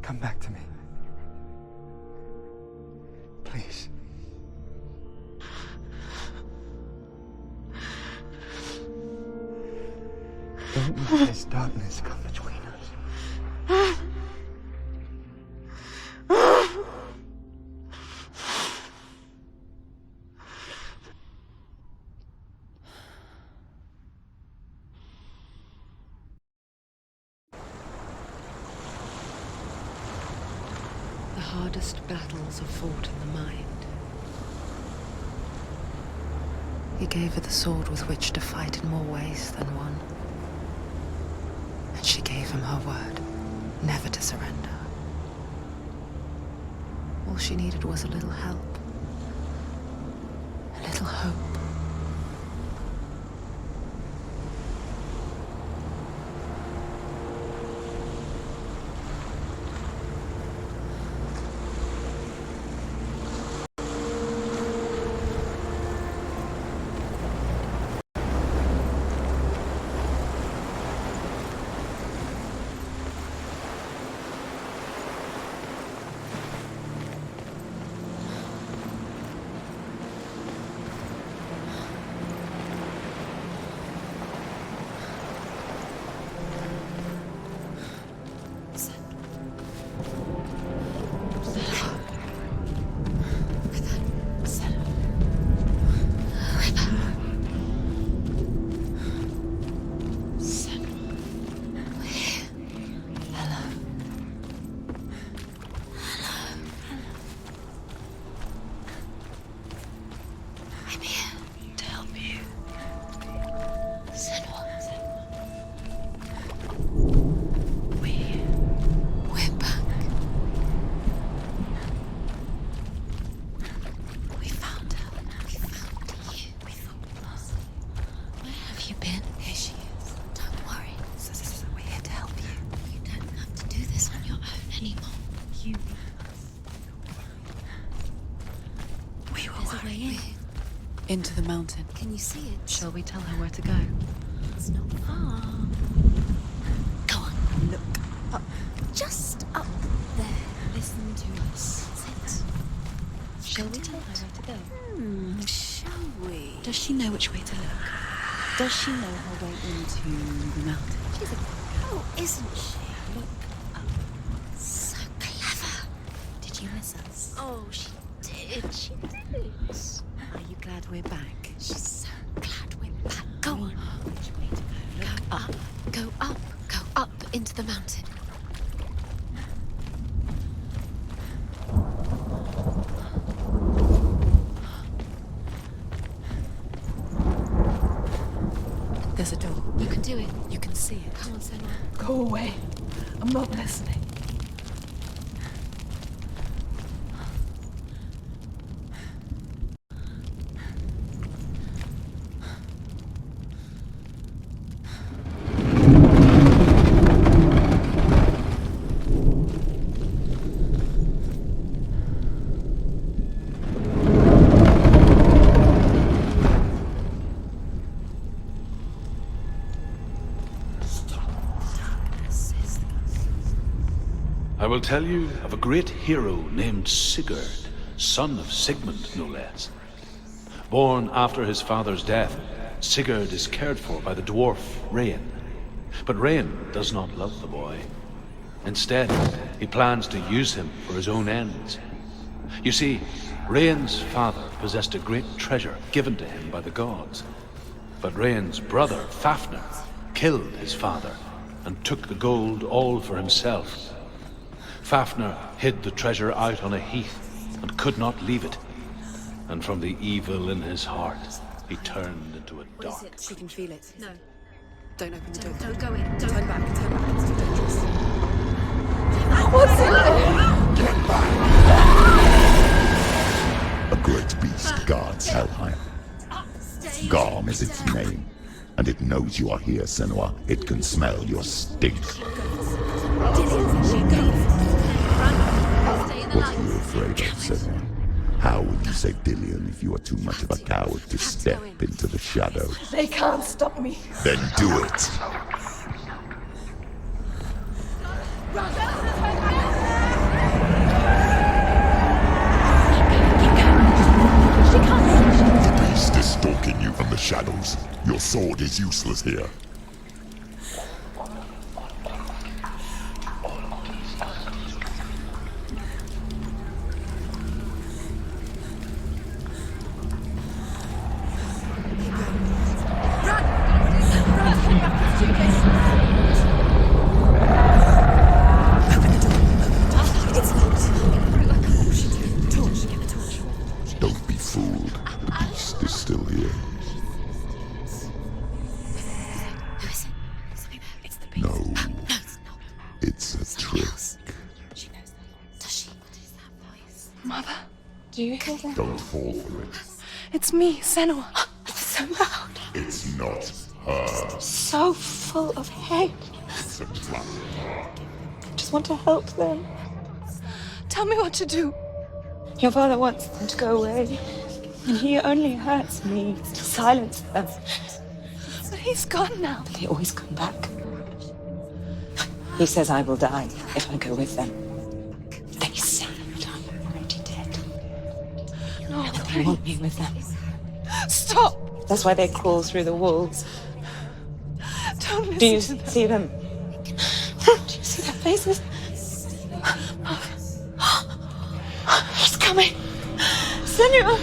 Come back to me. Please. Don't let this darkness come between us. The hardest battles are fought in the mind. He gave her the sword with which to fight in more ways than one. And she gave him her word, never to surrender. All she needed was a little help, a little hope. Into the mountain. Can you see it? Shall we tell her where to go? It's not far. Go on, look up. Just up there. Listen to us. Sit. Shall we tell her where to go? Shall we? Does she know which way to look? Does she know her way into the mountain? She's a pro, isn't she? Look up. So clever. Did you miss us? Oh, she did. She did. Are you glad we're back? She's so glad we're back. Go on. Which way to go? Look up. Go up. Go up into the mountain. There's a door. You can do it. You can see it. Come on, Senua. Go away. I'm not listening. I will tell you of a great hero named Sigurd, son of Sigmund, no less. Born after his father's death, Sigurd is cared for by the dwarf Rain. But Rain does not love the boy. Instead, he plans to use him for his own ends. You see, Rain's father possessed a great treasure given to him by the gods. But Rain's brother, Fafnir, killed his father and took the gold all for himself. Fafnir hid the treasure out on a heath and could not leave it. And from the evil in his heart, he turned into a dark. What is it? She can feel it. No. Don't open the door. Don't go in. Don't. Turn back. Turn back. It's too dangerous. What's in there? Get back! A great beast guards Helheim. Garm is its name, and it knows you are here, Senua. It can smell your stink. What are you afraid of, Senua? How will you save Dillion if you are too much of a coward to step into the shadows? They can't stop me. Then do it! The beast is stalking you from the shadows. Your sword is useless here. Don't be fooled. The beast is still here. No. It's a trick. Mother, do you hear that? Don't fall for it. It's me, Senua. It's so loud. It's not her. So full of hate. It's a trap. I just want to help them. Tell me what to do. Your father wants them to go away, and he only hurts me to silence them. But he's gone now. They always come back. He says I will die if I go with them. They say that I'm already dead. No, They want me with them. Stop! That's why they crawl through the walls. Don't listen Do you to them. see them? Do you see their faces? He's coming. Senua,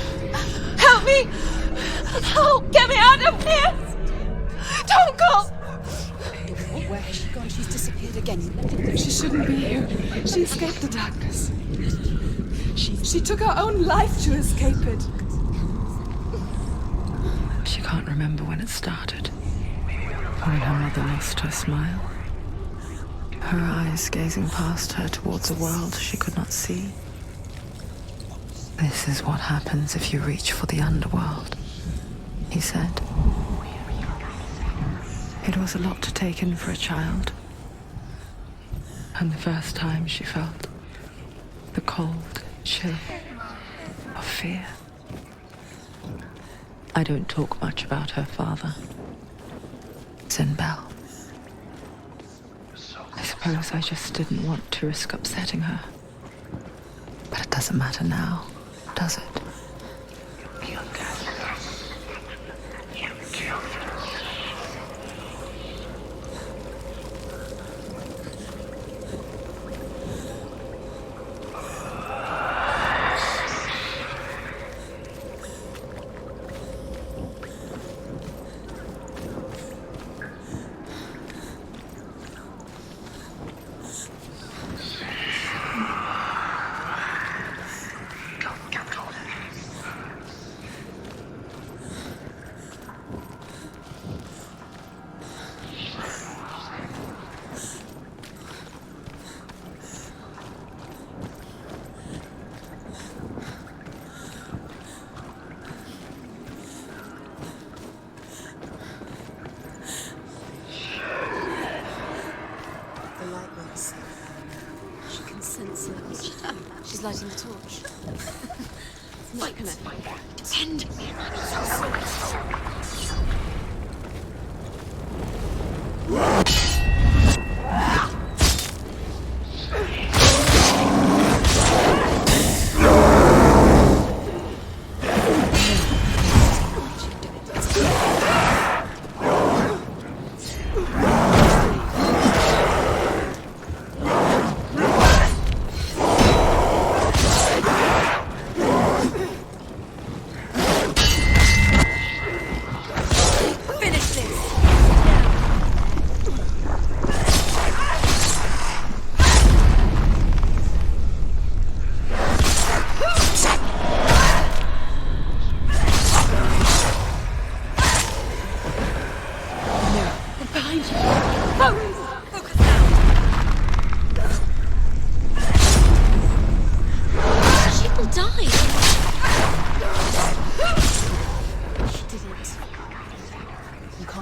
help me. Help, get me out of here. Don't go. Where has she gone? She's disappeared again. She shouldn't be here. She escaped the darkness. She took her own life to escape it. She can't remember when it started. When her mother lost her smile. Her eyes gazing past her towards a world she could not see. This is what happens if you reach for the underworld, he said. It was a lot to take in for a child. And the first time she felt the cold chill of fear. I don't talk much about her father, Sinbel. I suppose I just didn't want to risk upsetting her. But it doesn't matter now, does it? Not gonna end me.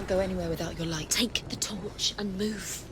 Go anywhere without your light. Take the torch and move.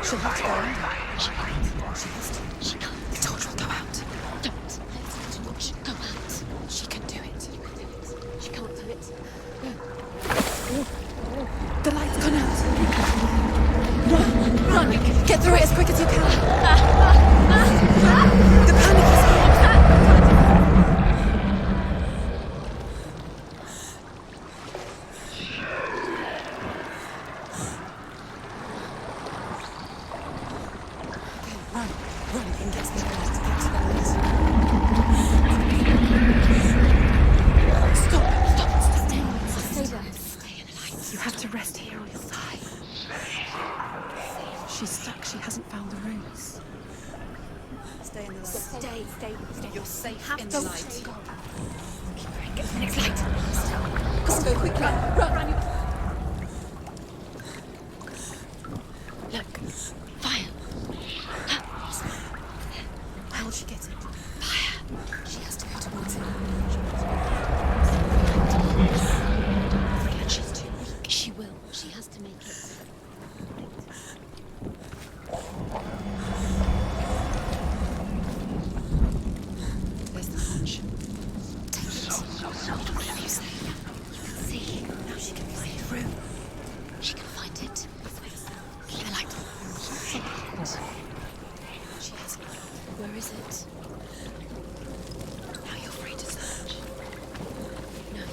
She'll have to go under. She has to. She can't. The torch will go out. Don't let the torch go out. She can do it. She can't do it. No. The light's gone out. Run! Get through it as quick as you can. The panic is here. Run and get to the light. Stop. Stay there. Stay in the light. You have to rest here or you'll die. She's stuck. She hasn't found the rooms. Stay in the light. Stay. You're safe in the Don't light. go. Keep going. Get to the next light. Let's go quick. Run. Look. Fire. How will she get it? Fire. She has to go towards it. Forget she's too weak. She will. She has to make it. There's the hatch. Take it. Whatever you say. See. Now she can find the room. She can find it. Keep the light. She has it. Where is it? Now you're free to search. No.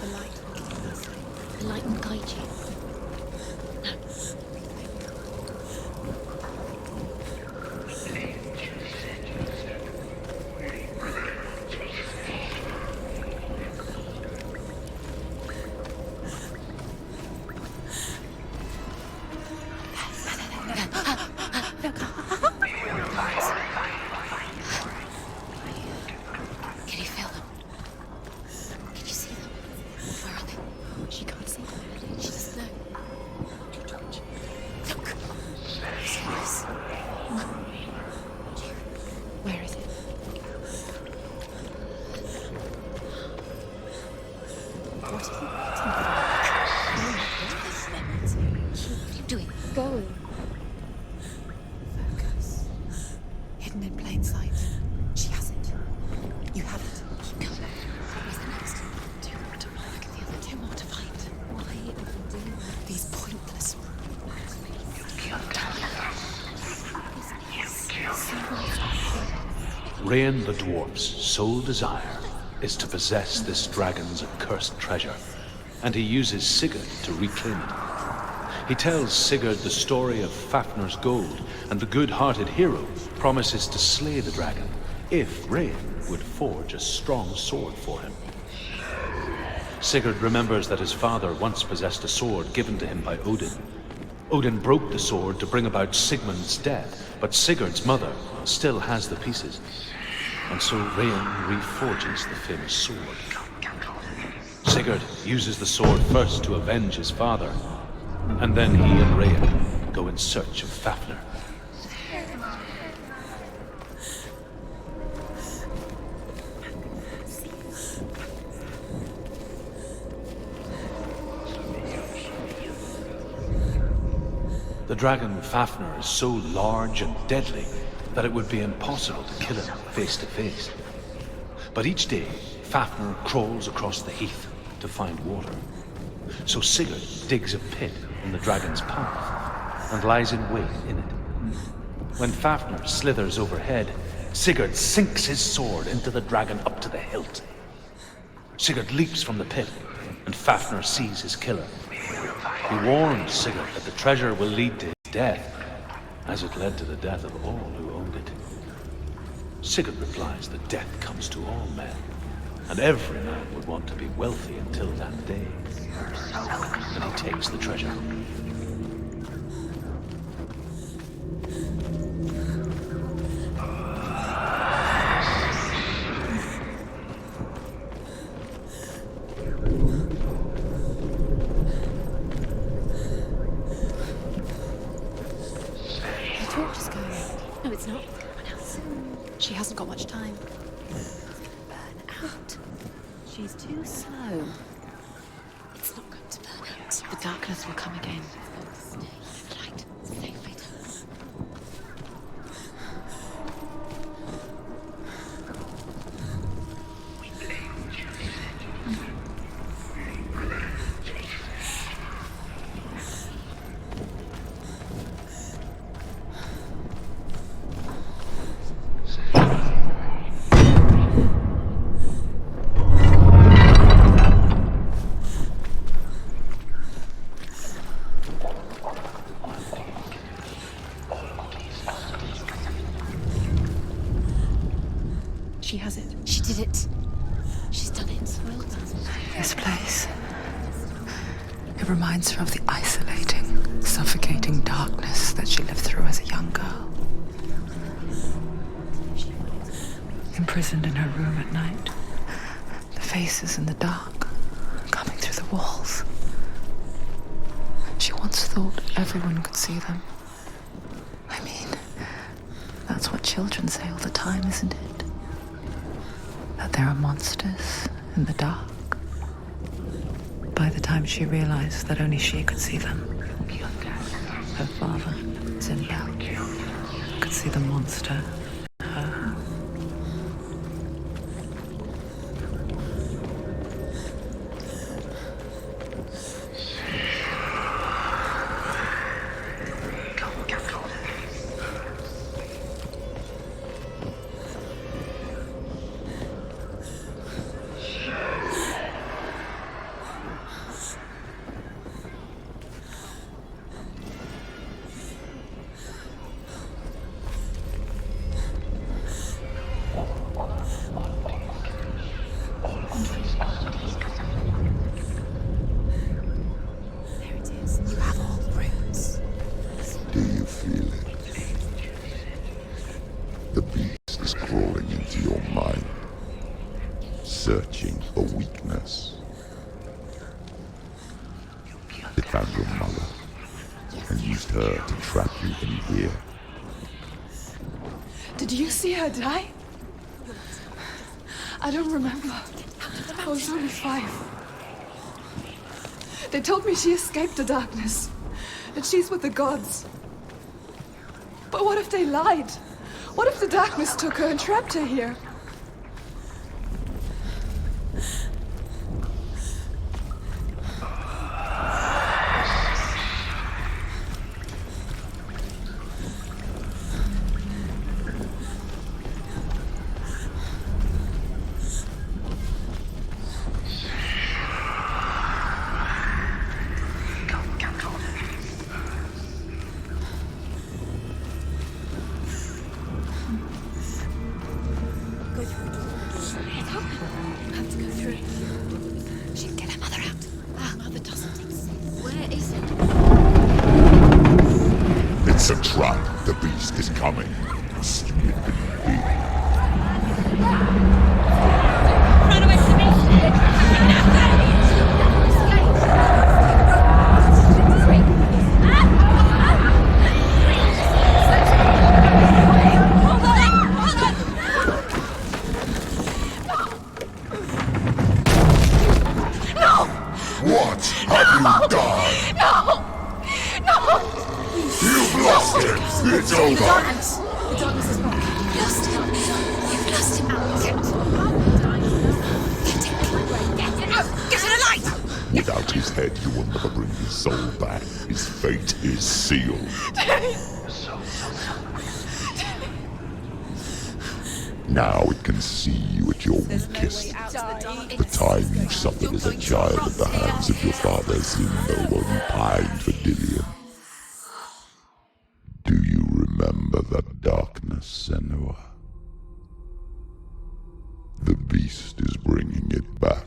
The light will keep us safe. The light will guide you. No. Can you feel them? Can you see them? Where are they? She can't see them. She doesn't know. Look. Serious. Where is it? What are you doing? Go. Focus. Hidden in plain sight. She has it. You have it. Keep going. Where's the next? Rain the dwarf's sole desire is to possess this dragon's accursed treasure, and he uses Sigurd to reclaim it. He tells Sigurd the story of Fafnir's gold, and the good-hearted hero promises to slay the dragon if Rain would forge a strong sword for him. Sigurd remembers that his father once possessed a sword given to him by Odin. Odin broke the sword to bring about Sigmund's death, but Sigurd's mother still has the pieces. And so Rain reforges the famous sword. Sigurd uses the sword first to avenge his father, and then he and Rain go in search of Fafnir. The dragon Fafnir is so large and deadly that it would be impossible to kill him face to face. But each day, Fafnir crawls across the heath to find water. So Sigurd digs a pit in the dragon's path and lies in wait in it. When Fafnir slithers overhead, Sigurd sinks his sword into the dragon up to the hilt. Sigurd leaps from the pit, and Fafnir sees his killer. He warns Sigurd that the treasure will lead to his death, as it led to the death of all who owned it. Sigurd replies that death comes to all men, and every man would want to be wealthy until that day. And he takes the treasure. No, it's not. She hasn't got much time. Burn out. She's too slow. It's not going to burn out. The darkness will come again. Light. Save it. She has it. She did it. She's done it. Well done. This place. It reminds her of the isolating, suffocating darkness that she lived through as a young girl. Imprisoned in her room at night. The faces in the dark, coming through the walls. She once thought everyone could see them. I mean, that's what children say all the time, isn't it? That there are monsters in the dark. By the time she realized that only she could see them, her father, Zinbel, could see the monster in her. Searching for weakness. It found your mother and used her to trap you in here. Did you see her die? I don't remember. I was only 5. They told me she escaped the darkness, that she's with the gods. But what if they lied? What if the darkness took her and trapped her here? Where is it? It's a trap. The beast is coming. Stupid baby. Run away from me! What have you done? No! No! You've lost him! It's over! The darkness is wrong. You've lost him. You've lost him. Get it out! Get to the light! Without his head, you will never bring his soul back. His fate is sealed. Now it can see you at your weakest. The time you suffered as a child at the hands of your father Zuno while you pined for Dillion. Do you remember that darkness, Senua? The beast is bringing it back.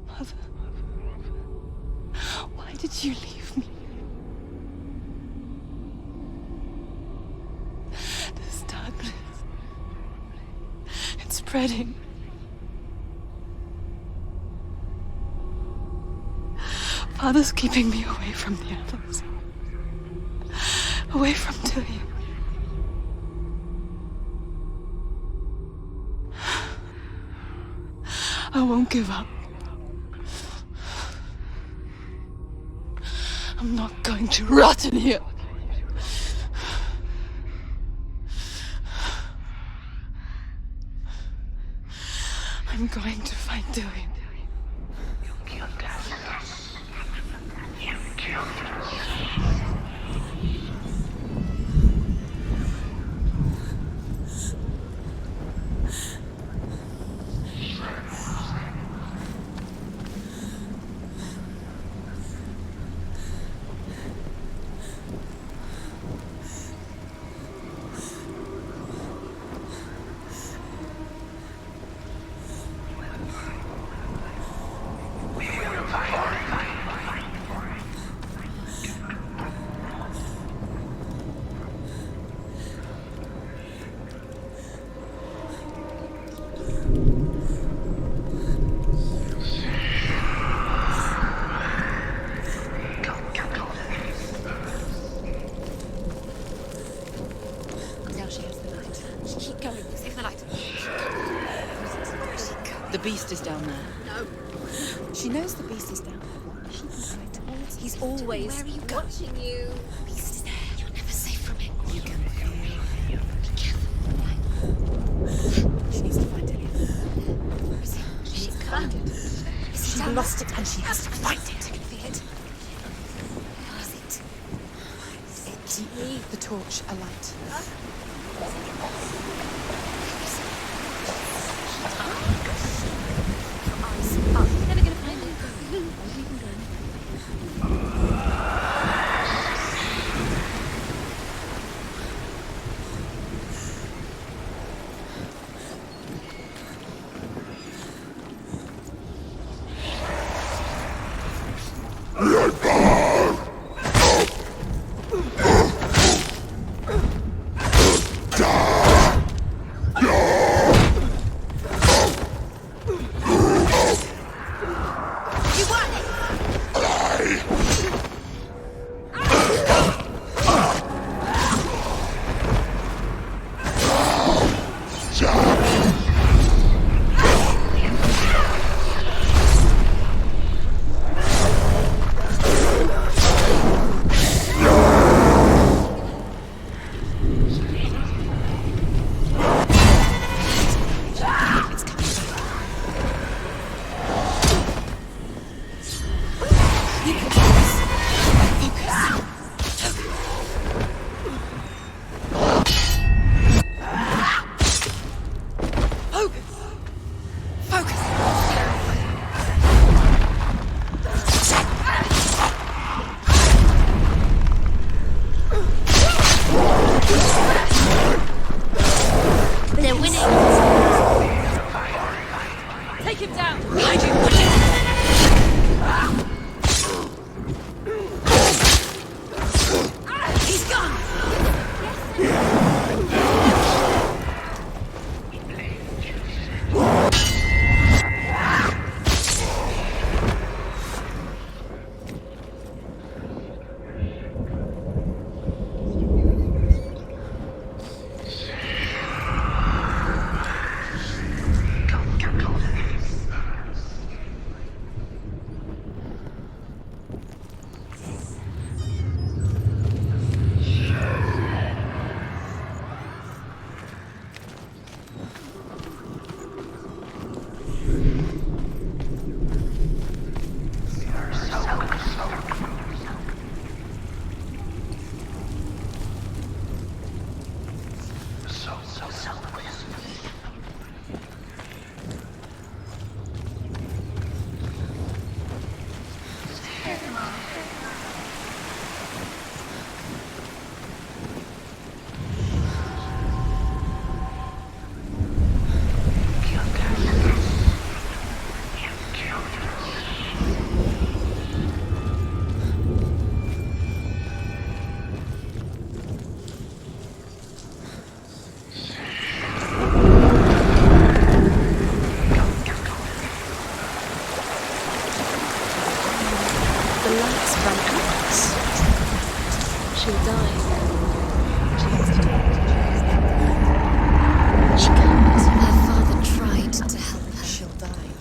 Mother, why did you leave me? This darkness, it's spreading. Father's keeping me away from the others. Away from Dillion. I won't give up. I'm not going to rot in here. I'm going to find Dillion. You killed us. You killed us. The beast is down there. No. She knows the beast is down there. She can hide towards He's always Where are you watching you. The beast is there. You're never safe from it. You can feel. Be careful. She needs to find Dillion. Where is it? She can't find it. Is She it lost it and she has to find it. I can feel it. Where is it? The torch alight. Up. You're never gonna find it.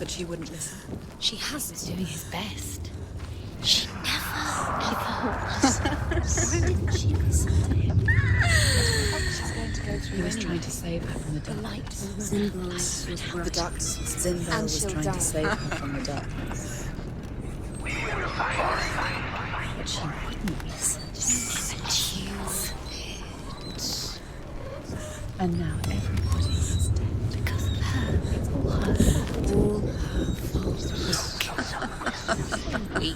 She wouldn't listen. She has been doing his best. She never, ever. She listened to him. She's going to go through. He was trying to save her from the darkness. The darkness. Zinbel was trying to save her from the darkness. But she wouldn't listen. And now everybody is dead because of her. It's all her fault. All her fault.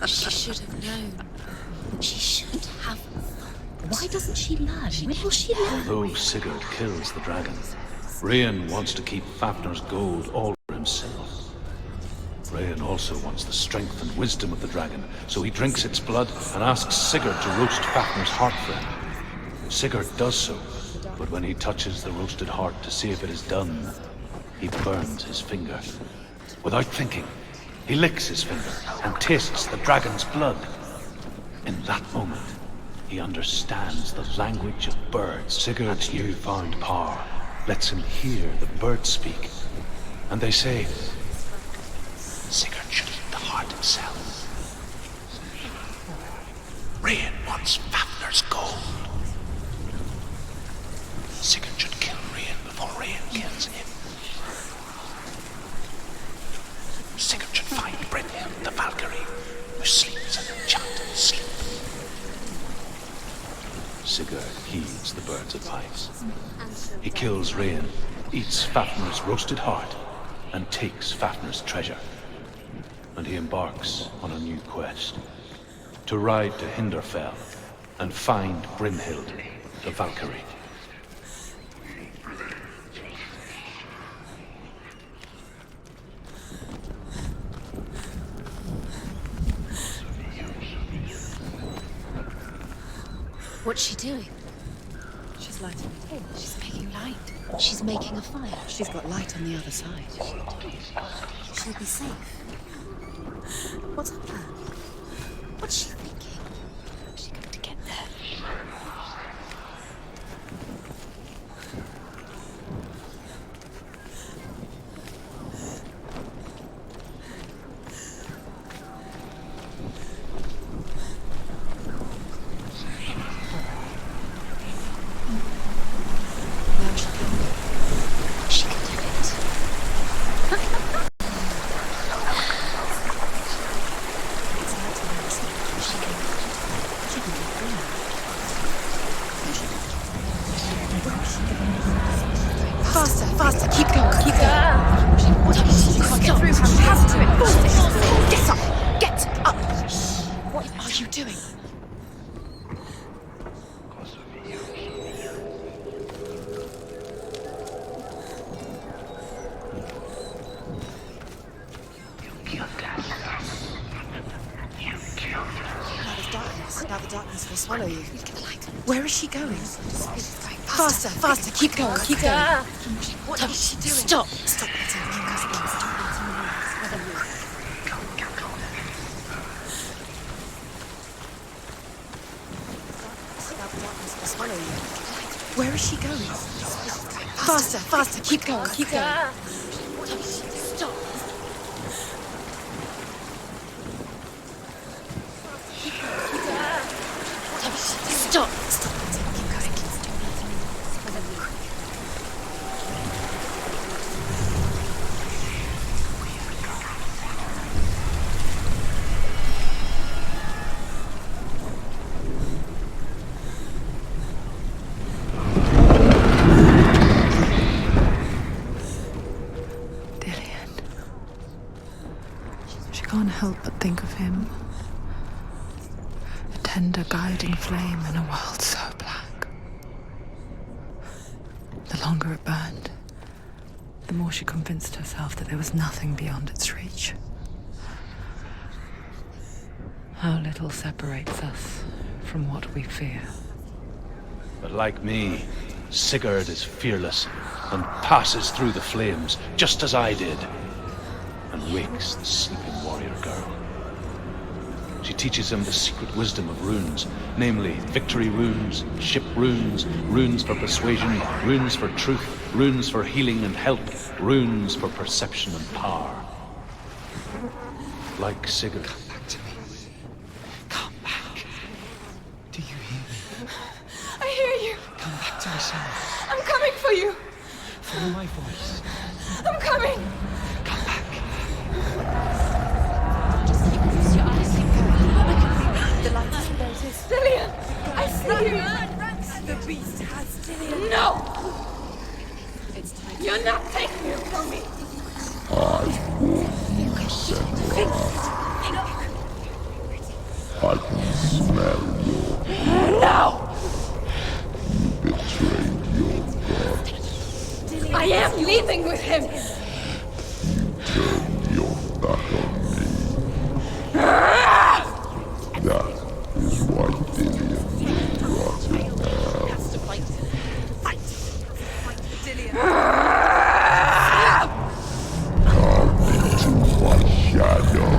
She should have known. She should have. Why doesn't she learn? When will she learn? Although Sigurd kills the dragon, Rain wants to keep Fafnir's gold all for himself. Rain also wants the strength and wisdom of the dragon, so he drinks its blood and asks Sigurd to roast Fafnir's heart for him. Sigurd does so, but when he touches the roasted heart to see if it is done, he burns his finger. Without thinking, he licks his finger and tastes the dragon's blood. In that moment, he understands the language of birds. Sigurd's newfound power lets him hear the birds speak. And they say, Sigurd should eat the heart himself. Rain wants Fafnir's gold. Sigurd should kill Rain before Rain kills him. Sigurd should find Brynhild, the Valkyrie, who sleeps an enchanted sleep. Sigurd heeds the bird's advice. He kills Rain, eats Fafnir's roasted heart, and takes Fafnir's treasure. And he embarks on a new quest, to ride to Hinderfell and find Brynhild, the Valkyrie. What's she doing? She's lighting a table. She's making light. She's making a fire. She's got light on the other side. She'll be safe. What's her plan? What's she thinking? How's she going to get there? Faster, keep going. You can't get through. She has to do it. Get up! Get up! What are you doing? Now the darkness will swallow you. Where is she going? Faster, keep going. What is she doing? Stop letting me go. Now the darkness will swallow you. Where is she going? Faster, keep going. What is she doing? Stop. Stop! help but think of him. A tender guiding flame in a world so black. The longer it burned, the more she convinced herself that there was nothing beyond its reach. How little separates us from what we fear. But like me, Sigurd is fearless and passes through the flames, just as I did, and wakes the sleeping warrior girl. She teaches him the secret wisdom of runes, namely victory runes, ship runes, runes for persuasion, runes for truth, runes for healing and help, runes for perception and power. Like Sigurd. Come back to me. Come back. Do you hear me? I hear you. Come back to me, Senua. I'm coming for you. Follow my voice. I'm coming. Come back. The light is Dillian! I see you! The beast has Dillian! No! You're not taking it from me! I warn you, Senua. I can smell your... No! You betrayed your god. I am leaving with him! You turned your back on me. That is why Dillian will rot in hell. Come into my shadow.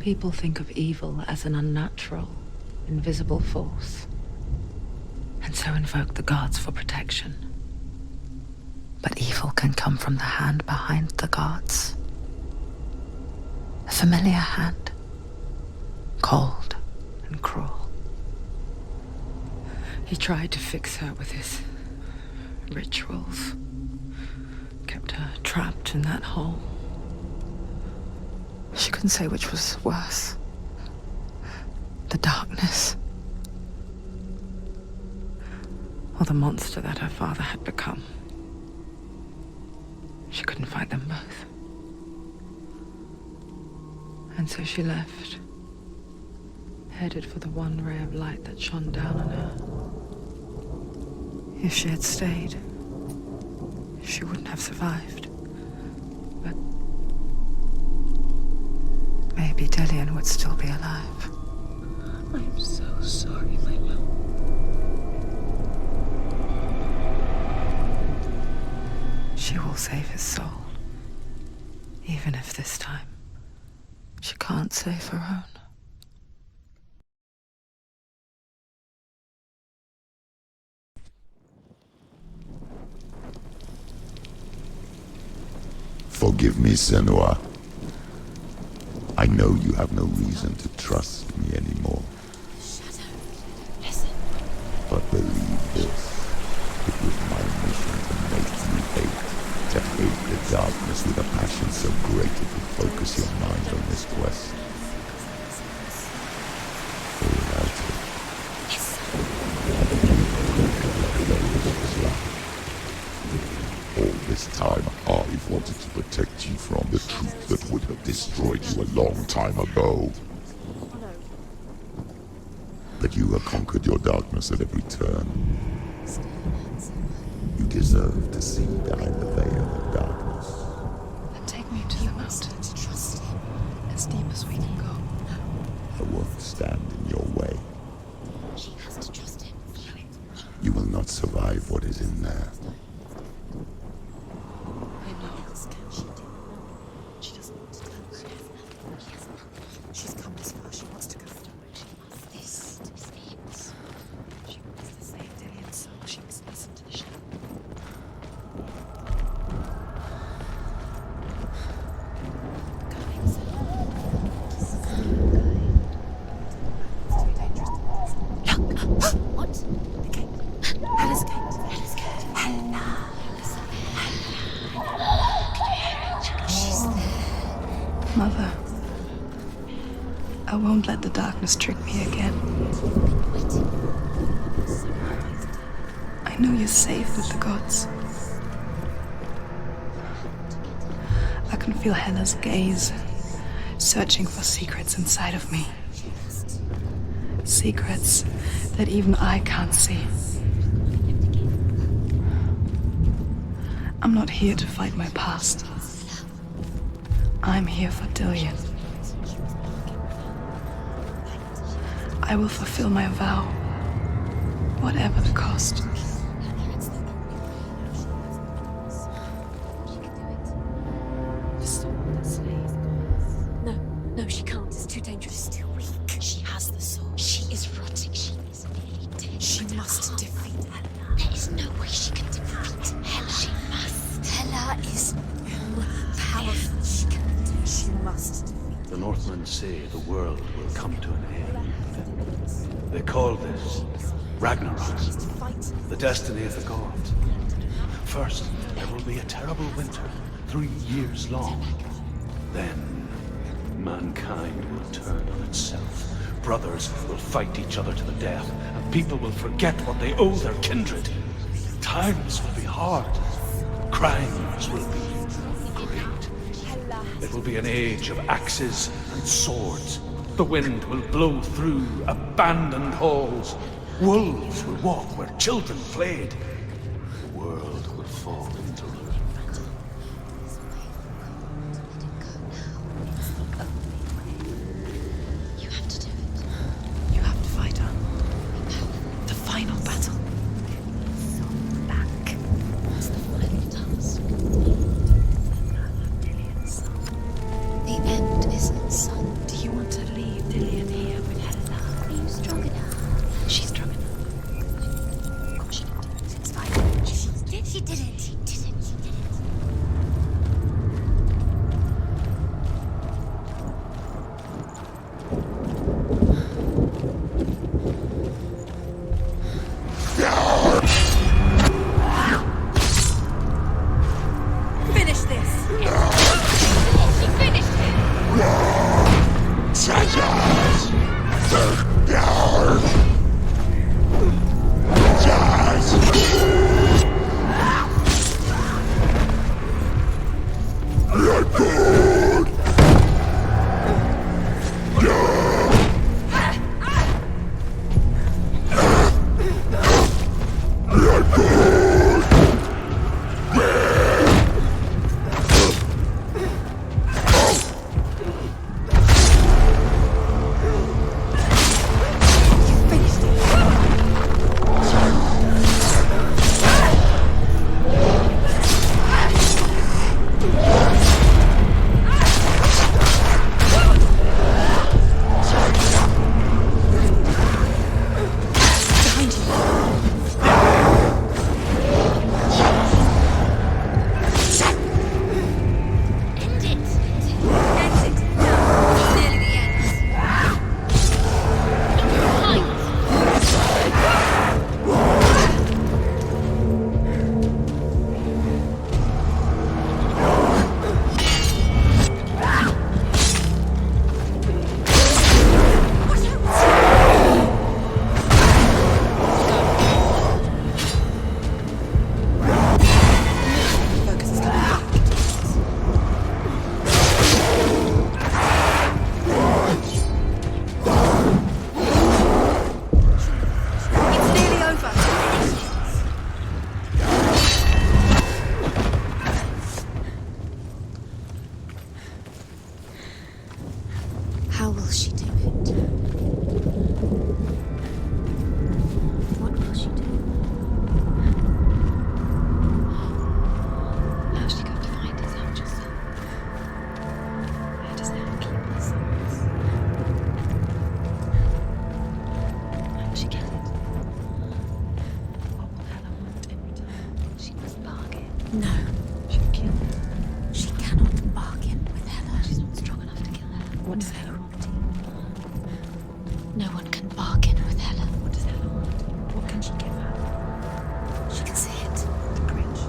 People think of evil as an unnatural, invisible force, and so invoke the gods for protection. But evil can come from the hand behind the gods. A familiar hand, cold and cruel. He tried to fix her with his rituals, kept her trapped in that hole. She couldn't say which was worse. The darkness, or the monster that her father had become. She couldn't fight them both. And so she left, headed for the one ray of light that shone down on her. If she had stayed, she wouldn't have survived. But maybe Dillian would still be alive. I'm so sorry, my love. She will save his soul, even if this time she can't save her own. Forgive me, Senua. I know you have no reason to trust me anymore. Shadow, listen. But believe this, it was my mission to make you hate. To hate the darkness with a passion so great it would focus your mind on this quest. Or without it, all this time I've wanted to protect you from the truth that would have destroyed you a long time ago. But you have conquered your darkness at every turn. You deserve to see behind the veil of darkness. And take me to the mountain, to trust him, as deep as we can go. I won't stand in your way. She has to trust him. You will not survive what is in there. I know. She doesn't want to go. She's come this far. She wants to go. This is it. She wants to save Dillian's soul. She must listen to the shadow. What? The gate. Hella's gate. Hella's gate. Hella. She's there. Mother, I won't let the darkness trick me again. I know you're safe with the gods. I can feel Hella's gaze, searching for secrets inside of me. Secrets that even I can't see. I'm not here to fight my past. I'm here for Dillian. I will fulfill my vow, whatever the cost. No, she can't. It's too dangerous. It's too weak. She has the sword. She is rotting. She is nearly dead. She must defeat Hella. There is no way she can defeat Hella. She must. Hella is powerful. She must defeat. The Northmen say the world will come to an end. They call this Ragnarok, the destiny of the gods. First, there will be a terrible winter, 3 years long. Then, mankind will turn on itself. Brothers will fight each other to the death, and people will forget what they owe their kindred. Times will be hard. Crimes will be great. It will be an age of axes and swords. The wind will blow through abandoned halls. Wolves will walk where children played. The world will fall into ruin. You have to do it. You have to fight her. The final battle. Back. That's the final task. The end is in sun. You want to leave Dillian here with Hela? Are you strong enough? She's strong enough. Of course she can do it. It's fine. She did it. She did it. She did it. Finish this! She finished him! How will she do it? What will she do? How's she going to find his angel soul? How does Hela keep his souls? How will she get it? What will Hela want in return? She must bargain. No. She'll kill her. She cannot bargain with Hela. She's not strong enough to kill her. What does Hela want? No one can bargain with Hela. What does Hela want? What can she give her? She can see it. The bridge.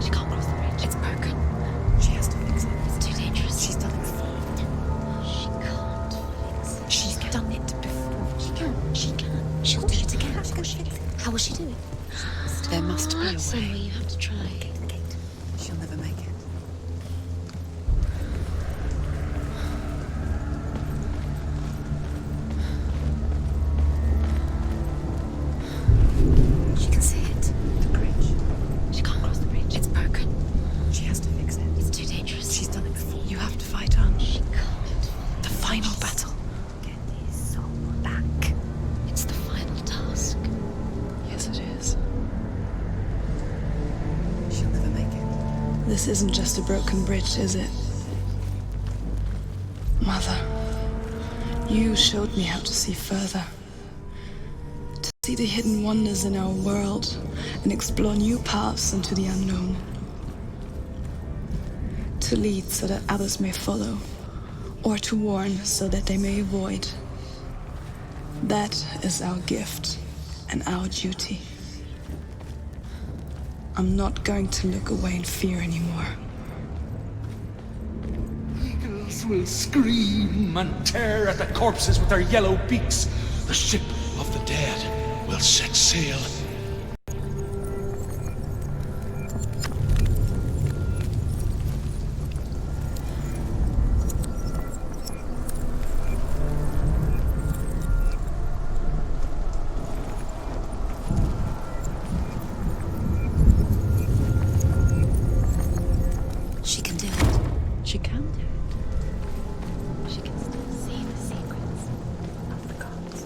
She can't cross the bridge. It's broken. She has to fix it. It's too dangerous. She's done it before. She can't fix it. She's done it before. She can. She can. She'll do it again. How will she do it? There must be a way. Senua, you have to try. She'll never make it. She can see it. The bridge. She can't cross the bridge. It's broken. She has to fix it. It's too dangerous. She's done it before. You have to fight on. She can't. The final battle. Get his soul back. It's the final task. Yes, it is. She'll never make it. This isn't just a broken bridge, is it? Mother, you showed me how to see further. To see the hidden wonders in our world and explore new paths into the unknown. To lead so that others may follow, or to warn so that they may avoid. That is our gift and our duty. I'm not going to look away in fear anymore. Eagles will scream and tear at the corpses with their yellow beaks. The ship of the dead will set sail. She can do it. She can do it. She can still see the secrets of the gods.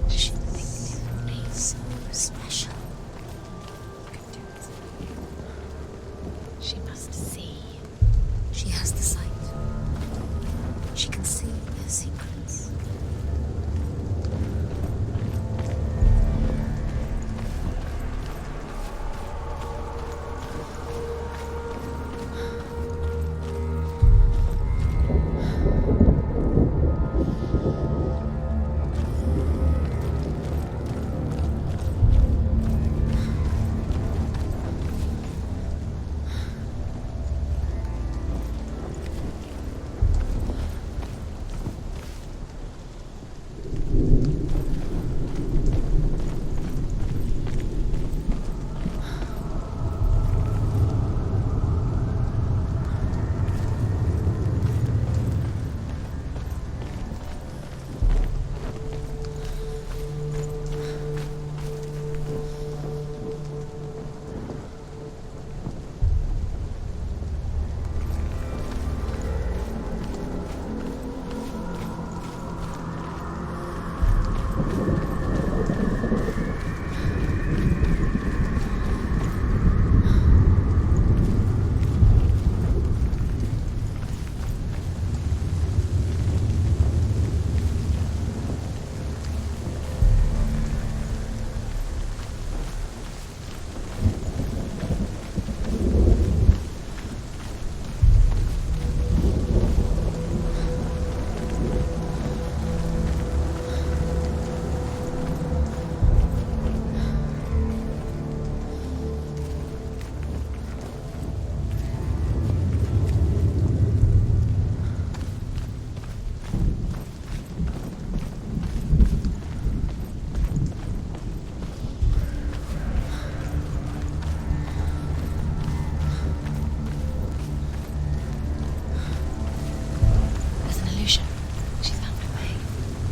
She's distinctively so special. She must see. She has the sight. She can see with the secrets.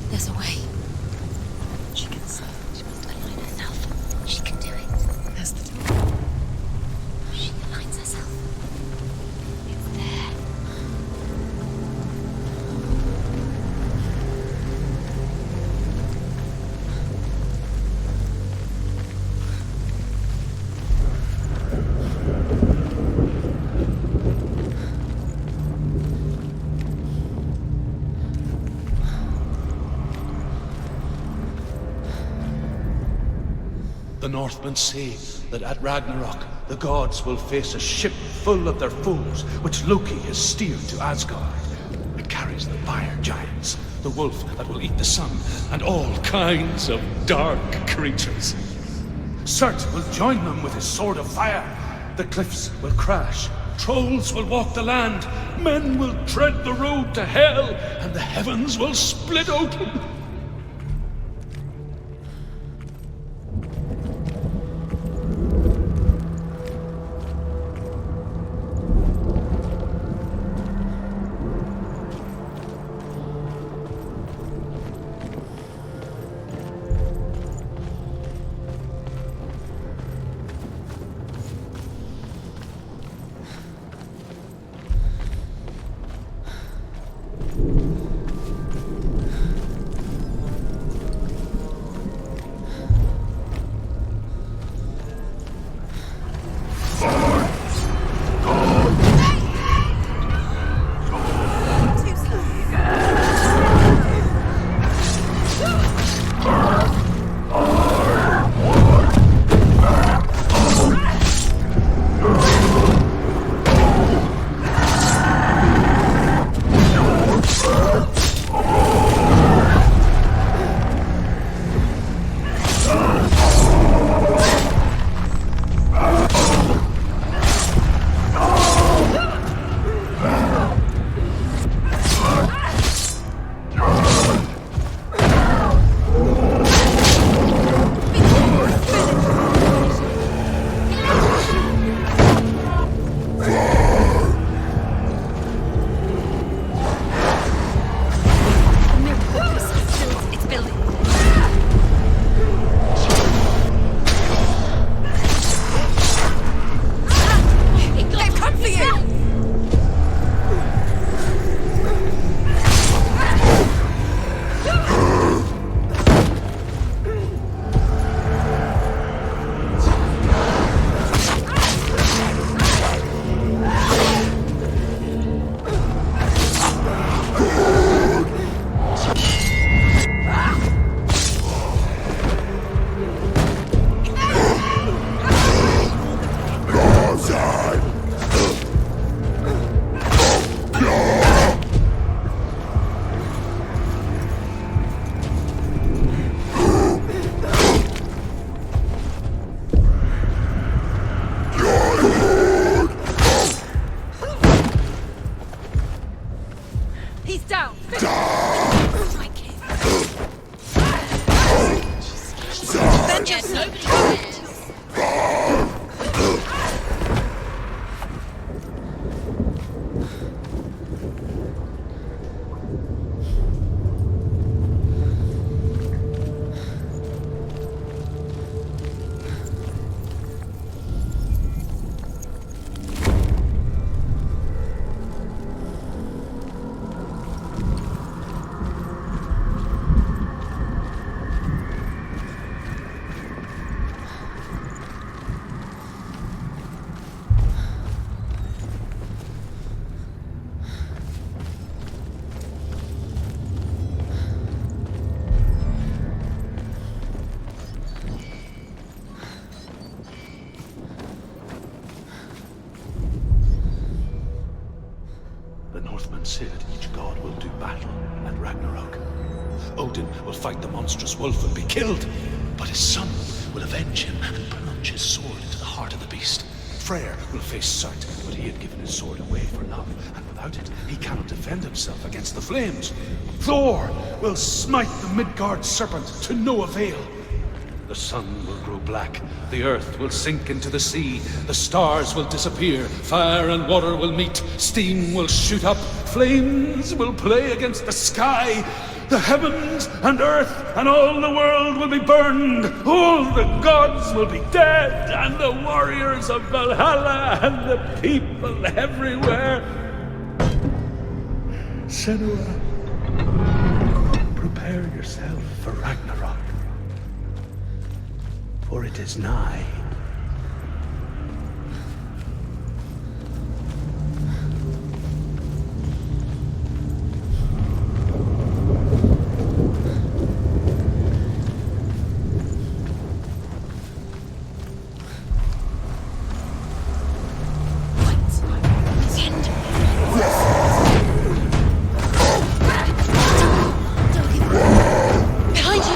There's a way. She can see. She must align herself. She can do it. There's the door. She aligns herself. It's there. The Northmen say that at Ragnarok, the gods will face a ship full of their foes, which Loki has steered to Asgard. It carries the fire giants, the wolf that will eat the sun, and all kinds of dark creatures. Surt will join them with his sword of fire. The cliffs will crash, trolls will walk the land, men will tread the road to hell, and the heavens will split open. He's down. Strike him. Vengeance, nobody cares. The Northmen said each god will do battle at Ragnarok. Odin will fight the monstrous wolf and be killed, but his son will avenge him and plunge his sword into the heart of the beast. Freyr will face Surt, but he had given his sword away for love, and without it, he cannot defend himself against the flames. Thor will smite the Midgard serpent to no avail. The sun will grow black, the earth will sink into the sea, the stars will disappear, fire and water will meet, steam will shoot up, flames will play against the sky, the heavens and earth and all the world will be burned, all the gods will be dead, and the warriors of Valhalla and the people everywhere. Senua, prepare yourself for Ragnarok. For it is nigh. Behind you!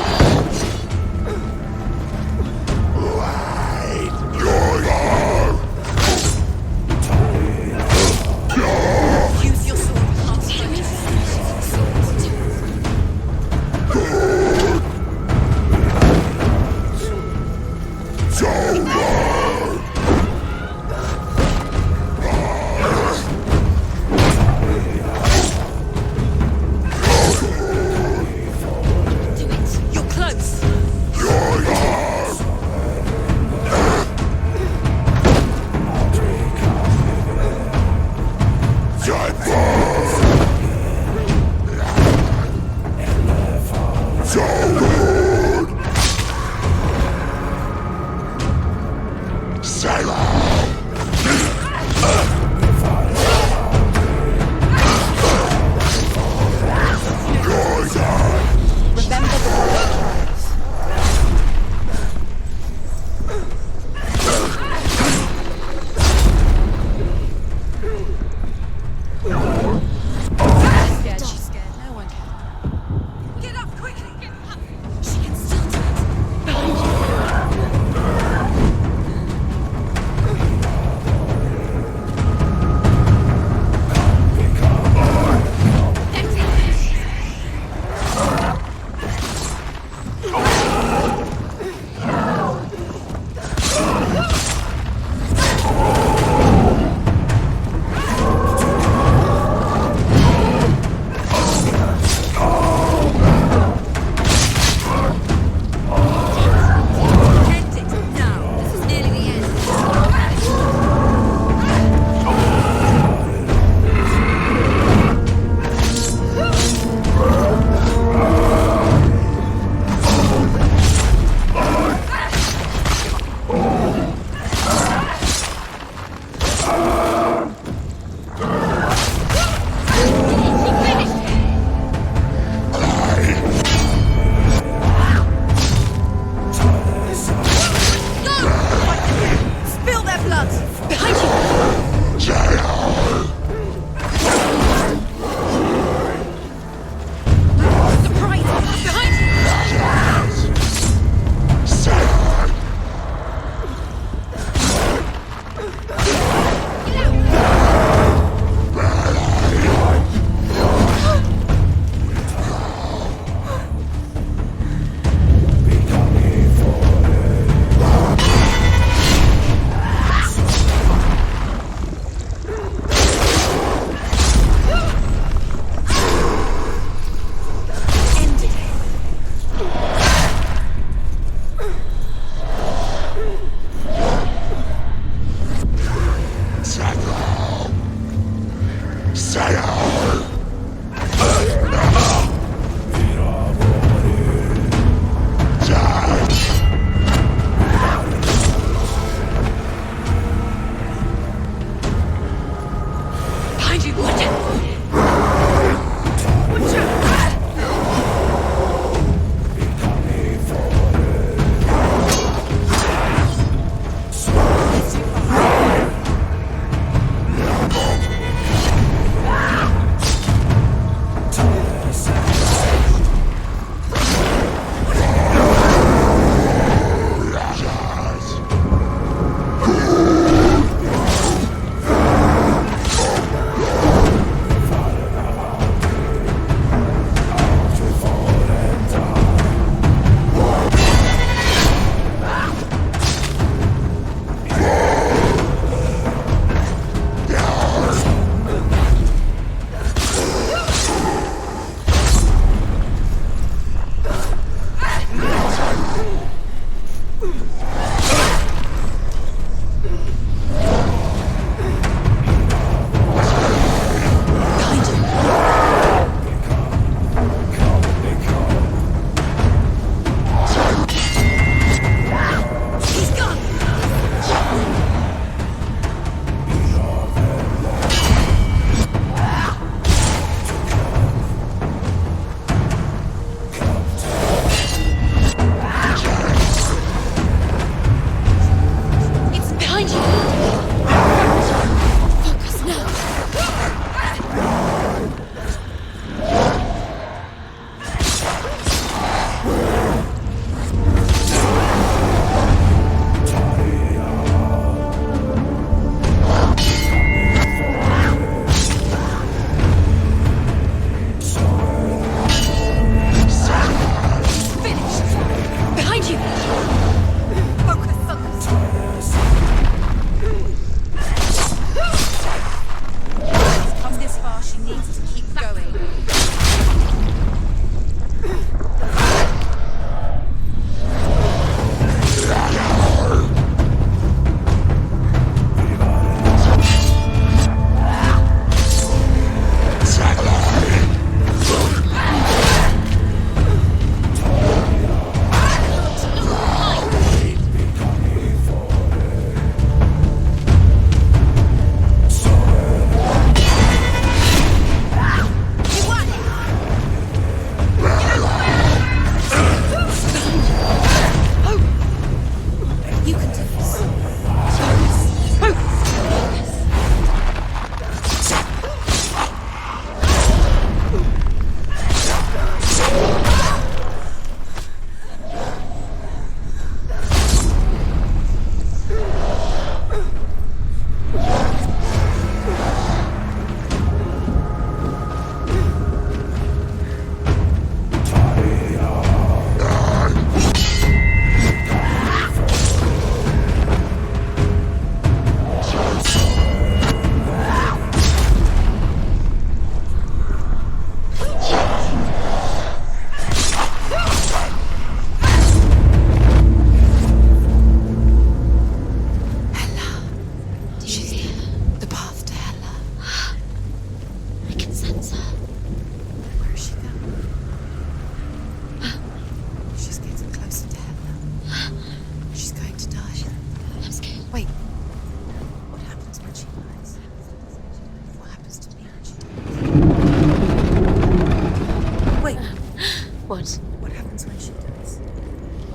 What? What happens when she dies?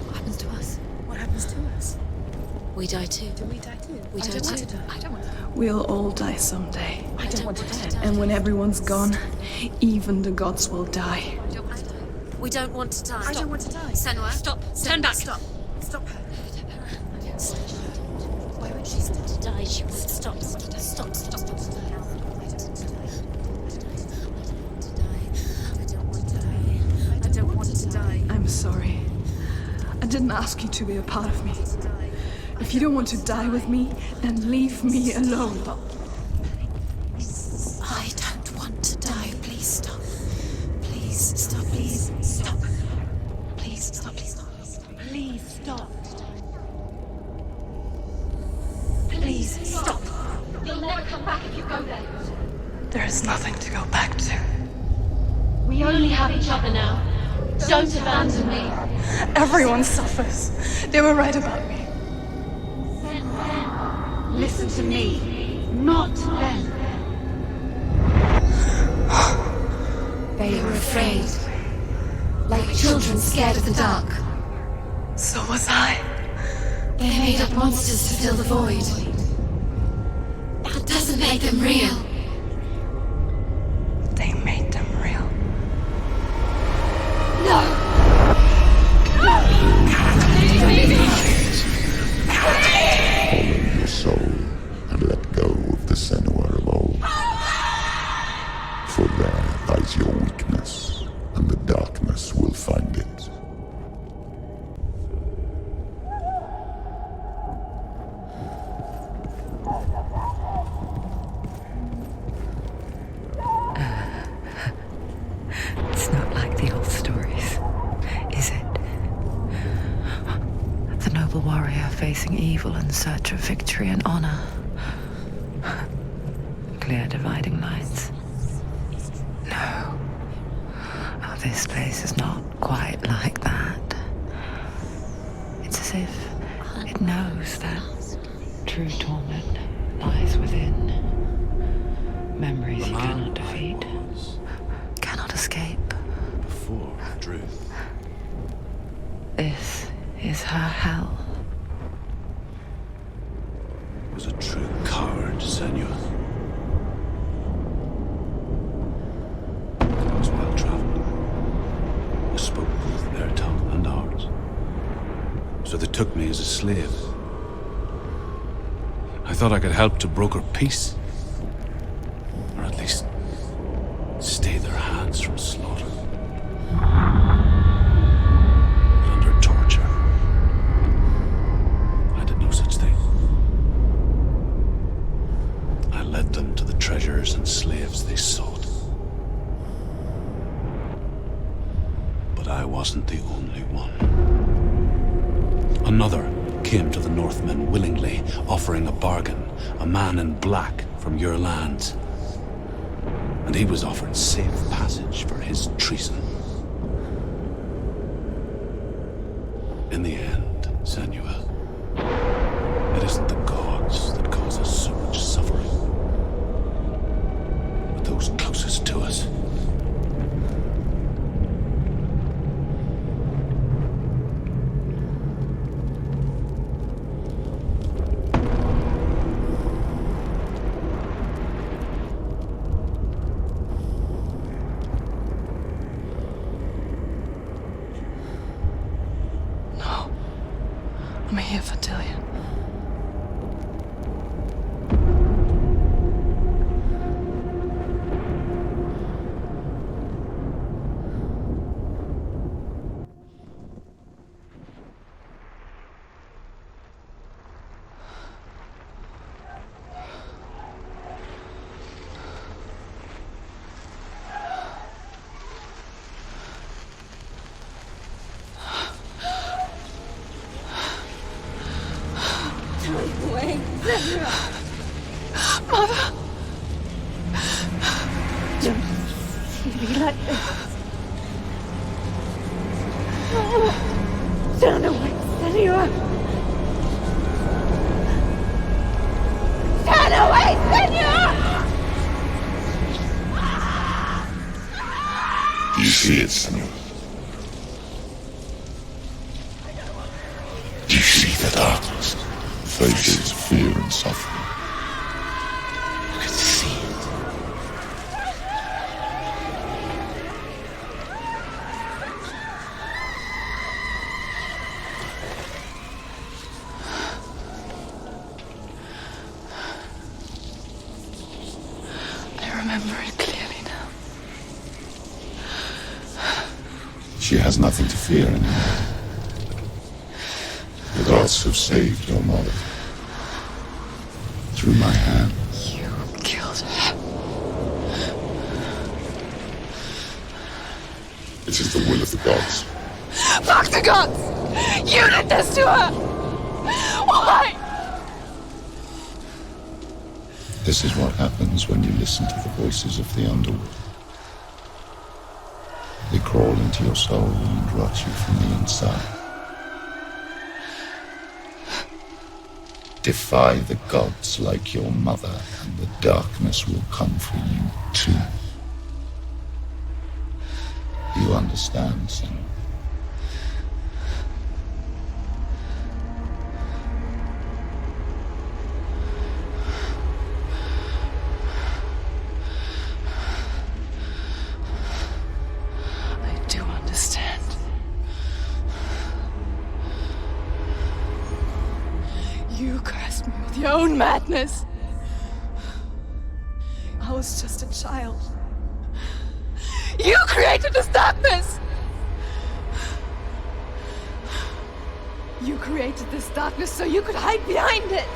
What happens to us? What happens to us? We die too. Do we die too? We I die don't want too. to die. I don't want to die. We'll all die someday. I don't want to die. And when everyone's gone, even the gods will die. We don't want to die. I don't want to die. Senua, stop. Turn back. Stop. Stop her. Why would she stop to die? She would stop. Stop. I don't want to die. I'm sorry. I didn't ask you to be a part of me. If you don't want to die with me, then leave me alone. I don't want to die. Please stop. Please stop. Please stop. Please stop. Please stop. Please stop. Please stop. You'll never come back if you go there. There is nothing to go back to. We only have each other now. Don't abandon me. Everyone suffers. They were right about me. Listen to me, not them. They were afraid, like children scared of the dark. So was I. They made up monsters to fill the void. That doesn't make them real. They made them real. No! Follow your soul and let go of the Senua of old. For there lies your weakness, and the darkness will find it. It's not like the old stories, is it? The noble warrior facing evil in search of victory and honor. Clear dividing lines. No. Oh, this place is not quite like that. It's as if it knows that true torment lies within. Memories you cannot defeat, cannot escape. Before truth. This is her hell. Was a true coward, Senua. I was well traveled. I spoke both their tongue and ours. So they took me as a slave. I thought I could help to broker peace. Or at least stay their hands from slaughter. But under torture, I did no such thing. I led them to the treasures and slaves they sought. But I wasn't the only one. Another came to the Northmen willingly, offering a bargain, a man in black from your lands. And he was offered safe passage for his treason. In the end, Senua, it isn't the gods that cause us so much suffering, but those closest to us. I'm here for Dillian. Wait, Senua! Mother! Don't see me like this. Turn away, Senua! Turn away, Senua! Do you see it, Senua? The darkness faces fear and suffering. You can see it. I remember it clearly now. She has nothing to fear anymore. The gods have saved your mother. Through my hands. You killed her. It is the will of the gods. Fuck the gods! You did this to her! Why? This is what happens when you listen to the voices of the underworld. They crawl into your soul and rot you from the inside. Defy the gods like your mother, and the darkness will come for you too. You understand, Senua? I do understand. You cursed me with your own madness. I was just a child. You created this darkness! You created this darkness so you could hide behind it!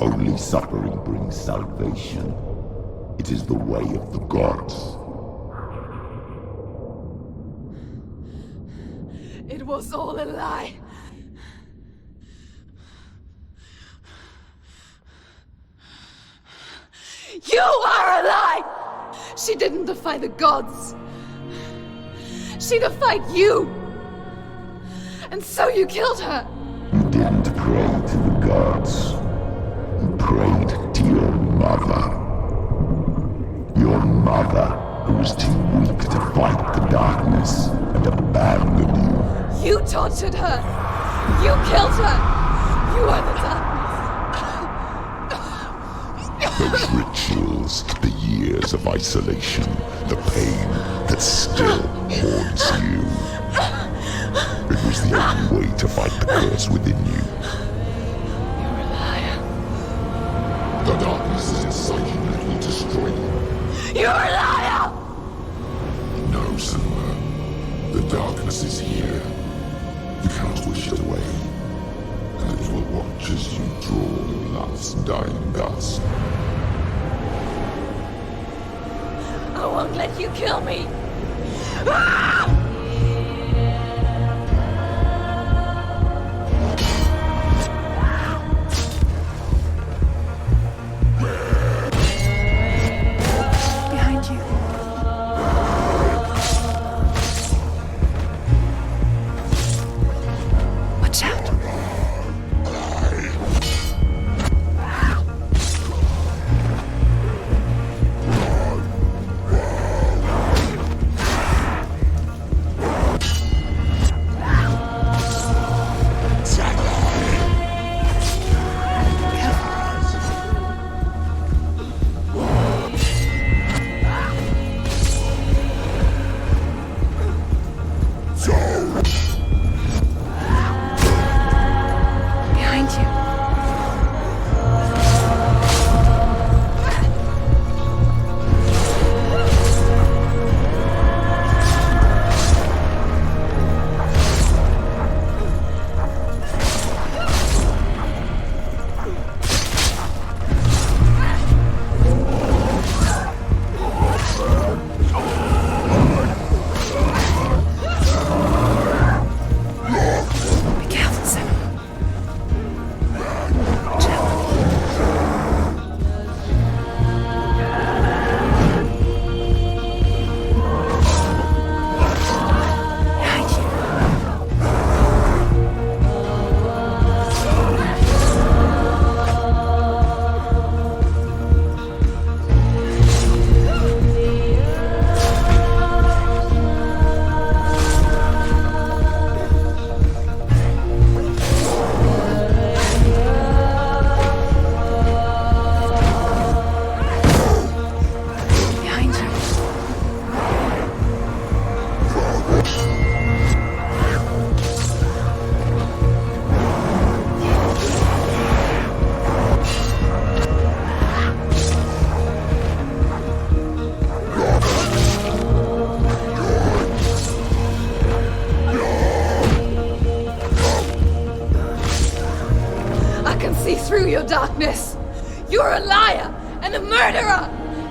Only suffering brings salvation. It is the way of the gods. It was all a lie. You are a lie! She didn't defy the gods. She defied you. And so you killed her. You didn't pray to the gods. You prayed to your mother. Your mother, who was too weak to fight the darkness and abandoned you. You tortured her. You killed her. You are the darkness. Those rituals, the years of isolation, the pain that still haunts you. It was the only way to fight the curse within you. You're a liar. The darkness is inside you and it will destroy you. You're a liar! No, Senua. The darkness is here. You cannot wish it away. And it will watch as you draw your last dying gasp. I won't let you kill me! Ah! Behind you. Watch out.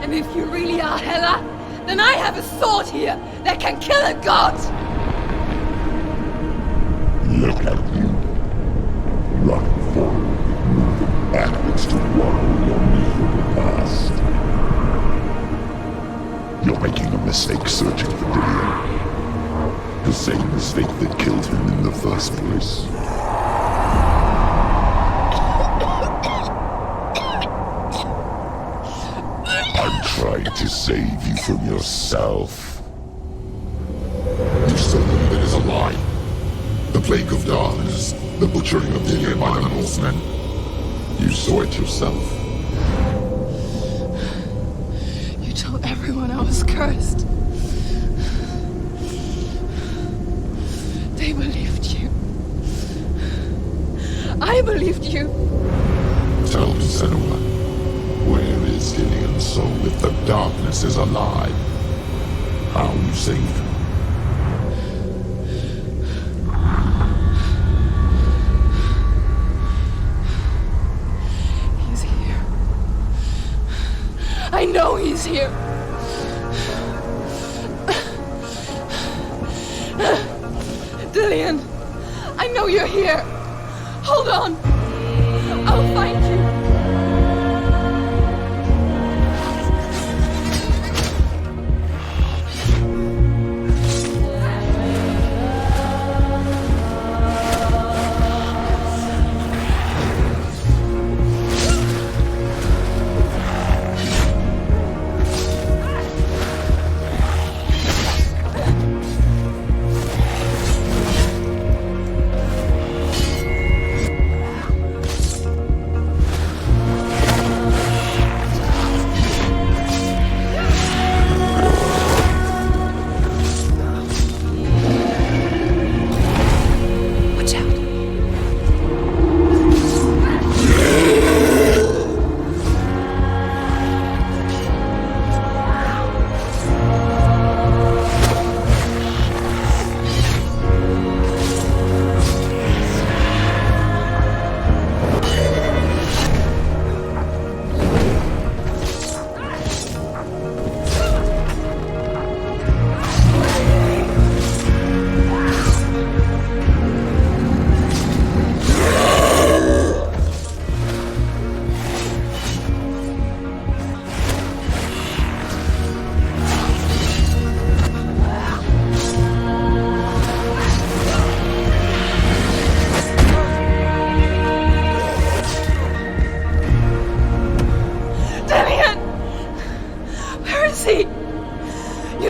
And if you really are Hela, then I have a sword here that can kill a god! Look at you. Running forward, moving backwards to wallow your knee in the past. You're making a mistake searching for Dillion. The same mistake that killed him in the first place. I'm trying to save you from yourself. You saw that it is a lie. The plague of darkness, the butchering of Dillion by the Northmen. You saw it yourself. You told everyone I was cursed. They believed you. I believed you. Tell me, Senua, where is Dillion's soul if the darkness is alive? How you saved him? He's here. I know he's here. Dillion, I know you're here. Hold on. I'll find you.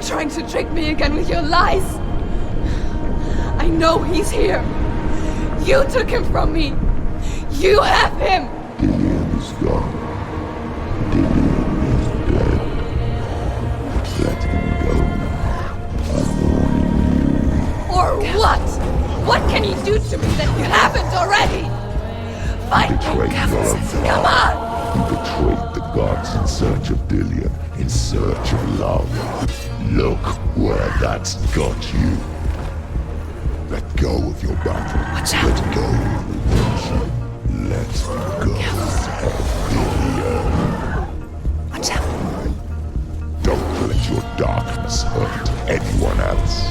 Trying to trick me again with your lies. I know he's here. You took him from me. You have him. Dillion is gone. Dillion is dead. Let him go now. I'm warning you. Or what? What can he do to me that you haven't already? Fight him. Come on. You betrayed the gods in search of Dillion, in search of love. Look where that's got you. Let go of your battle. Let go of redemption. Let go of Dillion. Watch out. Don't let your darkness hurt anyone else.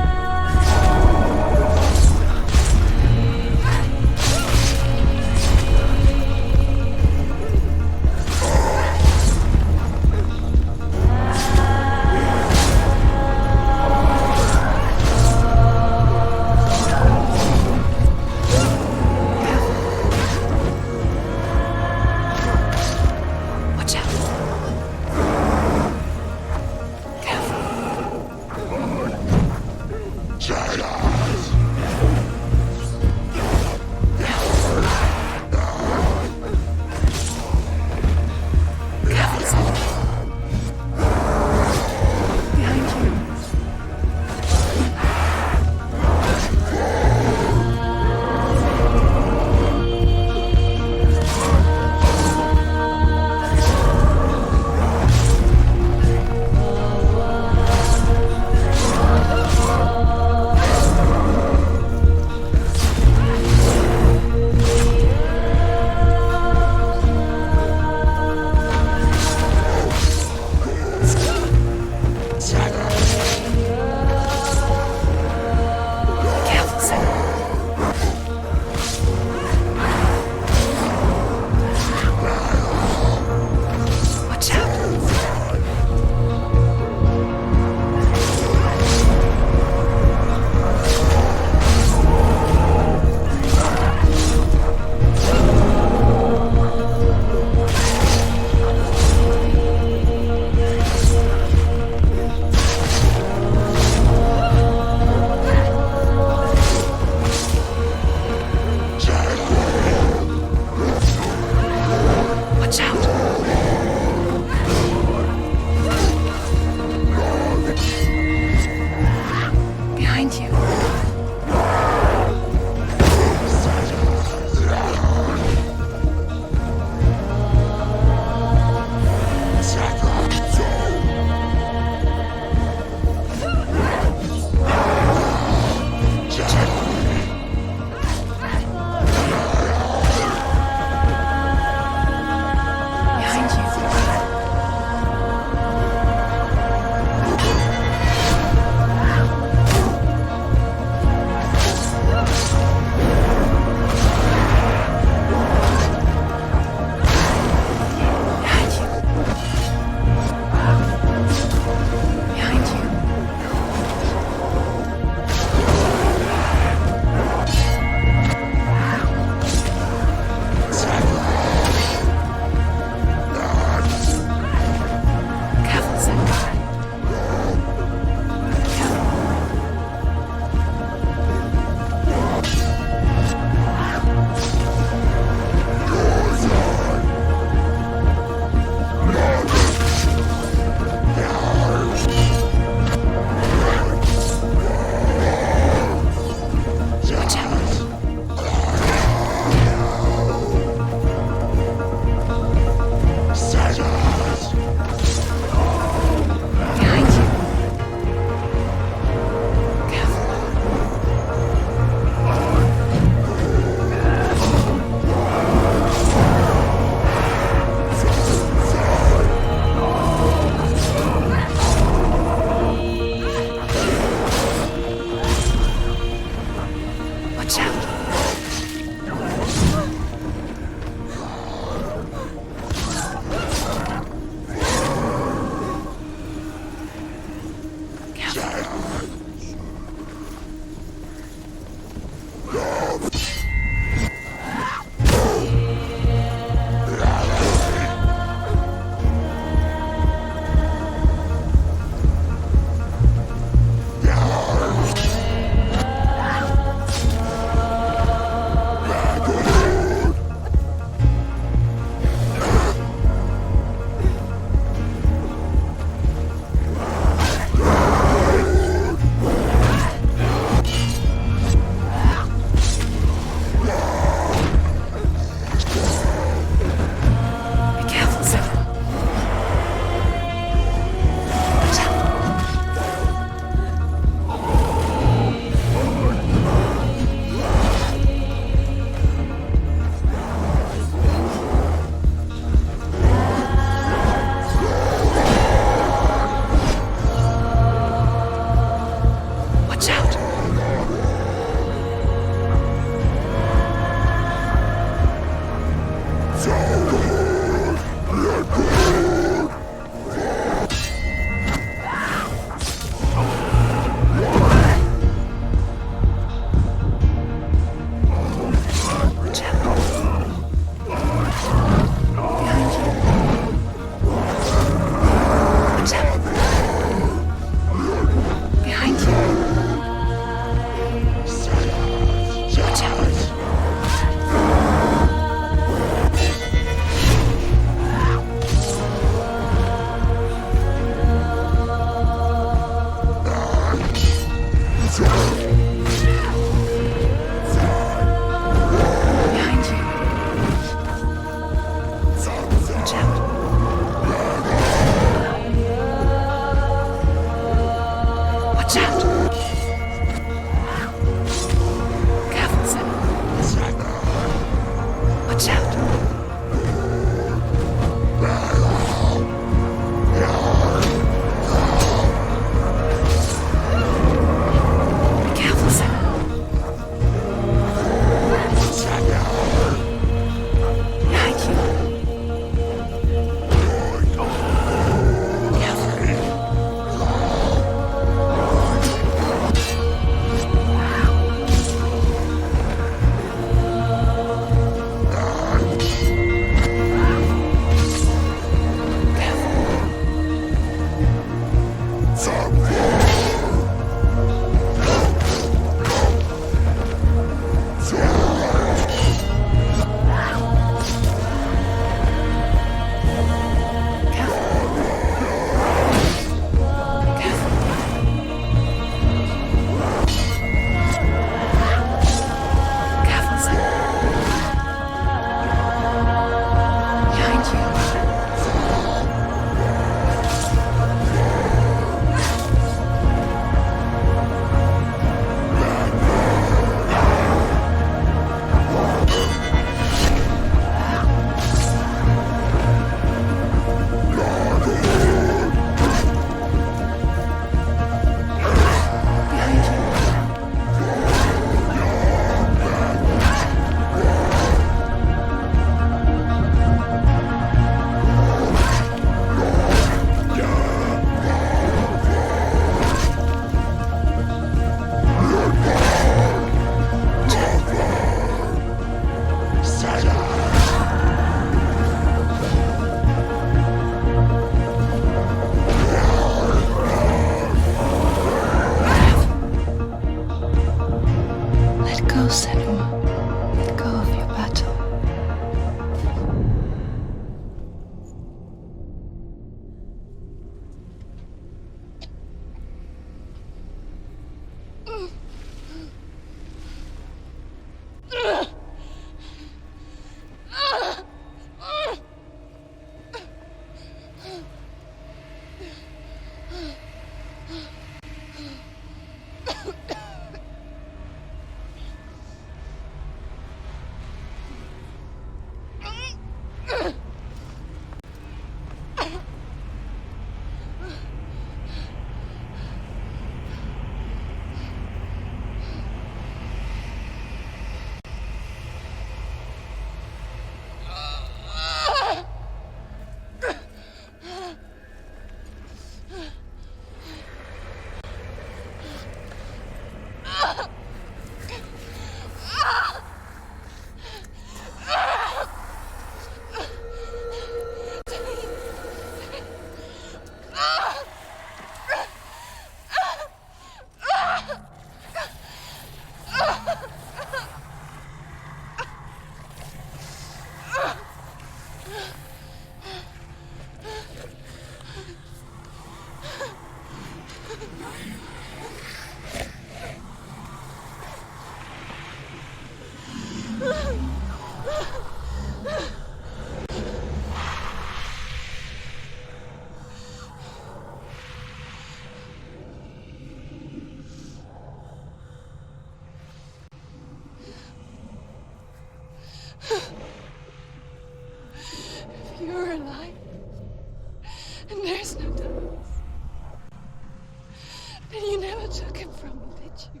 took him from me, did you?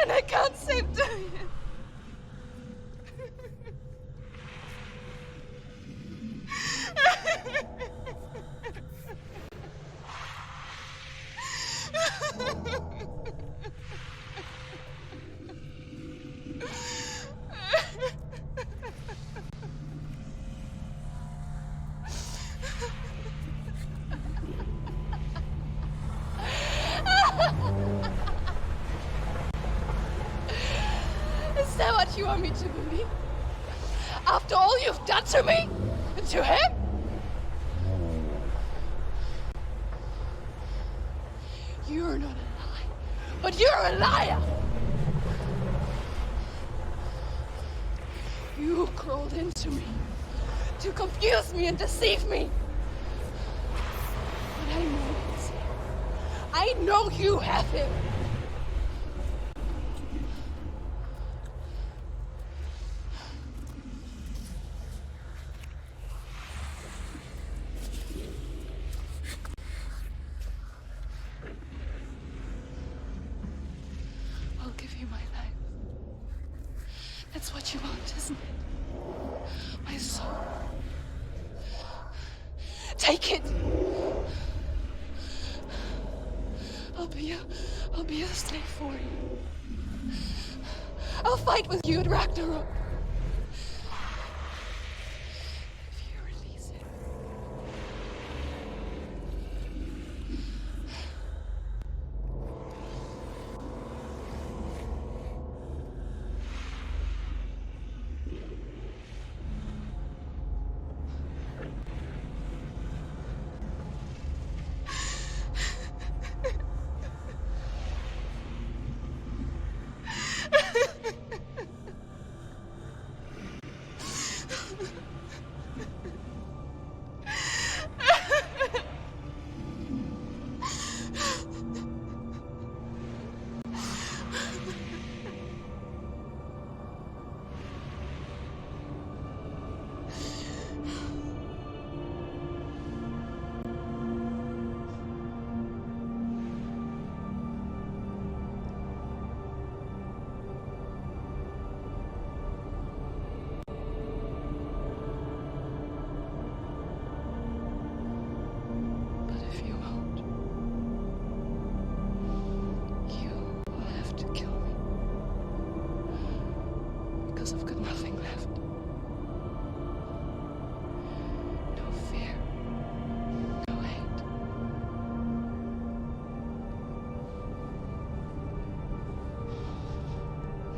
And I can't save Dorian. Is that what you want me to believe? After all you've done to me? And to him? You're not a lie, but you're a liar! You crawled into me to confuse me and deceive me. But I know he's here. I know you have him. I'll give you my life. That's what you want, isn't it? My soul. Take it. I'll be a slave for you. I'll fight with you at Ragnarok. If you release it. I've got nothing left. No fear. No hate.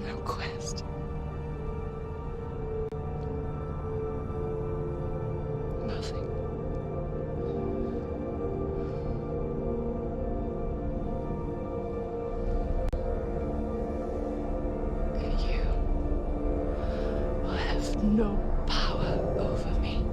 No quest. Nothing. No power over me.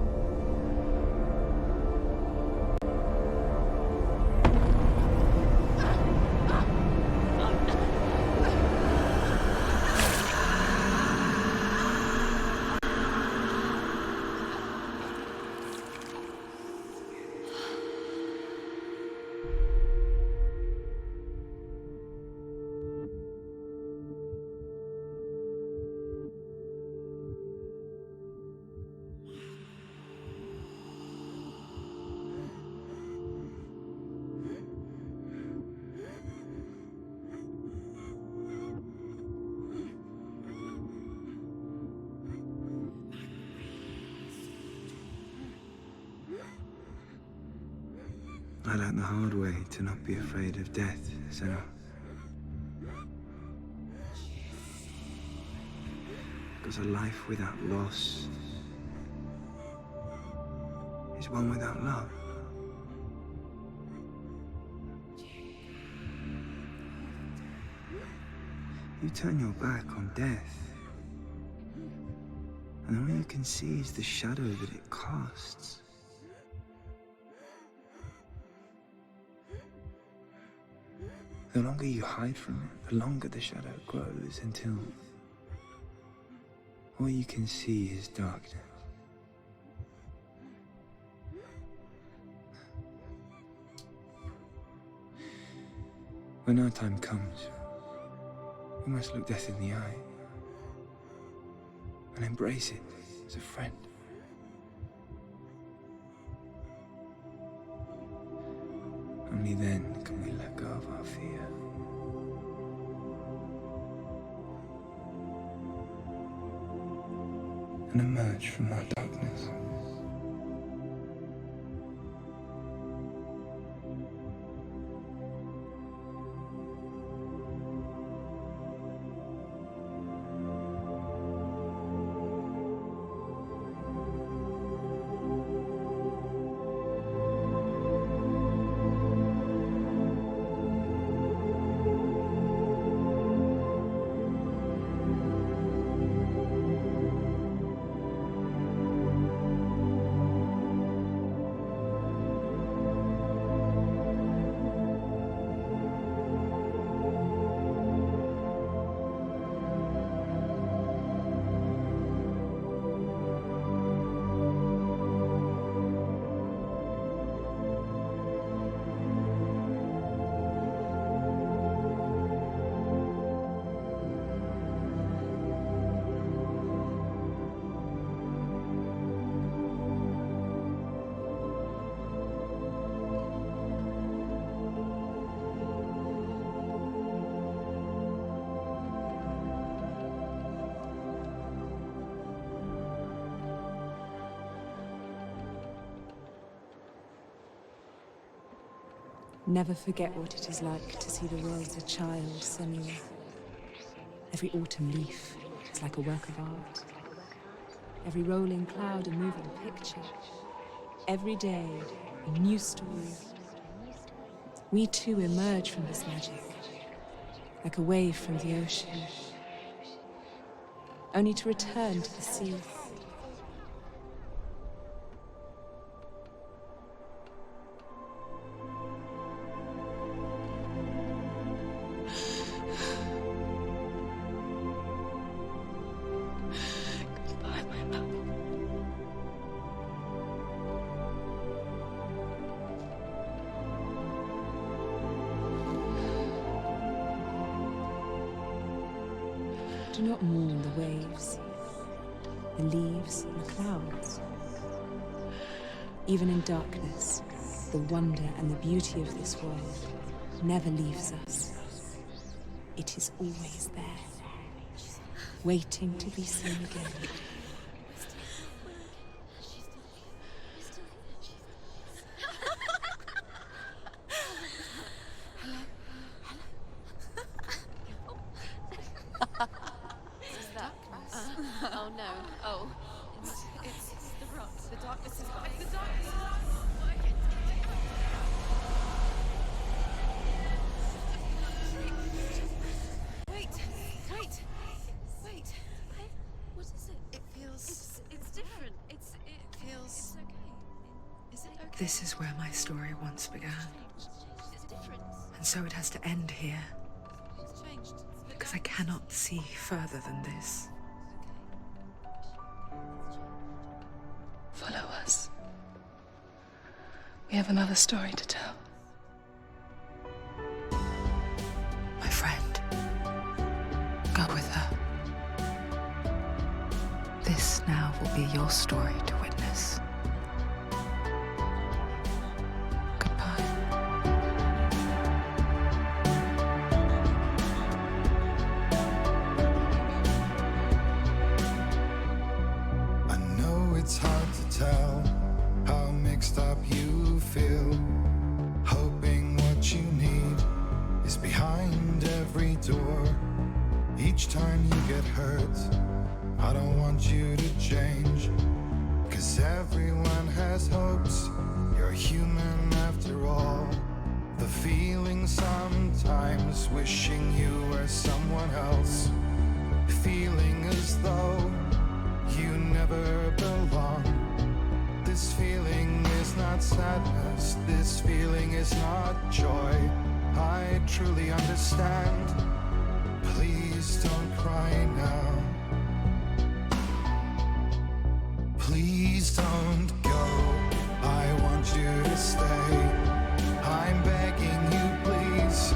I learned the hard way to not be afraid of death, Senua. Because a life without loss is one without love. You turn your back on death, and all you can see is the shadow that it casts. The longer you hide from it, the longer the shadow grows until all you can see is darkness. When our time comes, we must look death in the eye and embrace it as a friend. Only then can we let go of our fear. And emerge from our darkness. Never forget what it is like to see the world as a child, Senua. Every autumn leaf is like a work of art. Every rolling cloud a moving picture. Every day, a new story. We too emerge from this magic, like a wave from the ocean, only to return to the sea. Do not mourn the waves, the leaves, and the clouds. Even in darkness, the wonder and the beauty of this world never leaves us. It is always there, waiting to be seen again. Oh no. Oh. It's the rot. The darkness is back. The darkness is Wait. What is it? It feels... It's different. It feels... It's okay. Is it okay? This is where my story once began. It's different. And so it has to end here. It's changed. Because I cannot see further than this. Follow us. We have another story to tell. My friend, go with her. This now will be your story to witness. It's hard to tell how mixed up you feel, hoping what you need is behind every door. Each time you get hurt, I don't want you to change, 'cause everyone has hopes. You're human after all. The feeling sometimes wishing you were someone else, feeling as though you never belong. This feeling is not sadness, this feeling is not joy. I truly understand. Please don't cry now. Please don't go. I want you to stay. I'm begging you, please.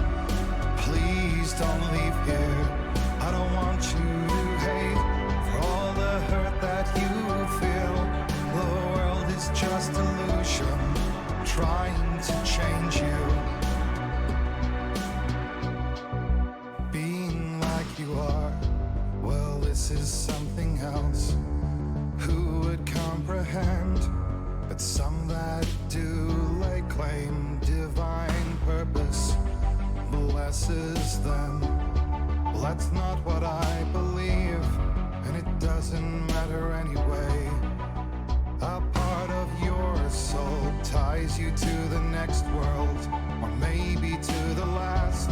something else. Who would comprehend? But some that do lay claim divine purpose blesses them. Well, that's not what I believe, and it doesn't matter anyway. A part of your soul ties you to the next world, or maybe to the last,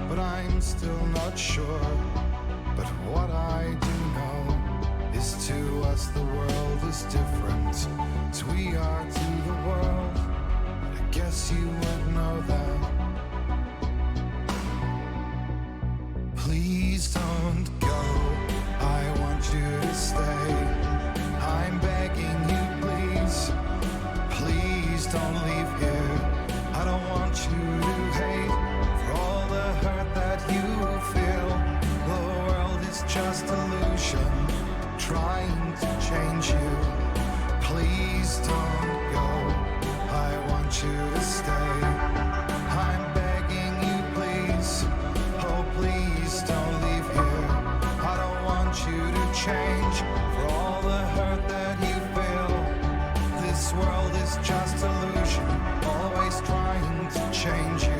but I'm still not sure. But what I do know is to us the world is different as we are to the world. I guess you would know that. Please don't go, I want you to stay. I'm begging you, please. Please don't leave here. I don't want you to hate for all the hurt that you feel. The world is just illusion, trying to change you. Please don't go, I want you to stay. I'm begging you, please. Oh, please don't leave here. I don't want you to change for all the hurt that you feel. This world is just illusion, always trying to change you.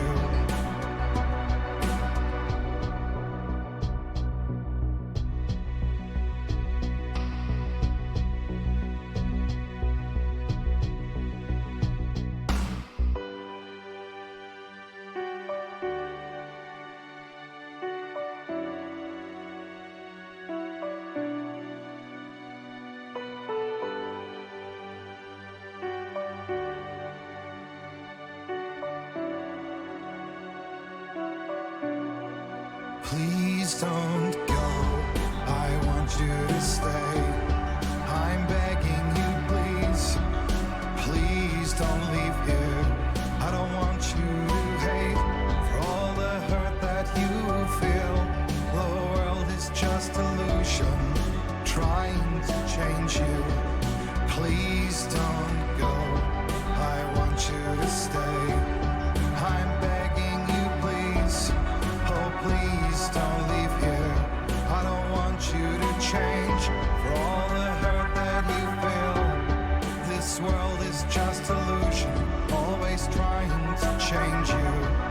Please don't go, I want you to stay. I'm begging you, please. Please don't leave here. I don't want you to hate for all the hurt that you feel. The world is just illusion, trying to change you. Please don't go, I want you to stay. I'm begging you, please. Oh, please don't leave here. I don't want you to change for all the hurt that you feel. This world is just illusion, always trying to change you.